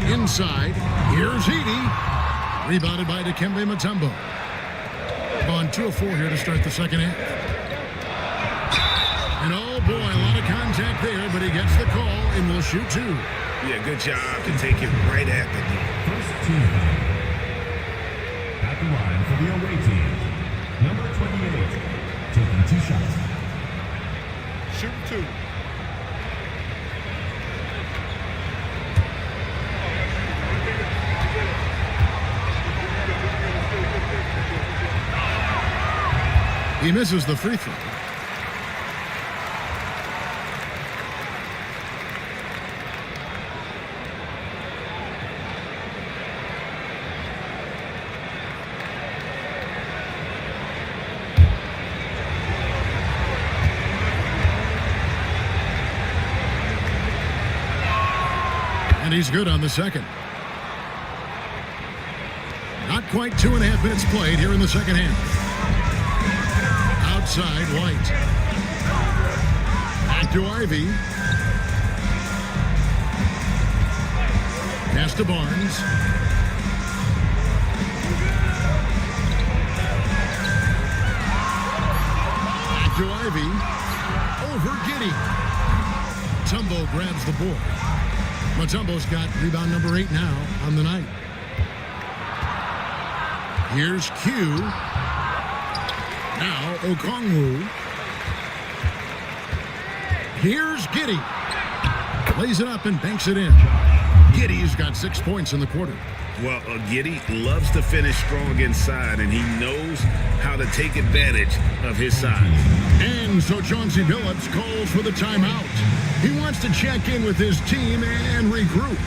Inside, here's Edey. Rebounded by Dikembe Mutombo. On 2 of 4 here to start the second half. And oh boy, a lot of contact there, but he gets the call and will shoot 2. Yeah, good job to take it right at the D. First team. At the line for the away team, number 28, taking 2 shots. Shoot 2. He misses the free throw. And he's good on the second. Not quite 2.5 minutes played here in the second half. Outside, White. Back to Ivy. Pass to Barnes. Back to Ivy. Over Giddey. Mutombo grabs the board. Mutombo's got rebound number 8 now on the night. Here's Q. Now Okongwu. Here's Giddey. Lays it up and banks it in. Giddey's got 6 points in the quarter. Well, Giddey loves to finish strong inside, and he knows how to take advantage of his size. And so Chauncey Billups calls for the timeout. He wants to check in with his team and regroup.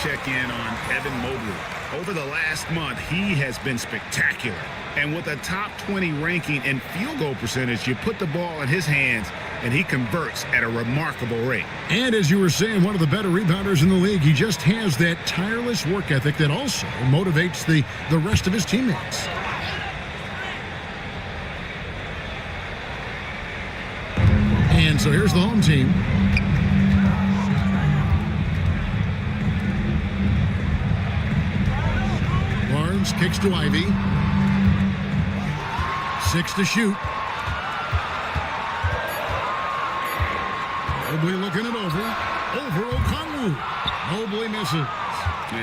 Check in on Evan Mobley. Over the last month, he has been spectacular. And with a top 20 ranking and field goal percentage, you put the ball in his hands, and he converts at a remarkable rate. And as you were saying, one of the better rebounders in the league. He just has that tireless work ethic that also motivates the rest of his teammates. And so here's the home team. Kicks to Ivy. 6 to shoot. Mobley looking it over Okongwu. Mobley misses.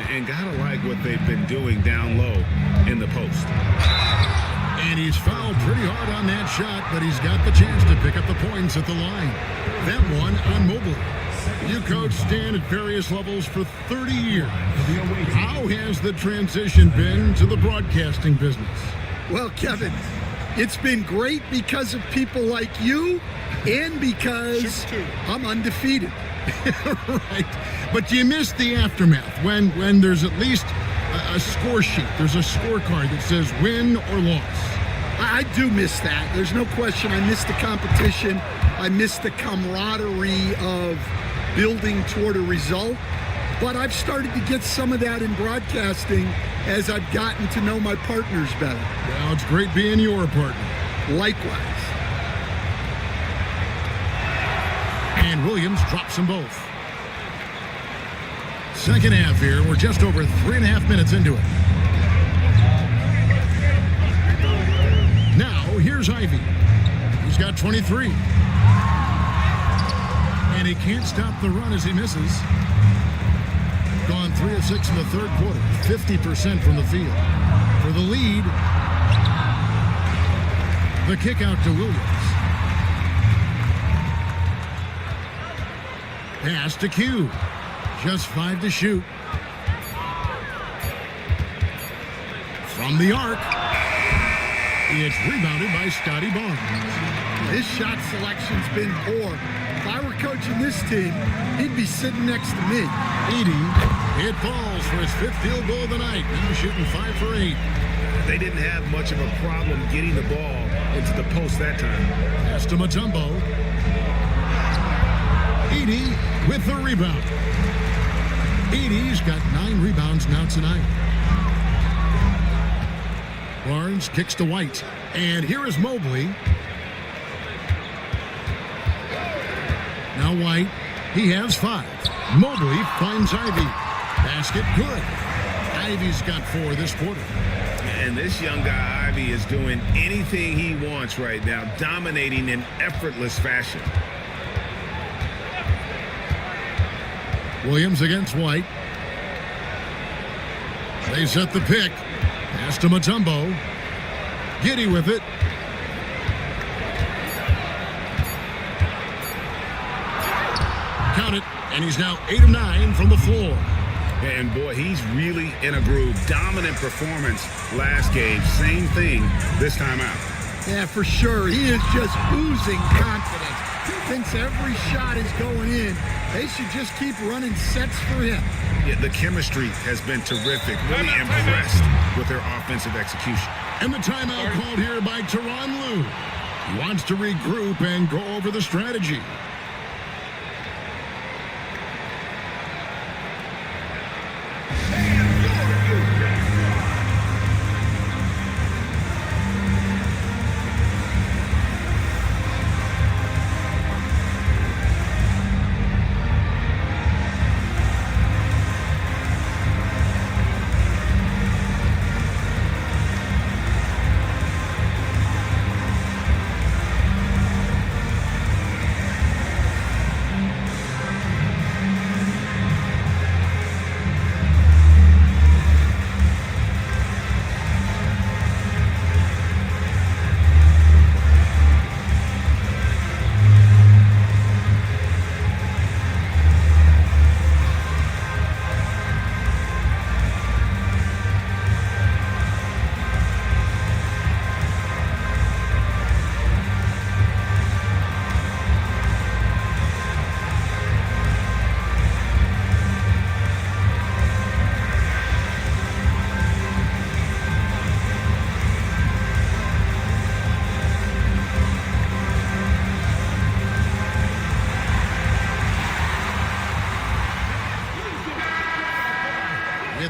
And gotta like what they've been doing down low in the post. And he's fouled pretty hard on that shot, but he's got the chance to pick up the points at the line. That one on Mobley. You coached Stan at various levels for 30 years. How has the transition been to the broadcasting business? Well, Kevin, it's been great because of people like you and because I'm undefeated. Right. But do you miss the aftermath when there's at least a score sheet? There's a scorecard that says win or loss. I do miss that. There's no question. I miss the competition. I miss the camaraderie of building toward a result. But I've started to get some of that in broadcasting as I've gotten to know my partners better. Well, it's great being your partner. Likewise. And Williams drops them both. Second half here. We're just over 3.5 minutes into it. Now, here's Ivy. He's got 23. And he can't stop the run as he misses. Gone 3 of 6 in the third quarter. 50% from the field. For the lead, the kick out to Williams. Pass to Q. Just 5 to shoot. From the arc. It's rebounded by Scotty Barnes. His shot selection's been poor. If I were coaching this team, he'd be sitting next to me. Edey, it falls for his 5th field goal of the night. Now shooting 5 for 8. They didn't have much of a problem getting the ball into the post that time. Pass to Mutombo. Edey with the rebound. Edey's got 9 rebounds now tonight. Barnes kicks to White. And here is Mobley. Now White. He has 5. Mobley finds Ivey. Basket good. Ivey's got 4 this quarter. And this young guy, Ivey, is doing anything he wants right now, dominating in effortless fashion. Williams against White. They set the pick. Pass to Mutombo. Giddey with it. Count it. And he's now 8 of 9 from the floor. And boy, he's really in a groove. Dominant performance last game. Same thing this time out. Yeah, for sure. He is just oozing confidence. Thinks every shot is going in. They should just keep running sets for him. Yeah, the chemistry has been terrific. Really impressed with their offensive execution. And the timeout called here by Tyronn Lue. He wants to regroup and go over the strategy.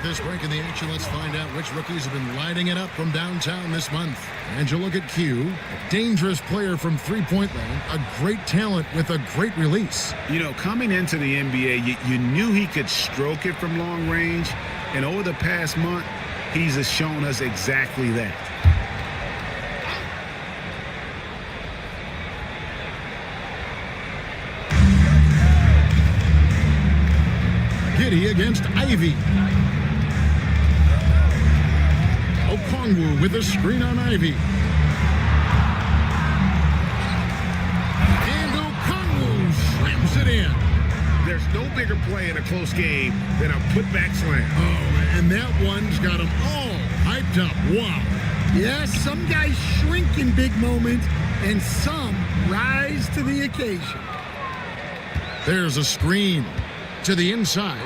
This break in the action, let's find out which rookies have been lighting it up from downtown this month. And you look at Q, a dangerous player from three-point land, a great talent with a great release. You know, coming into the NBA, you knew he could stroke it from long range, and over the past month, he's shown us exactly that. Giddey against Ivey. Okongwu with a screen on Ivey. And Okongwu slams it in. There's no bigger play in a close game than a putback slam. Oh, and that one's got them all hyped up. Wow. Yes, some guys shrink in big moments, and some rise to the occasion. There's a screen to the inside.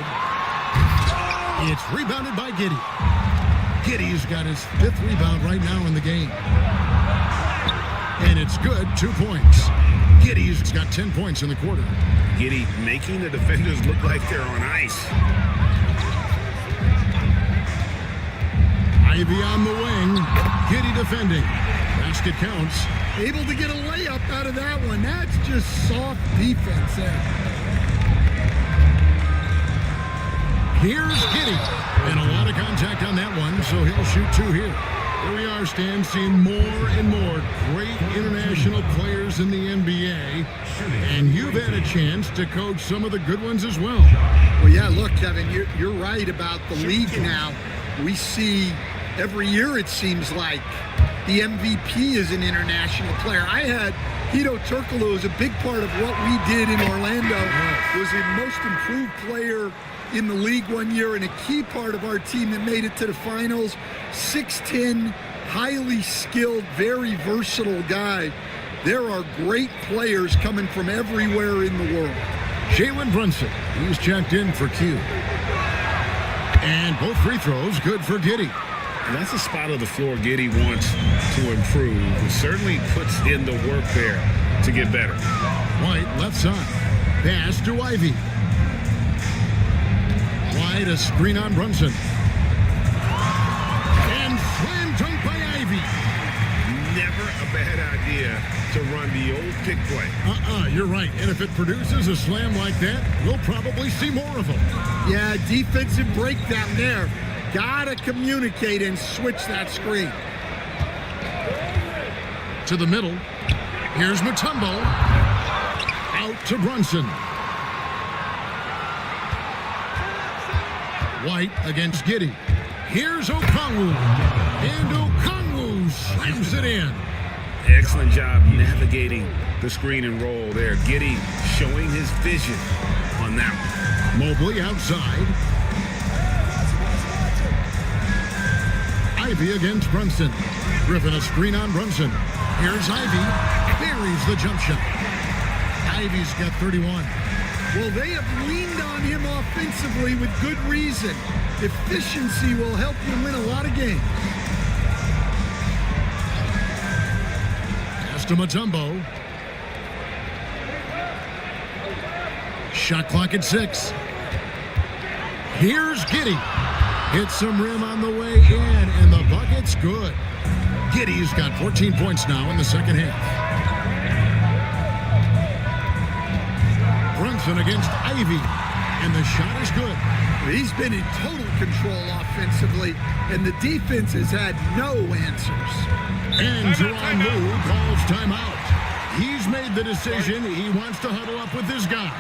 It's rebounded by Giddey. Giddey's got his 5th rebound right now in the game. And it's good, 2 points. Giddey's got 10 points in the quarter. Giddey making the defenders look like they're on ice. Ivey on the wing. Giddey defending. Basket counts. Able to get a layup out of that one. That's just soft defense there. Here's Giddey. And a lot of contact on that one, so he'll shoot 2 here. Here we are, Stan, seeing more and more great international players in the NBA. And you've had a chance to coach some of the good ones as well. Well, yeah, look, Kevin, you're right about the league now. We see every year, it seems like, the MVP is an international player. I had Hedo Turkoglu as a big part of what we did in Orlando. Was the most improved player in the league one year and a key part of our team that made it to the finals. 6'10", highly skilled, very versatile guy There are great players coming from everywhere in the world. Jalen Brunson, he's checked in for Q. And both free throws good for Giddey. And that's a spot of the floor Giddey wants to improve. He certainly puts in the work there to get better. White left side. Pass to Ivy. White a screen on Brunson. And slam dunk by Ivy. Never a bad idea to run the old pick play. You're right. And if it produces a slam like that, we'll probably see more of them. Yeah, defensive breakdown there. Gotta communicate and switch that screen. To the middle. Here's Mutombo. Out to Brunson. White against Giddey. Here's Okongwu. And Okongwu slams it in. Excellent job navigating the screen and roll there. Giddey showing his vision on that one. Mobley outside. Ivy against Brunson. Griffin a screen on Brunson. Here's Ivy. Buries the jump shot. Ivy's got 31. Well, they have leaned on him offensively with good reason. Efficiency will help you win a lot of games. Pass to Mutombo. Shot clock at 6. Here's Giddey. Hits some rim on the way in, and the bucket's good. Giddey's got 14 points now in the second half. Brunson against Ivy, and the shot is good. He's been in total control offensively, and the defense has had no answers. And Juwan Liu calls timeout. He's made the decision. He wants to huddle up with his guys.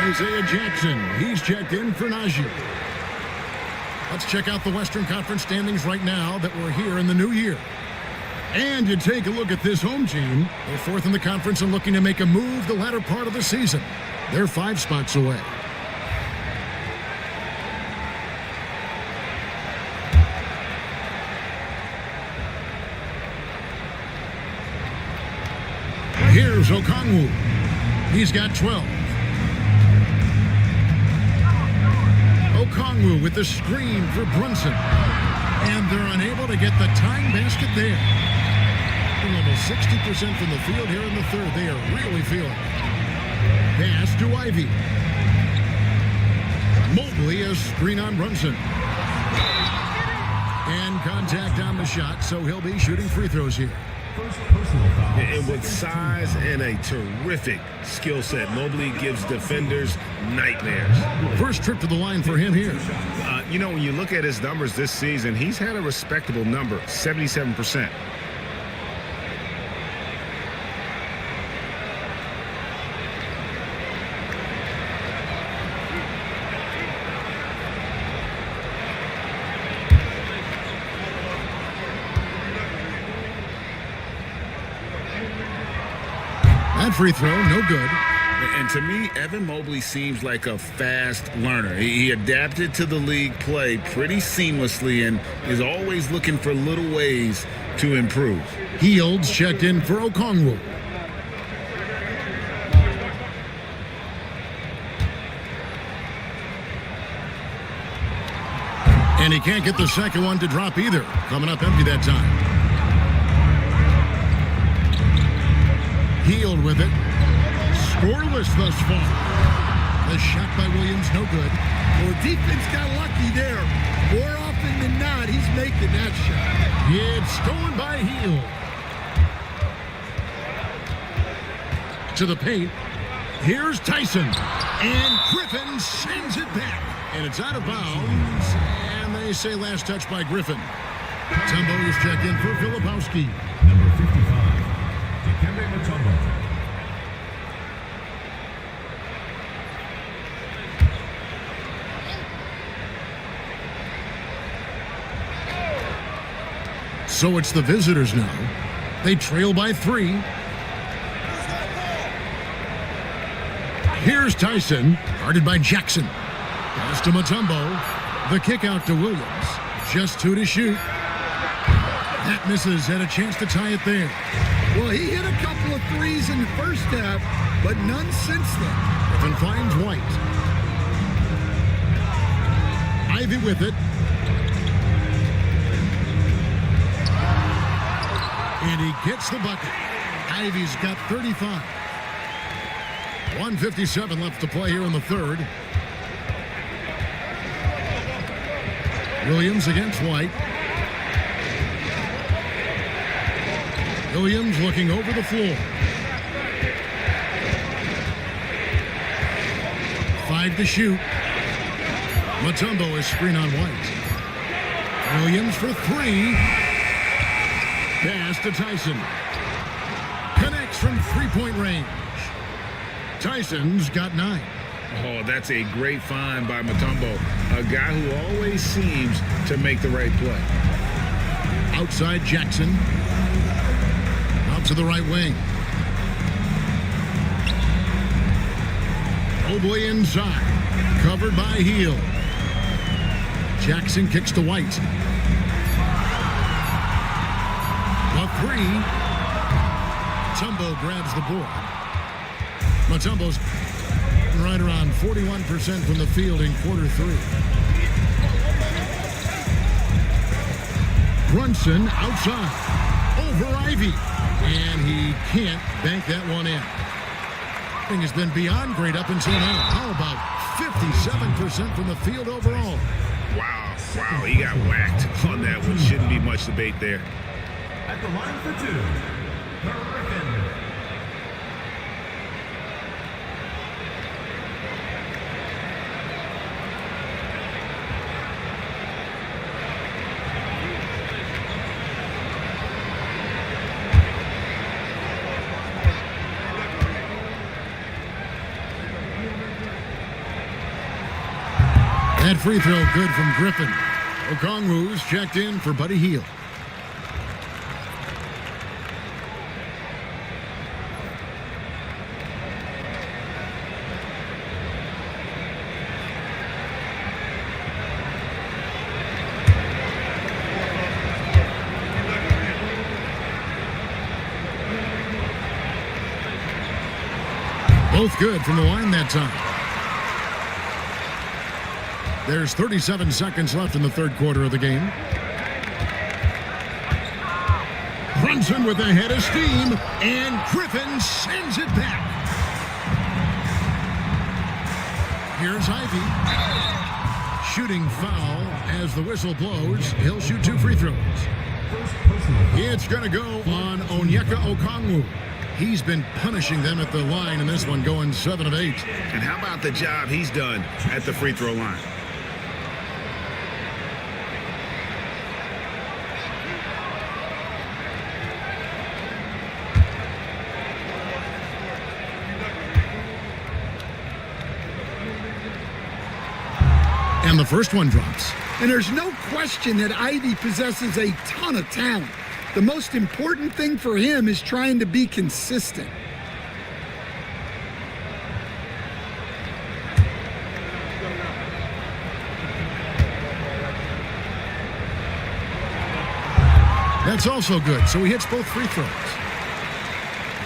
Isaiah Jackson, he's checked in for Najee. Let's check out the Western Conference standings right now that we're here in the new year. And you take a look at this home team. They're fourth in the conference and looking to make a move the latter part of the season. They're 5 spots away. Here's Okongwu. He's got 12. Okongwu with the screen for Brunson. And they're unable to get the tying basket there. Almost 60% from the field here in the third. They are really feeling it. Pass to Ivy. Mobley a screen on Brunson. And contact on the shot, so he'll be shooting free throws here. And with size and a terrific skill set, Mobley gives defenders nightmares. First trip to the line for him here. You know, when you look at his numbers this season, he's had a respectable number, 77%. That free throw, no good. And to me, Evan Mobley seems like a fast learner. He adapted to the league play pretty seamlessly and is always looking for little ways to improve. Fields checked in for Okongwu. And he can't get the second one to drop either. Coming up empty that time. Hield with it. Scoreless thus far. The shot by Williams, no good. Well, defense got lucky there. More often than not, he's making that shot. It's stolen by Hield. To the paint. Here's Tyson. And Griffin sends it back. And it's out of bounds. And they say last touch by Griffin. Mutombo is checked in for Filipowski. Number 55, Dikembe Mutombo. So it's the visitors now. They trail by 3. Here's Tyson, guarded by Jackson. Pass to Mutombo. The kick out to Williams. Just 2 to shoot. That misses. Had a chance to tie it there. Well, he hit a couple of threes in the first half, but none since then. Griffin finds White. Ivy with it. And he gets the bucket. Ivy's got 35. 1:57 left to play here in the third. Williams against White. Williams looking over the floor. 5 to shoot. Mutombo is screen on White. Williams for 3. Pass to Tyson. Connects from 3-point range. Tyson's got 9. Oh, that's a great find by Mutombo, a guy who always seems to make the right play. Outside Jackson. Out to the right wing. Mobley inside. Covered by Hield. Jackson kicks to White. A 3. Mutombo grabs the board. Mutombo's right around 41% from the field in quarter 3. Brunson outside. Over Ivy. And he can't bank that one in. Thing has been beyond great up until now. How about 57% from the field overall? Wow, he got whacked on that one. Shouldn't be much debate there. At the line for 2, Griffin. That free throw good from Griffin. Okongwu's checked in for Buddy Hield. Both good from the line that time. There's 37 seconds left in the third quarter of the game. Brunson with a head of steam, and Griffin sends it back. Here's Ivy. Shooting foul as the whistle blows. He'll shoot 2 free throws. It's going to go on Onyeka Okongwu. He's been punishing them at the line in this one, going 7 of 8. And how about the job he's done at the free throw line? And the first one drops. And there's no question that Ivy possesses a ton of talent. The most important thing for him is trying to be consistent. That's also good, so he hits both free throws.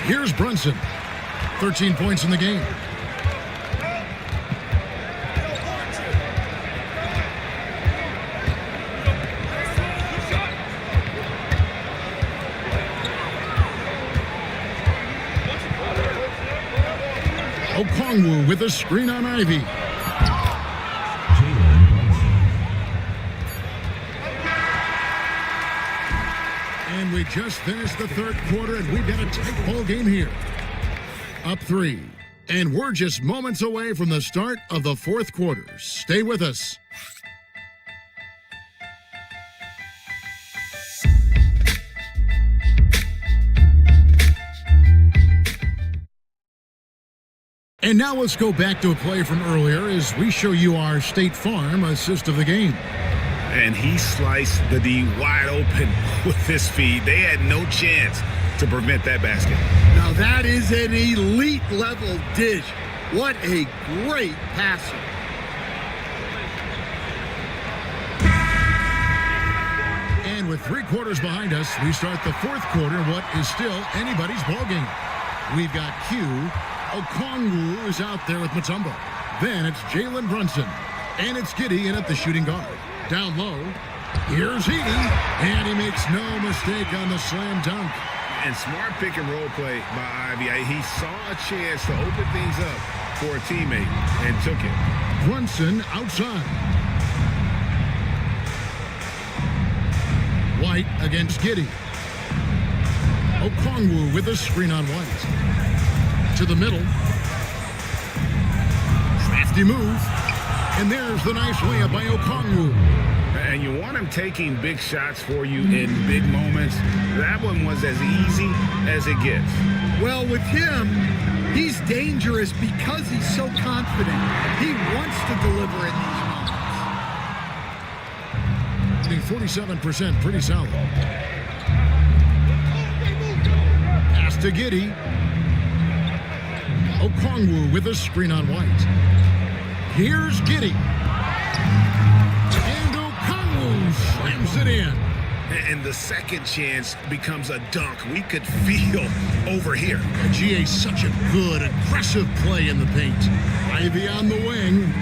Here's Brunson. 13 points in the game. Okongwu with a screen on Ivy. And we just finished the third quarter, and we've got a tight ball game here. Up 3. And we're just moments away from the start of the fourth quarter. Stay with us. And now let's go back to a play from earlier as we show you our State Farm assist of the game. And he sliced the D wide open with his feed. They had no chance to prevent that basket. Now that is an elite level dish. What a great passer. And with 3 quarters behind us, we start the fourth quarter in what is still anybody's ballgame. We've got Q. Okongwu is out there with Mutombo. Then it's Jalen Brunson. And it's Giddey in at the shooting guard. Down low, here's Edey. And he makes no mistake on the slam dunk. And smart pick and roll play by Ivy. He saw a chance to open things up for a teammate and took it. Brunson outside. White against Giddey. Okongwu with a screen on White. To the middle. Crafty move. And there's the nice layup by Okongwu. And you want him taking big shots for you in big moments. That one was as easy as it gets. Well, with him, he's dangerous because he's so confident. He wants to deliver in these moments. 47%, pretty solid. Pass to Giddey. Okongwu with a screen on White. Here's Giddey. And Okongwu slams it in. And the second chance becomes a dunk. We could feel over here. GA, such a good, aggressive play in the paint. Ivy on the wing.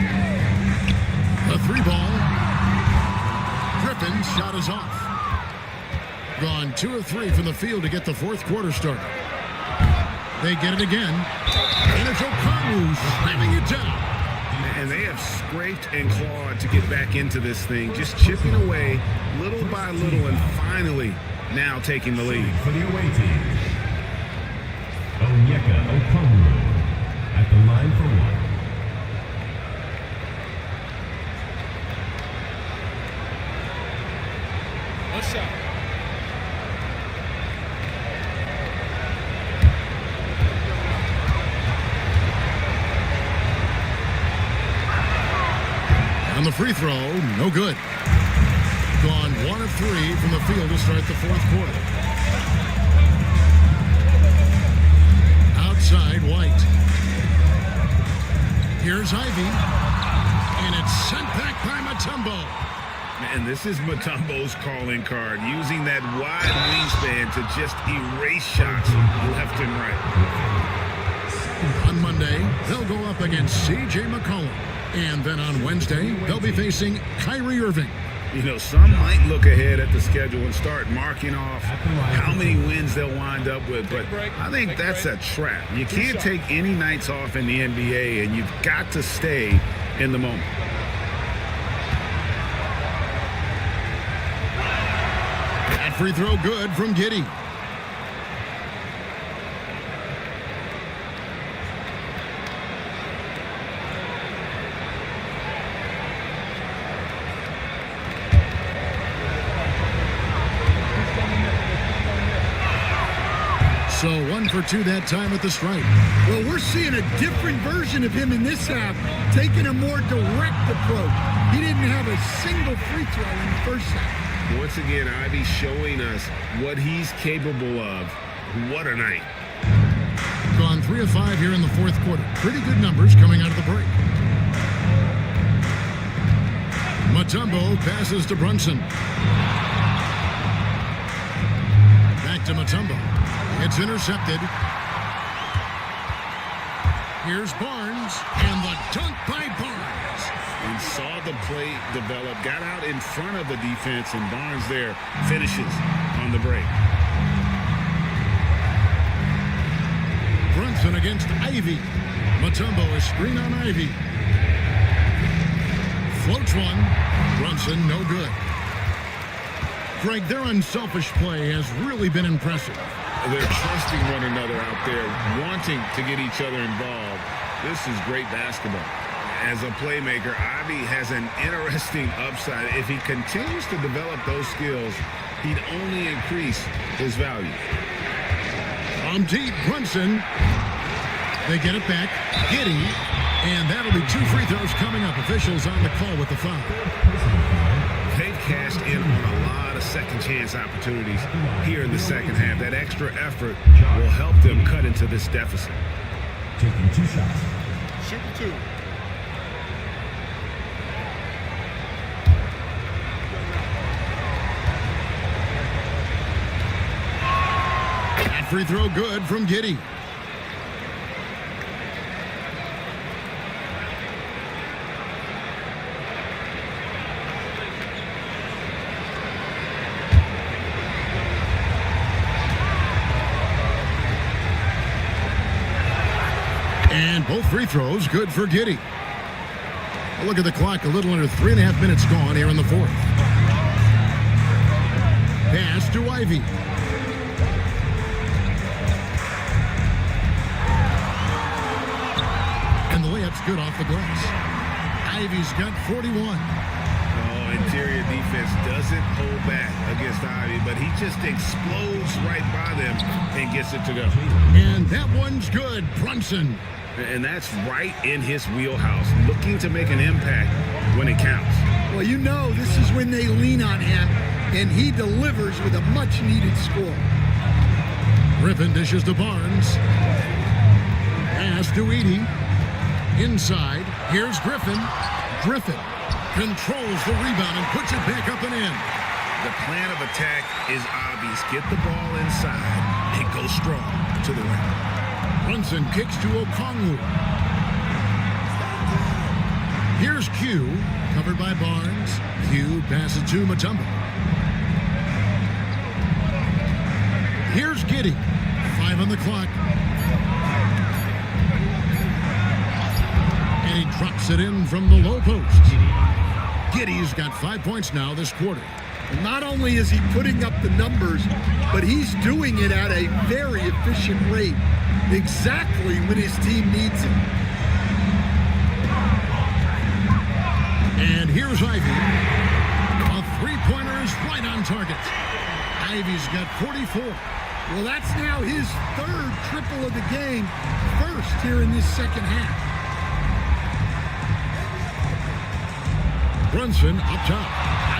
The 3 ball. Griffin's shot is off. Gone 2 of 3 from the field to get the fourth quarter started. They get it again. And it's Okongwu slamming it down. And they have scraped and clawed to get back into this thing, just chipping away little by little and finally now taking the lead. For the away team, Onyeka Okongwu at the line for 1. One shot. On the free throw, no good. Gone 1 of 3 from the field to start the fourth quarter. Outside, White. Here's Ivy. And it's sent back by Mutombo. And this is Mutombo's calling card, using that wide wingspan to just erase shots left and right. On Monday, they'll go up against C.J. McCollum. And then on Wednesday, they'll be facing Kyrie Irving. You know, some might look ahead at the schedule and start marking off how many wins they'll wind up with, but I think that's a trap. You can't take any nights off in the NBA, and you've got to stay in the moment. That free throw good from Giddey. So 1 for 2 that time at the stripe. Well, we're seeing a different version of him in this half, taking a more direct approach. He didn't have a single free throw in the first half. Once again, Ivy showing us what he's capable of. What a night. Gone 3 of 5 here in the fourth quarter. Pretty good numbers coming out of the break. Mutombo passes to Brunson. Back to Mutombo. It's intercepted. Here's Barnes, and the dunk by Barnes. And saw the play develop, got out in front of the defense, and Barnes there finishes on the break. Brunson against Ivy. Mutombo is screen on Ivy. Floats one. Brunson, no good. Greg, their unselfish play has really been impressive. They're trusting one another out there, wanting to get each other involved. This is great basketball. As a playmaker, Ivy has an interesting upside. If he continues to develop those skills, he'd only increase his value. From deep, Brunson. They get it back. Giddey. And that'll be 2 free throws coming up. Officials on the call with the foul. They've cashed in on a lot of second chance opportunities here in the second half. That extra effort will help them cut into this deficit. Taking 2 shots. Shooting 2. That free throw good from Giddey. And both free throws good for Giddey. A look at the clock, a little under 3.5 minutes gone here in the fourth. Pass to Ivy. And the layup's good off the glass. Ivy's got 41. Interior defense doesn't hold back against Ivy, but he just explodes right by them and gets it to go. And that one's good, Brunson. And that's right in his wheelhouse, looking to make an impact when it counts. Well, you know, this is when they lean on him, and he delivers with a much-needed score. Griffin dishes to Barnes. Pass to Edey. Inside, here's Griffin. Griffin controls the rebound and puts it back up and in. The plan of attack is obvious. Get the ball inside and go strong to the rim. Brunson kicks to Okongwu. Here's Q, covered by Barnes. Q passes to Mutombo. Here's Giddey. 5 on the clock. And he drops it in from the low post. Giddey's got 5 points now this quarter. Not only is he putting up the numbers, but he's doing it at a very efficient rate, exactly when his team needs it. And here's Ivy. A three-pointer is right on target. Ivy's got 44. Well, that's now his 3rd triple of the game, first here in this second half. Brunson up top.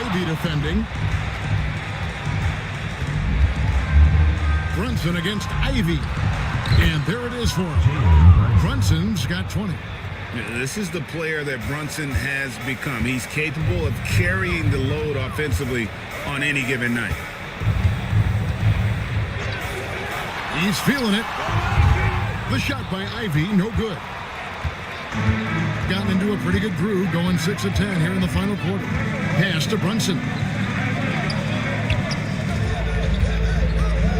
Ivy defending. Brunson against Ivy. And there it is for him. Brunson's got 20. This is the player that Brunson has become. He's capable of carrying the load offensively on any given night. He's feeling it. The shot by Ivy, no good. Gotten into a pretty good groove, going 6 of 10 here in the final quarter. Pass to Brunson.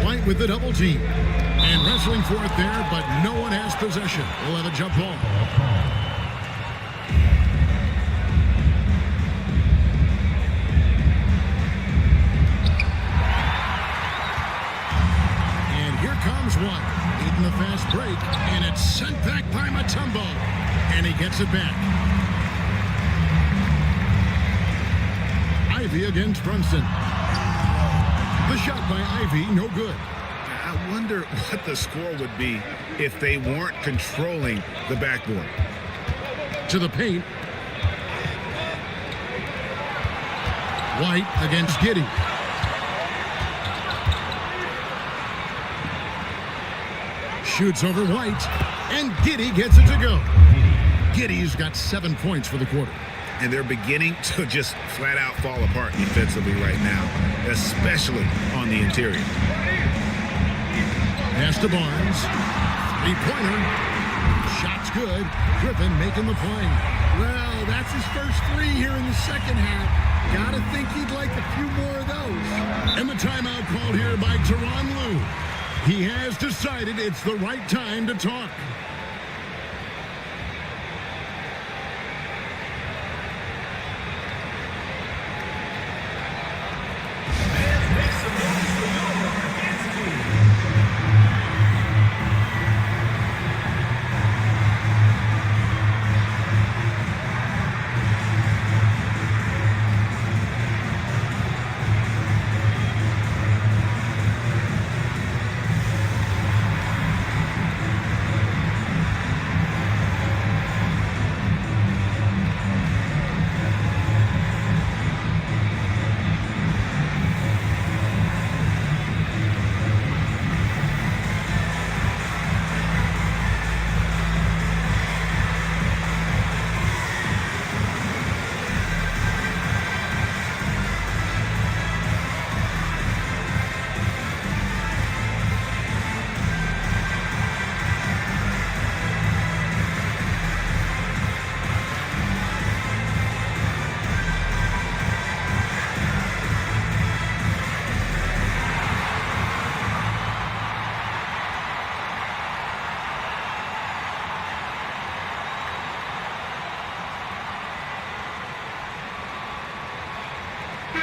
White with the double team. And wrestling for it there, but no one has possession. We'll have a jump ball. And here comes one. Eating the fast break, and it's sent back by Mutombo. And he gets it back. Ivy against Brunson. The shot by Ivy, no good. I wonder what the score would be if they weren't controlling the backboard. To the paint. White against Giddey. Shoots over White, and Giddey gets it to go. Giddey's got 7 points for the quarter. And they're beginning to just flat out fall apart defensively right now, especially on the interior. Pass to Barnes. Three-pointer. Shot's good. Griffin making the play. Well, that's his first three here in the second half. Gotta think he'd like a few more of those. And the timeout called here by Tyronn Lue. He has decided it's the right time to talk.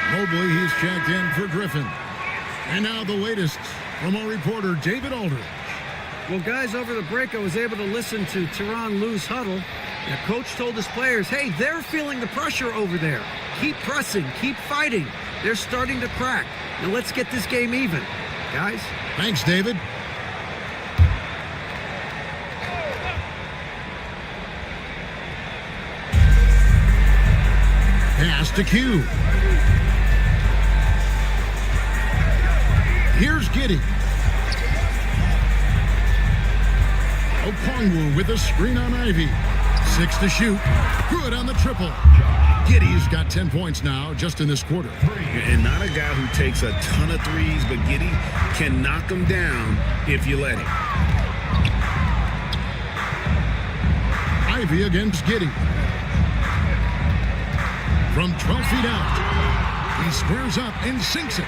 Mobley, he's checked in for Griffin. And now the latest from our reporter, David Aldridge. Well, guys, over the break, I was able to listen to Tyronn Lue's huddle. The coach told his players, hey, they're feeling the pressure over there. Keep pressing, keep fighting. They're starting to crack. Now let's get this game even, guys. Thanks, David. Pass to Q. Here's Giddey. Okongwu with a screen on Ivy. 6 to shoot. Good on the triple. Giddey's got 10 points now just in this quarter. And not a guy who takes a ton of threes, but Giddey can knock them down if you let him. Ivy against Giddey. From 12 feet out. He squares up and sinks it.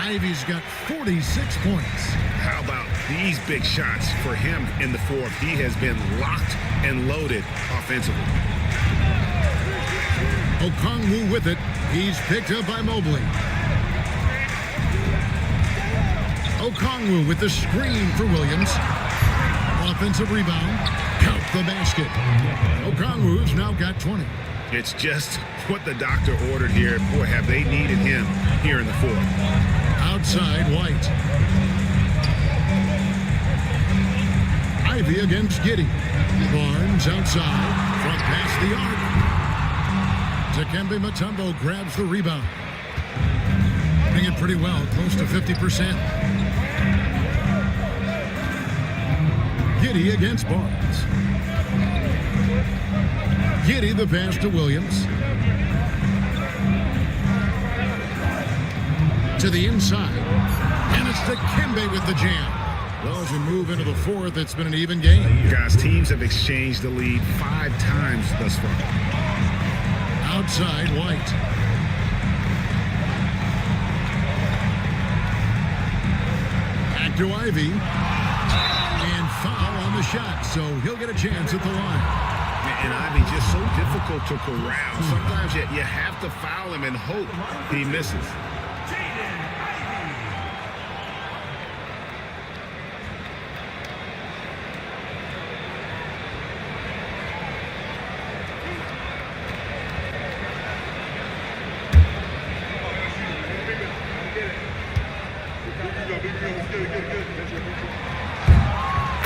Ivy's got 46 points. How about these big shots for him in the fourth? He has been locked and loaded offensively. Okongwu with it. He's picked up by Mobley. Okongwu with the screen for Williams. Offensive rebound. Count the basket. Okongwu's now got 20. It's just what the doctor ordered here. Boy, have they needed him here in the fourth. Outside, White. Ivy against Giddey. Barnes outside from past the arc. Dikembe Mutombo grabs the rebound. Doing it pretty well, close to 50%. Giddey against Barnes. Giddey the pass to Williams. To the inside. And it's Dikembe with the jam. Well, as we move into the fourth, it's been an even game. Guys, teams have exchanged the lead 5 times thus far. Outside, White. Back to Ivy. And foul on the shot, so he'll get a chance at the line. And Ivy just so difficult to corral. Sometimes you have to foul him and hope he misses.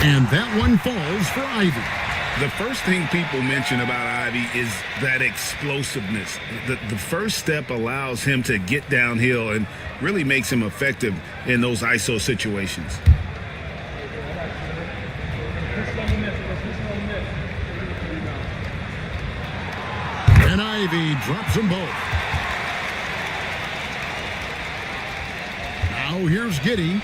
And that one falls for Ivy. The first thing people mention about Ivy is that explosiveness. The first step allows him to get downhill and really makes him effective in those ISO situations. And Ivy drops them both. Now here's Giddey.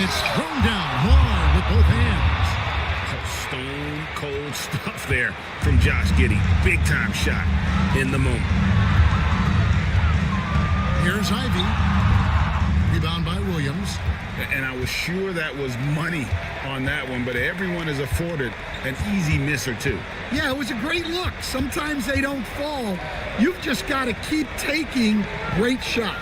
it's thrown down hard with both hands. Stone cold stuff there from Josh Giddey. Big time shot in the moment. Here's Ivy. Rebound by Williams. And I was sure that was money on that one, but everyone is afforded an easy miss or two. Yeah, it was a great look. Sometimes they don't fall. You've just got to keep taking great shots.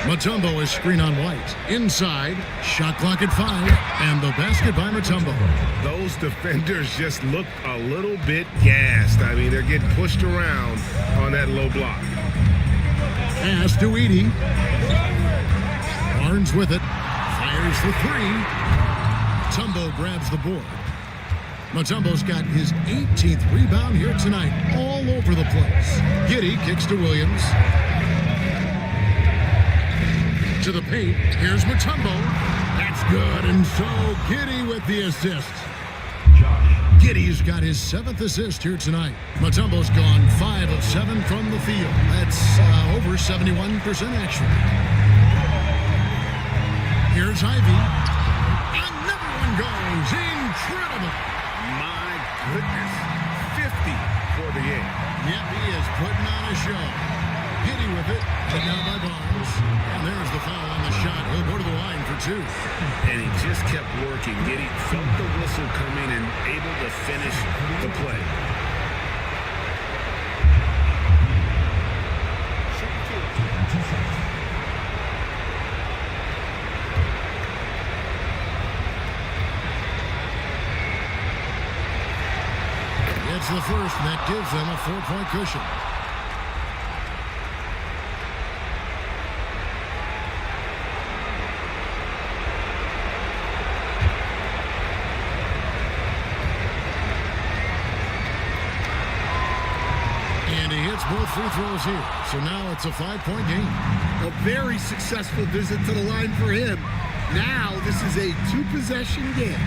Mutombo is screen on White. Inside, shot clock at 5, and the basket by Mutombo. Those defenders just look a little bit gassed. I mean, they're getting pushed around on that low block. Pass to Edey. Barnes with it. Fires the 3. Mutombo grabs the board. Mutombo's got his 18th rebound here tonight. All over the place. Giddey kicks to Williams. To the paint. Here's Mutombo. That's good. And so Giddey with the assist. Giddey's got his 7th assist here tonight. Mutombo's gone 5 of 7 from the field. That's over 71% actually. Here's Ivy. Another one goes. Incredible. My goodness. 50 for the game. Yep, he is putting on a show. Giddey with it. Put down by Barnes. And there's the foul on the shot. He'll go to the line for 2. And he just kept working. Giddey felt the whistle coming and able to finish the play. It's the first, and that gives them a 4-point cushion. Both free throws here. So now it's a 5-point game. A very successful visit to the line for him. Now this is a 2-possession game.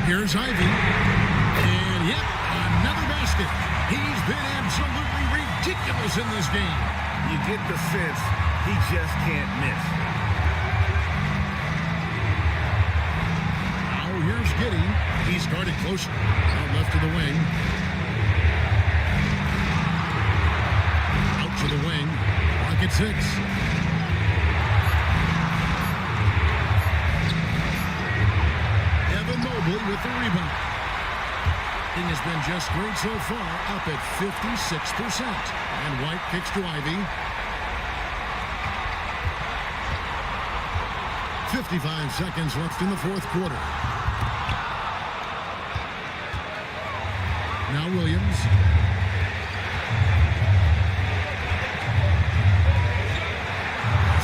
Here's Ivy. And yep, another basket. He's been absolutely ridiculous in this game. You get the sense he just can't miss. Now here's Giddey. He's guarded closer. Out left to the wing. To the wing. Rocket 6. Evan Mobley with the rebound. Thing has been just great so far, up at 56%. And White kicks to Ivy. 55 seconds left in the 4th quarter. Now Williams.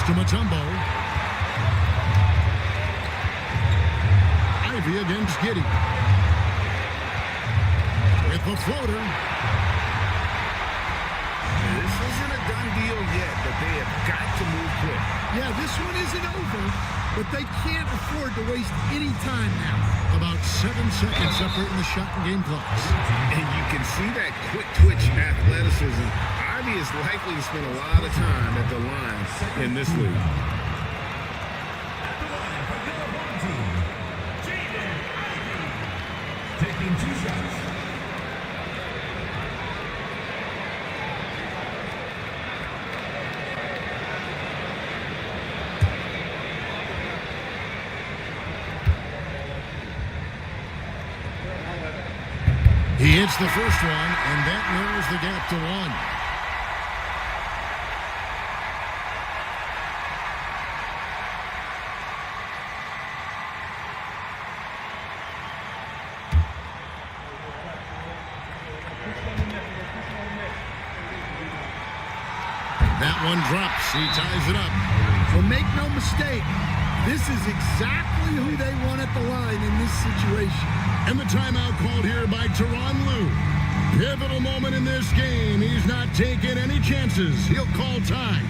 To Mutombo. Ivy against Giddey. With the floater. This isn't a done deal yet, but they have got to move quick. Yeah, this one isn't over, but they can't afford to waste any time now. About 7 seconds separating the shot and game clocks. And you can see that quick twitch athleticism. Ivy is likely to spend a lot of time at the line in this league. Taking 2 shots. He hits the first one, and that narrows the gap to 1. That one drops. He ties it up. Well, make no mistake, this is exactly who they want at the line in this situation. And the timeout called here by Tyronn Lue. Pivotal moment in this game. He's not taking any chances. He'll call time.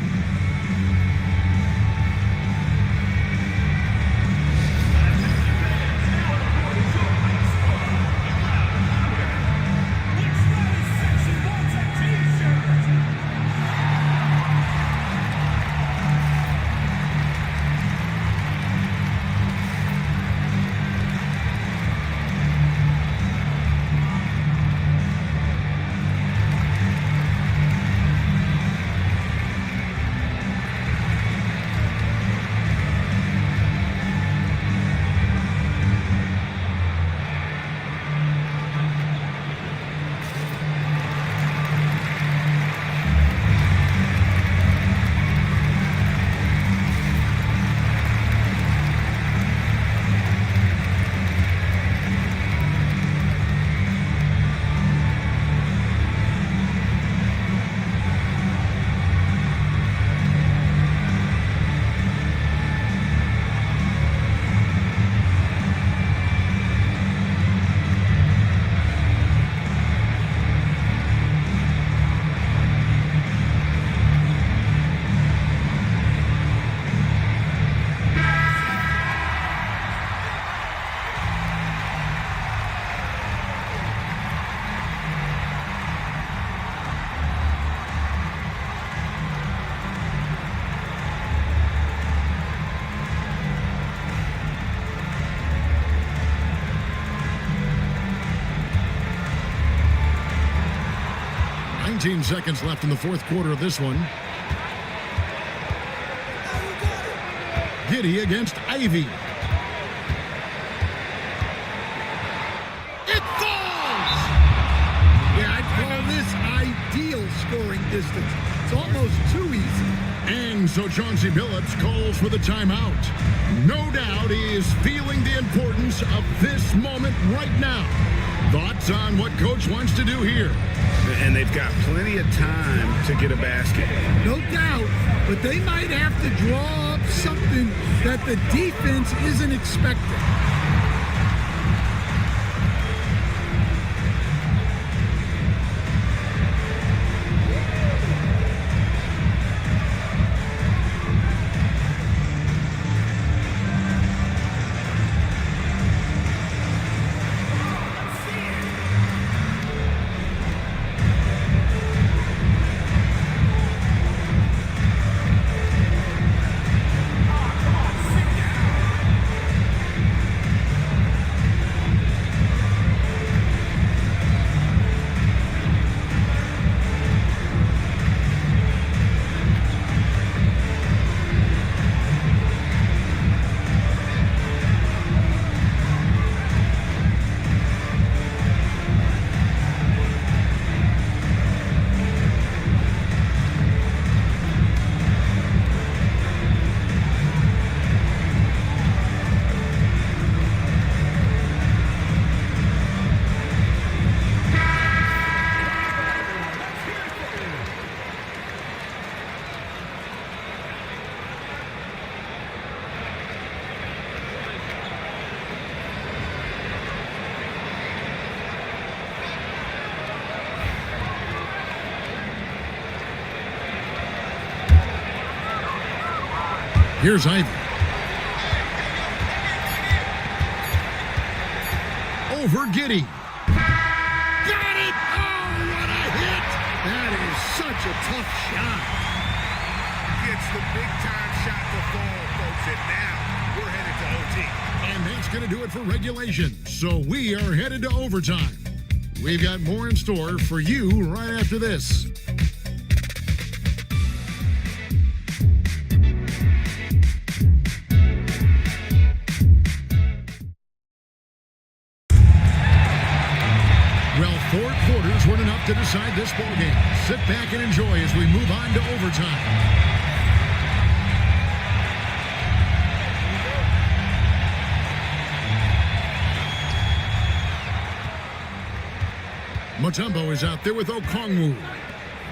19 seconds left in the fourth quarter of this one. Giddey against Ivy. It falls! Yeah, I'd call this ideal scoring distance. It's almost too easy. And so Chauncey Billups calls for the timeout. No doubt he is feeling the importance of this moment right now. Thoughts on what Coach wants to do here? And they've got plenty of time to get a basket. No doubt, but they might have to draw up something that the defense isn't expecting. Here's Ivy. Over Giddey. Got it! Oh, what a hit! That is such a tough shot. Gets the big-time shot to fall, folks, and now we're headed to OT. And that's going to do it for regulation. So we are headed to overtime. We've got more in store for you right after this. Well, 4 quarters weren't enough to decide this ball game. Sit back and enjoy as we move on to overtime. Mutombo is out there with Okongwu.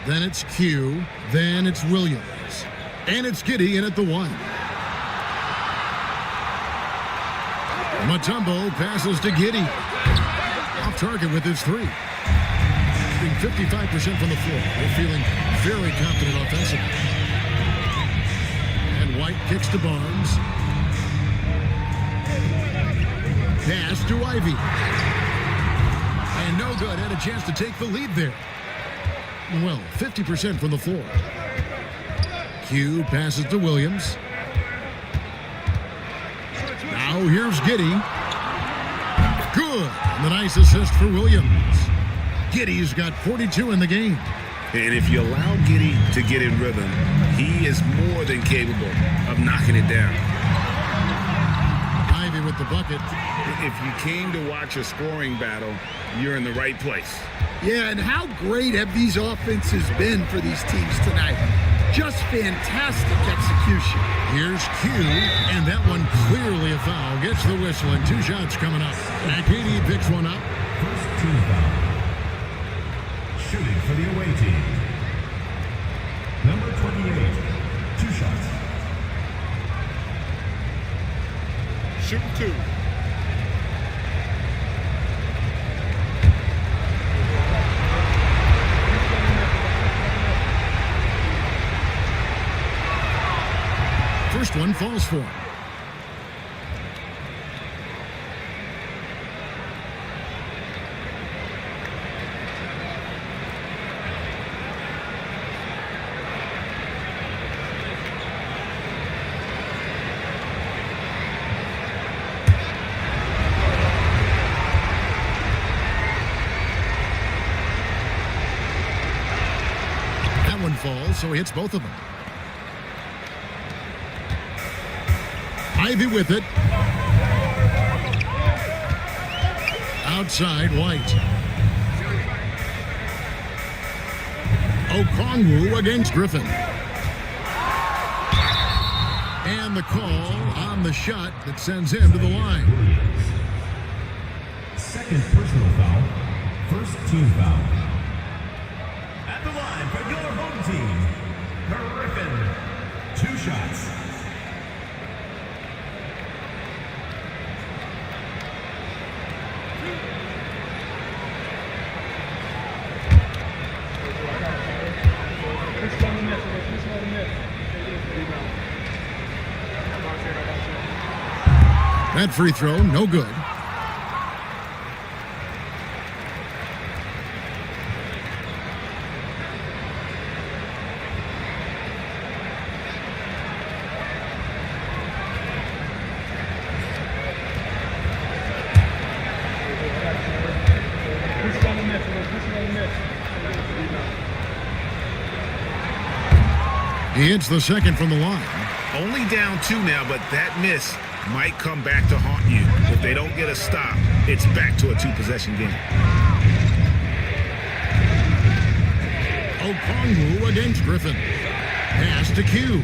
Then it's Q. Then it's Williams. And it's Giddey in at the 1. Mutombo passes to Giddey. Off target with his 3. Shooting 55% from the floor. They're feeling very confident offensively. And White kicks to Barnes. Pass to Ivy. And no good. Had a chance to take the lead there. Well, 50% from the floor. Q passes to Williams. Now here's Giddey. Good. And the nice assist for Williams. Giddey's got 42 in the game. And if you allow Giddey to get in rhythm, he is more than capable of knocking it down. Ivy with the bucket. If you came to watch a scoring battle, you're in the right place. Yeah, and how great have these offenses been for these teams tonight? Just fantastic execution. Here's Q, and that one clearly a foul. Gets the whistle, and 2 shots coming up. Akidi picks one up. First team foul. Shooting for the away team. Number 28. 2 shots. Shooting 2. First one falls for him. goals, so he hits both of them. Ivy with it. Outside, White. Okongwu against Griffin. And the call on the shot that sends him to the line. Second personal foul. First team foul. At the line for your home team, Griffin. 2 shots. That free throw, no good. He hits the second from the line. Only down 2 now, but that miss might come back to haunt you. If they don't get a stop, it's back to a 2-possession game. Okongwu against Griffin. Pass to Q.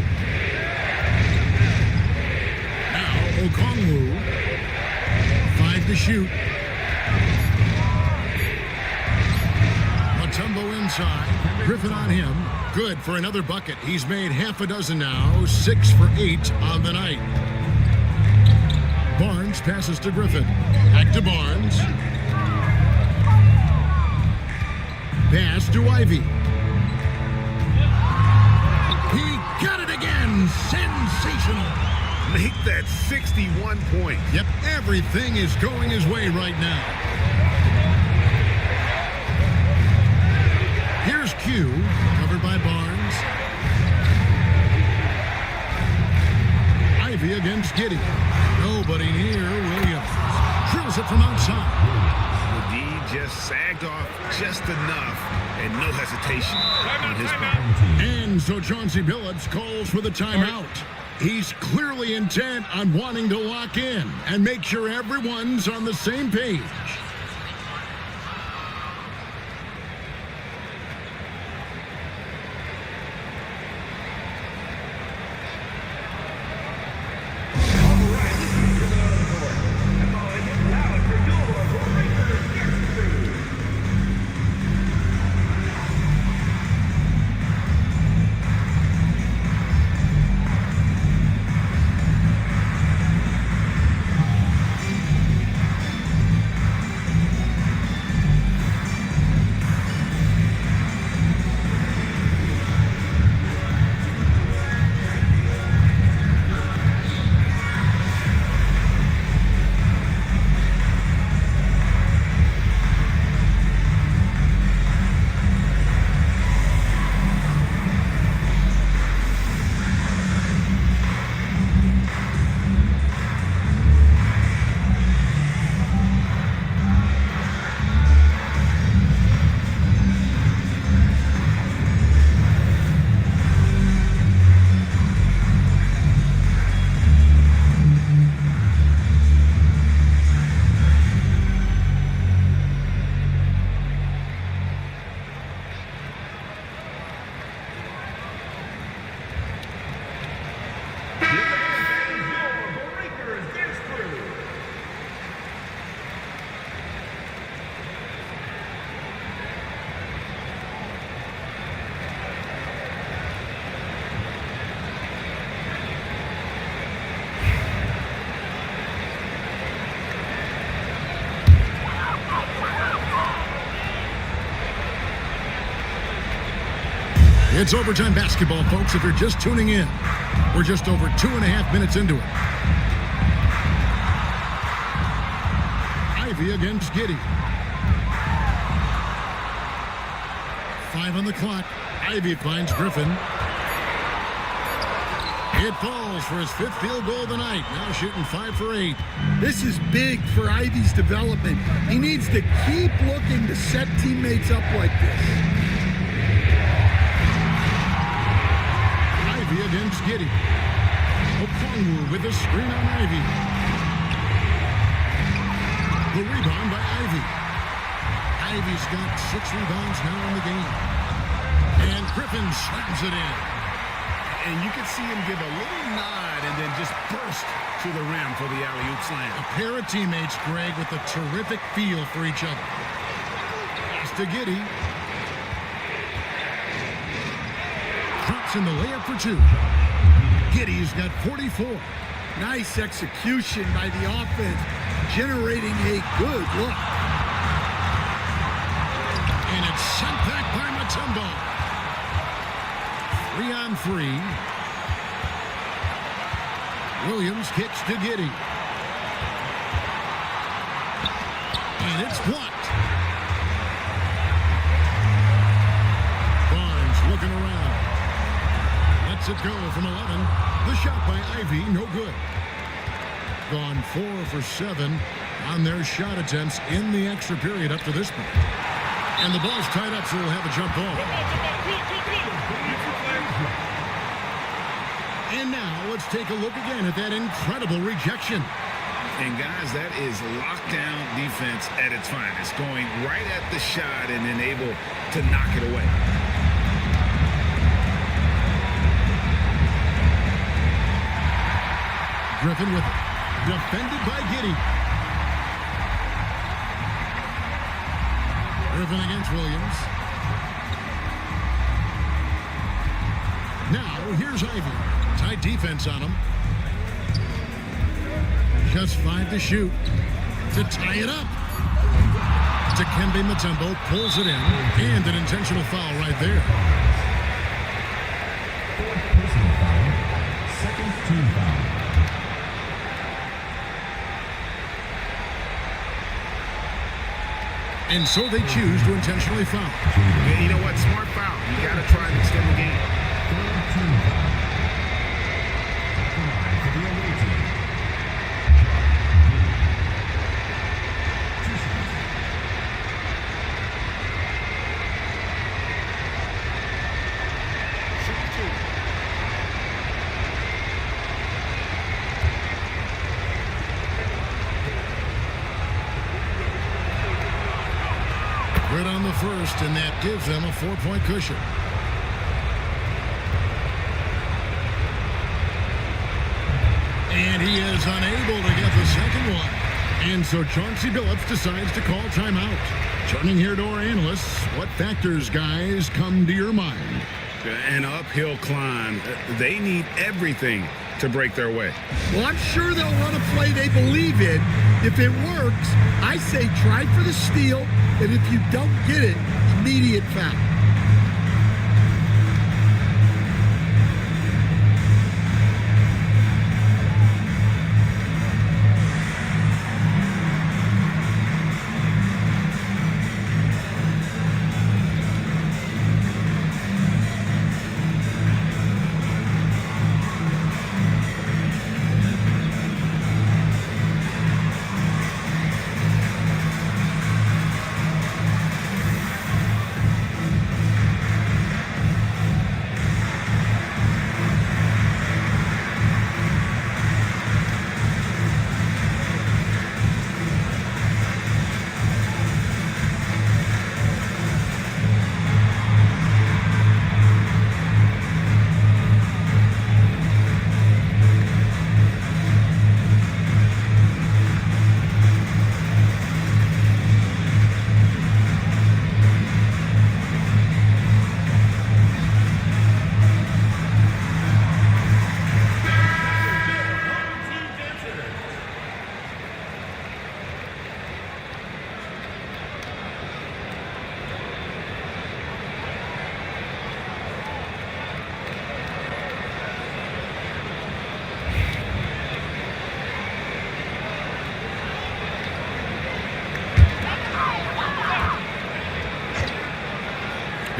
Now Okongwu. 5 to shoot. Mutombo inside. Griffin on him. Good for another bucket. He's made half a dozen now. 6 for 8 on the night. Barnes passes to Griffin. Back to Barnes. Pass to Ivy. He got it again. Sensational. Make that 61 points. Yep, everything is going his way right now. Here's Q, covered by Barnes. Ivy against Giddey. Nobody near Williams. Drills it from outside. McGee just sagged off just enough and no hesitation on his part. And so Chauncey Billups calls for the timeout. He's clearly intent on wanting to lock in and make sure everyone's on the same page. It's overtime basketball, folks, if you're just tuning in. We're just over 2.5 minutes into it. Ivy against Giddey. 5 on the clock. Ivy finds Griffin. It falls for his 5th field goal of the night. Now shooting 5 for 8. This is big for Ivy's development. He needs to keep looking to set teammates up like this. Ivy against Giddey. Okongwu with a screen on Ivy. The rebound by Ivy. Ivy's got 6 rebounds now in the game. And Griffin slams it in. And you can see him give a little nod and then just burst to the rim for the alley-oop slam. A pair of teammates, Greg, with a terrific feel for each other. Pass to Giddey. Drops in the layup for 2. Giddey's got 44. Nice execution by the offense, generating a good look. And it's sent back by Mutombo. 3-on-3. Williams kicks to Giddey. And it's blocked. Barnes looking around. Lets it go from 11. The shot by Ivy, no good. Gone 4 for 7 on their shot attempts in the extra period up to this point. And the ball's tied up, so we'll have a jump ball. And now let's take a look again at that incredible rejection. And guys, that is lockdown defense at its finest. Going right at the shot and then able to knock it away. Griffin with it. Defended by Giddey. Griffin against Williams. Now, here's Ivy. Tight defense on him. Just 5 to shoot. To tie it up. Dikembe Mutombo pulls it in. And an intentional foul right there. Second team foul. And so they choose to intentionally foul. Yeah, you know what? Smart foul. You got to try to extend the game. Good on the first, and that gives them a 4-point cushion. And he is unable to get the second one. And so Chauncey Billups decides to call timeout. Turning here to our analysts, what factors, guys, come to your mind? An uphill climb. They need everything to break their way. Well, I'm sure they'll run a play they believe in. If it works, I say try for the steal, and if you don't get it, immediate foul.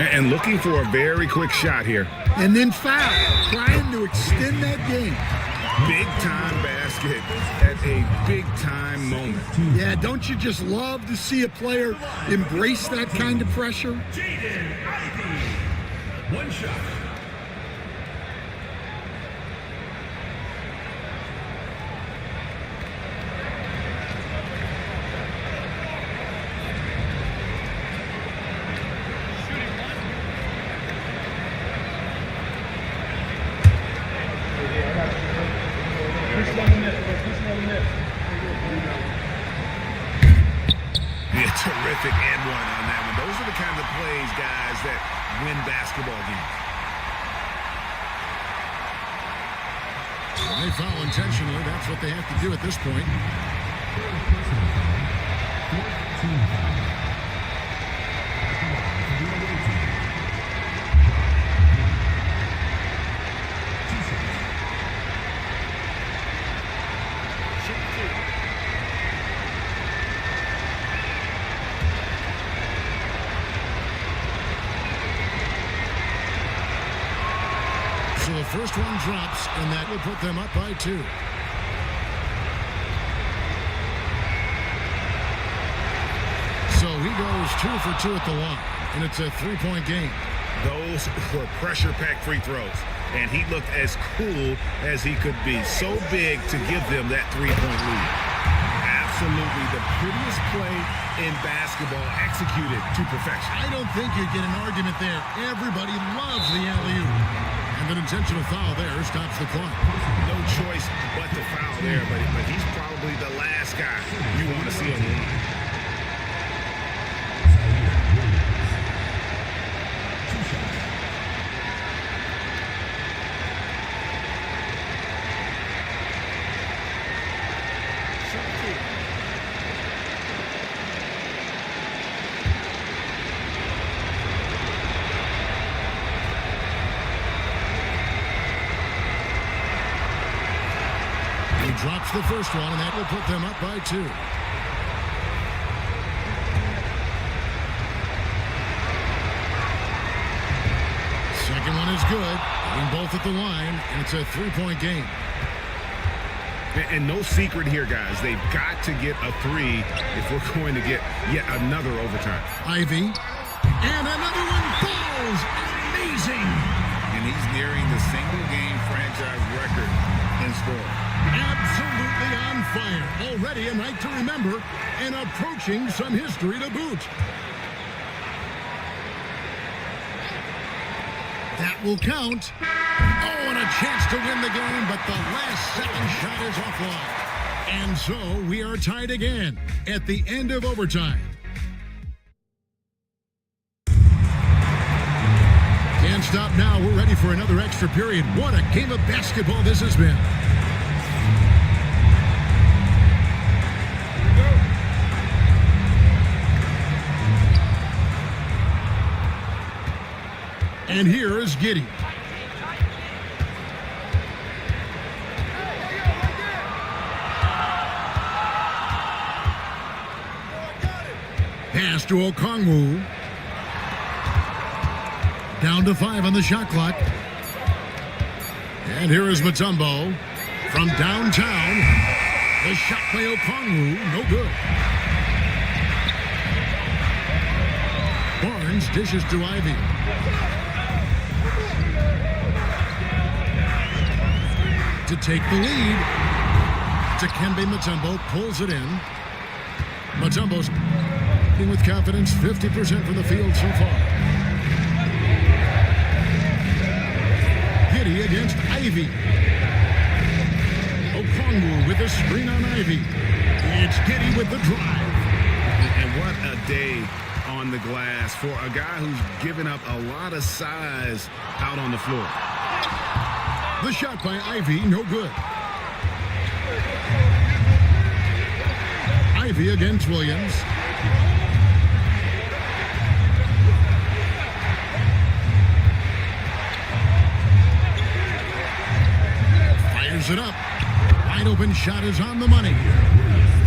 And looking for a very quick shot here. And then foul, trying to extend that game. Big time basket at a big time moment. Yeah, don't you just love to see a player embrace that kind of pressure? Jaden Ivey. One shot. Terrific and one on that one. Those are the kinds of plays, guys, that win basketball games. They foul intentionally. That's what they have to do at this point. So the first one drops, and that will put them up by 2. So he goes 2 for 2 at the line, and it's a 3-point game. Those were pressure-packed free throws, and he looked as cool as he could be. So big to give them that 3-point lead. Absolutely the prettiest play in basketball, executed to perfection. I don't think you get an argument there. Everybody loves the alley-oop. And an intentional foul there stops the clock. No choice but to foul there, but he's probably the last guy you want to see on the line. Drops the first one, and that will put them up by 2. Second one is good. Getting both at the line, and it's a 3-point game. And no secret here, guys. They've got to get a 3 if we're going to get yet another overtime. Ivy. And another one falls. Amazing. And he's nearing the single-game franchise record in scoring. Absolutely on fire. Already a night to remember, and approaching some history to boot. That will count. Oh, and a chance to win the game, but the last second shot is offline. And so we are tied again at the end of overtime. Can't stop now. We're ready for another extra period. What a game of basketball this has been. And here is Giddey. Pass to Okongwu. Down to 5 on the shot clock. And here is Mutombo from downtown. The shot by Okongwu, no good. Barnes dishes to Ivy. To take the lead. Dikembe Mutombo pulls it in. Mutombo's with confidence, 50% from the field so far. Giddey against Ivy. Okongwu with a screen on Ivy. It's Giddey with the drive. And what a day on the glass for a guy who's given up a lot of size out on the floor. The shot by Ivy, no good. Ivy against Williams. Fires it up. Wide open shot is on the money.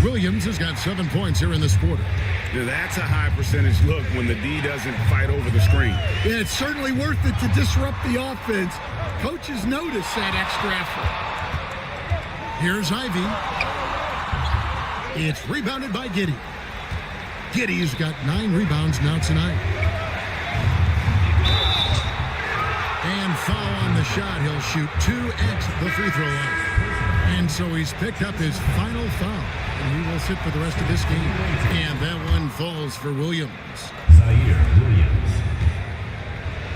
Williams has got 7 points here in this quarter. Now that's a high percentage look when the D doesn't fight over the screen. Yeah, it's certainly worth it to disrupt the offense. Coaches notice that extra effort. Here's Ivy. It's rebounded by Giddey. Giddey's got 9 rebounds now tonight. And foul on the shot. He'll shoot 2 at the free throw line. And so he's picked up his final foul. And he will sit for the rest of this game. And that one falls for Williams. Zaire Williams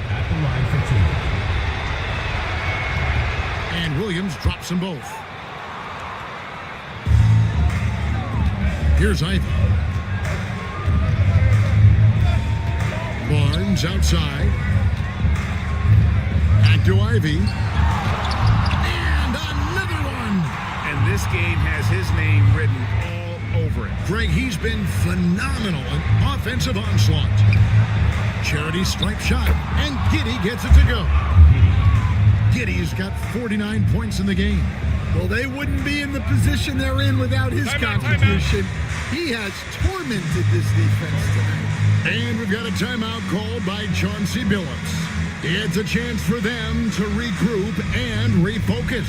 at the line for 2. And Williams drops them both. Here's Ivy. Comes outside. Back to Ivy. And another one. And this game has his name written all over it. Greg, he's been phenomenal in offensive onslaught. Charity stripe shot, and Giddey gets it to go. Giddey's got 49 points in the game. Well, they wouldn't be in the position they're in without his contribution. He has tormented this defense tonight. And we've got a timeout called by Chauncey Billups. It's a chance for them to regroup and refocus.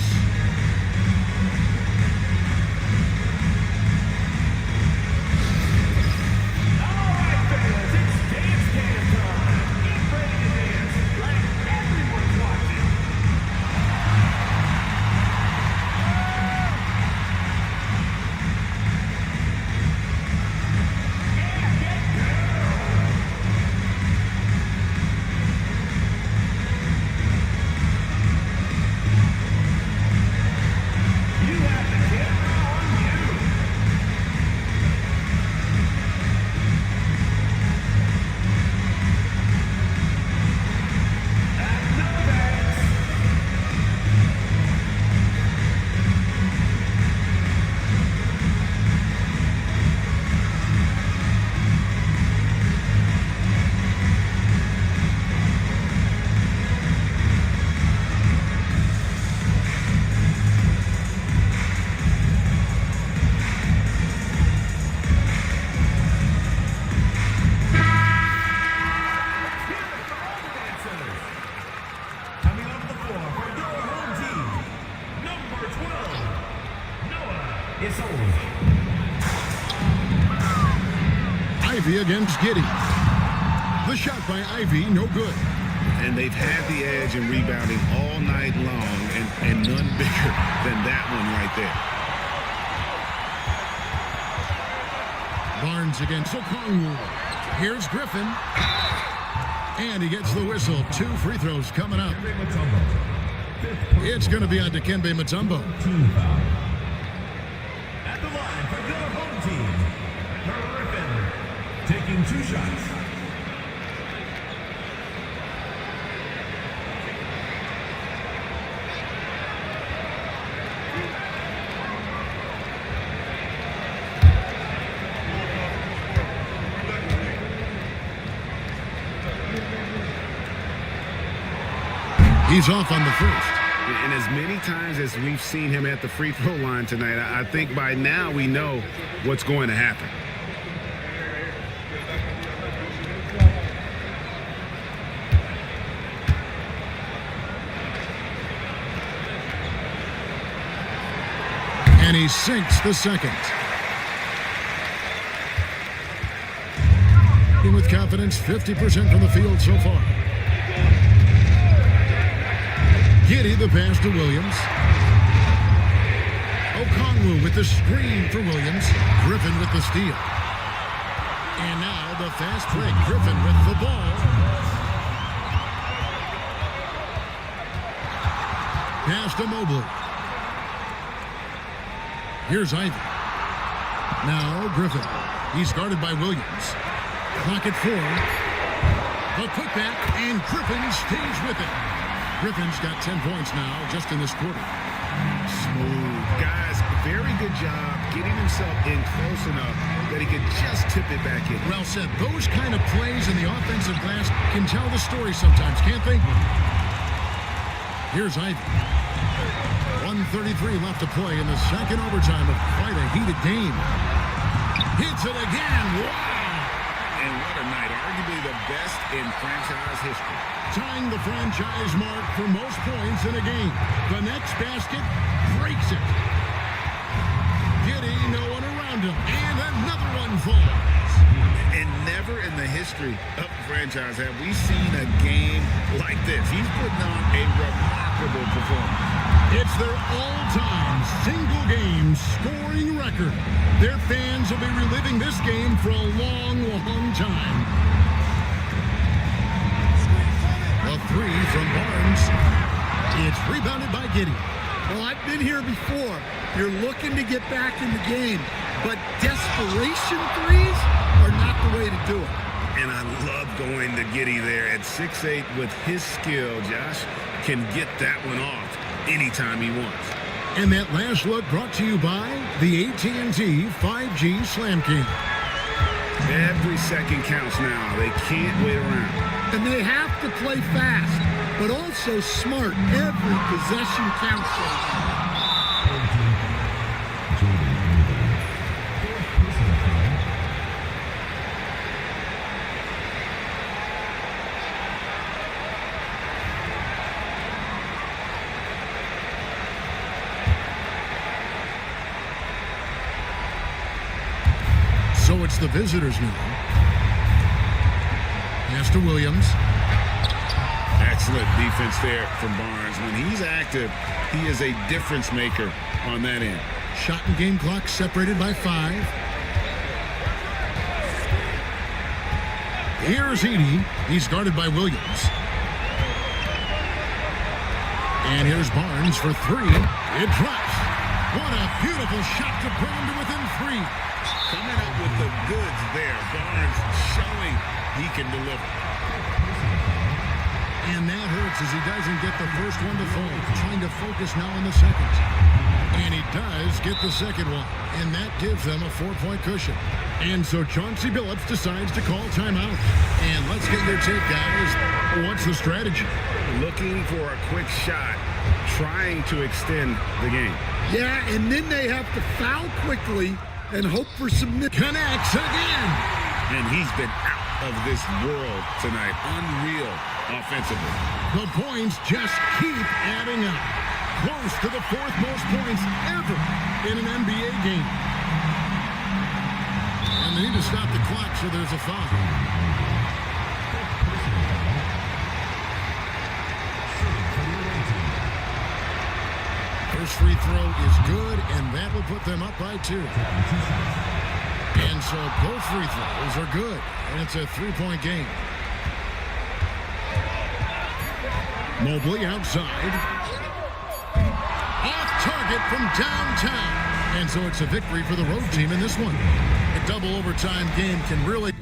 Ivy against Giddey. The shot by Ivy, no good. And they've had the edge in rebounding all night long, and none bigger than that one right there. Barnes against Okongwu. Here's Griffin. And he gets the whistle. 2 free throws coming up. It's going to be on Dikembe Mutombo. At the line for your home team, Griffin, taking 2 shots. He's off on the first. And as many times as we've seen him at the free throw line tonight, I think by now we know what's going to happen. And he sinks the second. In with confidence, 50% from the field so far. Giddey the pass to Williams. Okongwu with the screen for Williams. Griffin with the steal. And now the fast break. Griffin with the ball. Pass to Mobley. Here's Ivy. Now Griffin. He's guarded by Williams. Clock at 4. A putback, and Griffin stays with it. Griffin's got 10 points now just in this quarter. Smooth. Guys, very good job getting himself in close enough that he could just tip it back in. Well said. Those kind of plays in the offensive glass can tell the story sometimes, can't they? Here's Ivy. 1:33 left to play in the second overtime of quite a heated game. Hits it again. Wow! And what a night. Arguably the best in franchise history. Tying the franchise mark for most points in a game. The next basket breaks it. Giddey, no one around him. And another one falls. And never in the history of the franchise have we seen a game like this. He's putting on a remarkable performance. It's their all-time single-game scoring record. Their fans will be reliving this game for a long, long time. A 3 from Barnes. It's rebounded by Giddey. Well, I've been here before. You're looking to get back in the game, but desperation threes are not the way to do it. And I love going to Giddey there at 6'8" with his skill. Josh can get that one off anytime he wants. And that last look brought to you by the AT&T 5G Slam King. Every second counts now. They can't wait around. And they have to play fast, but also smart. Every possession counts. So it's the visitors now. Pass to Williams. Excellent defense there from Barnes. When he's active, he is a difference maker on that end. Shot and game clock separated by 5. Here's Edey. He's guarded by Williams. And here's Barnes for 3. It drops. What a beautiful shot to bring him to within 3. Coming up with the goods there. Barnes showing he can deliver. And that hurts as he doesn't get the first one to fall. Trying to focus now on the second. And he does get the second one. And that gives them a 4-point cushion. And so Chauncey Billups decides to call timeout. And let's get your take, guys. What's the strategy? Looking for a quick shot. Trying to extend the game. Yeah, and then they have to foul quickly and hope for some... Connects again. And he's been out of this world tonight. Unreal offensively. The points just keep adding up. Close to the 4th most points ever in an NBA game. And they need to stop the clock, so there's a foul. First free throw is good, and that will put them up by 2. And so both free throws are good, and it's a 3-point game. Mobley outside. Off target from downtown. And so it's a victory for the road team in this one. A double overtime game can really...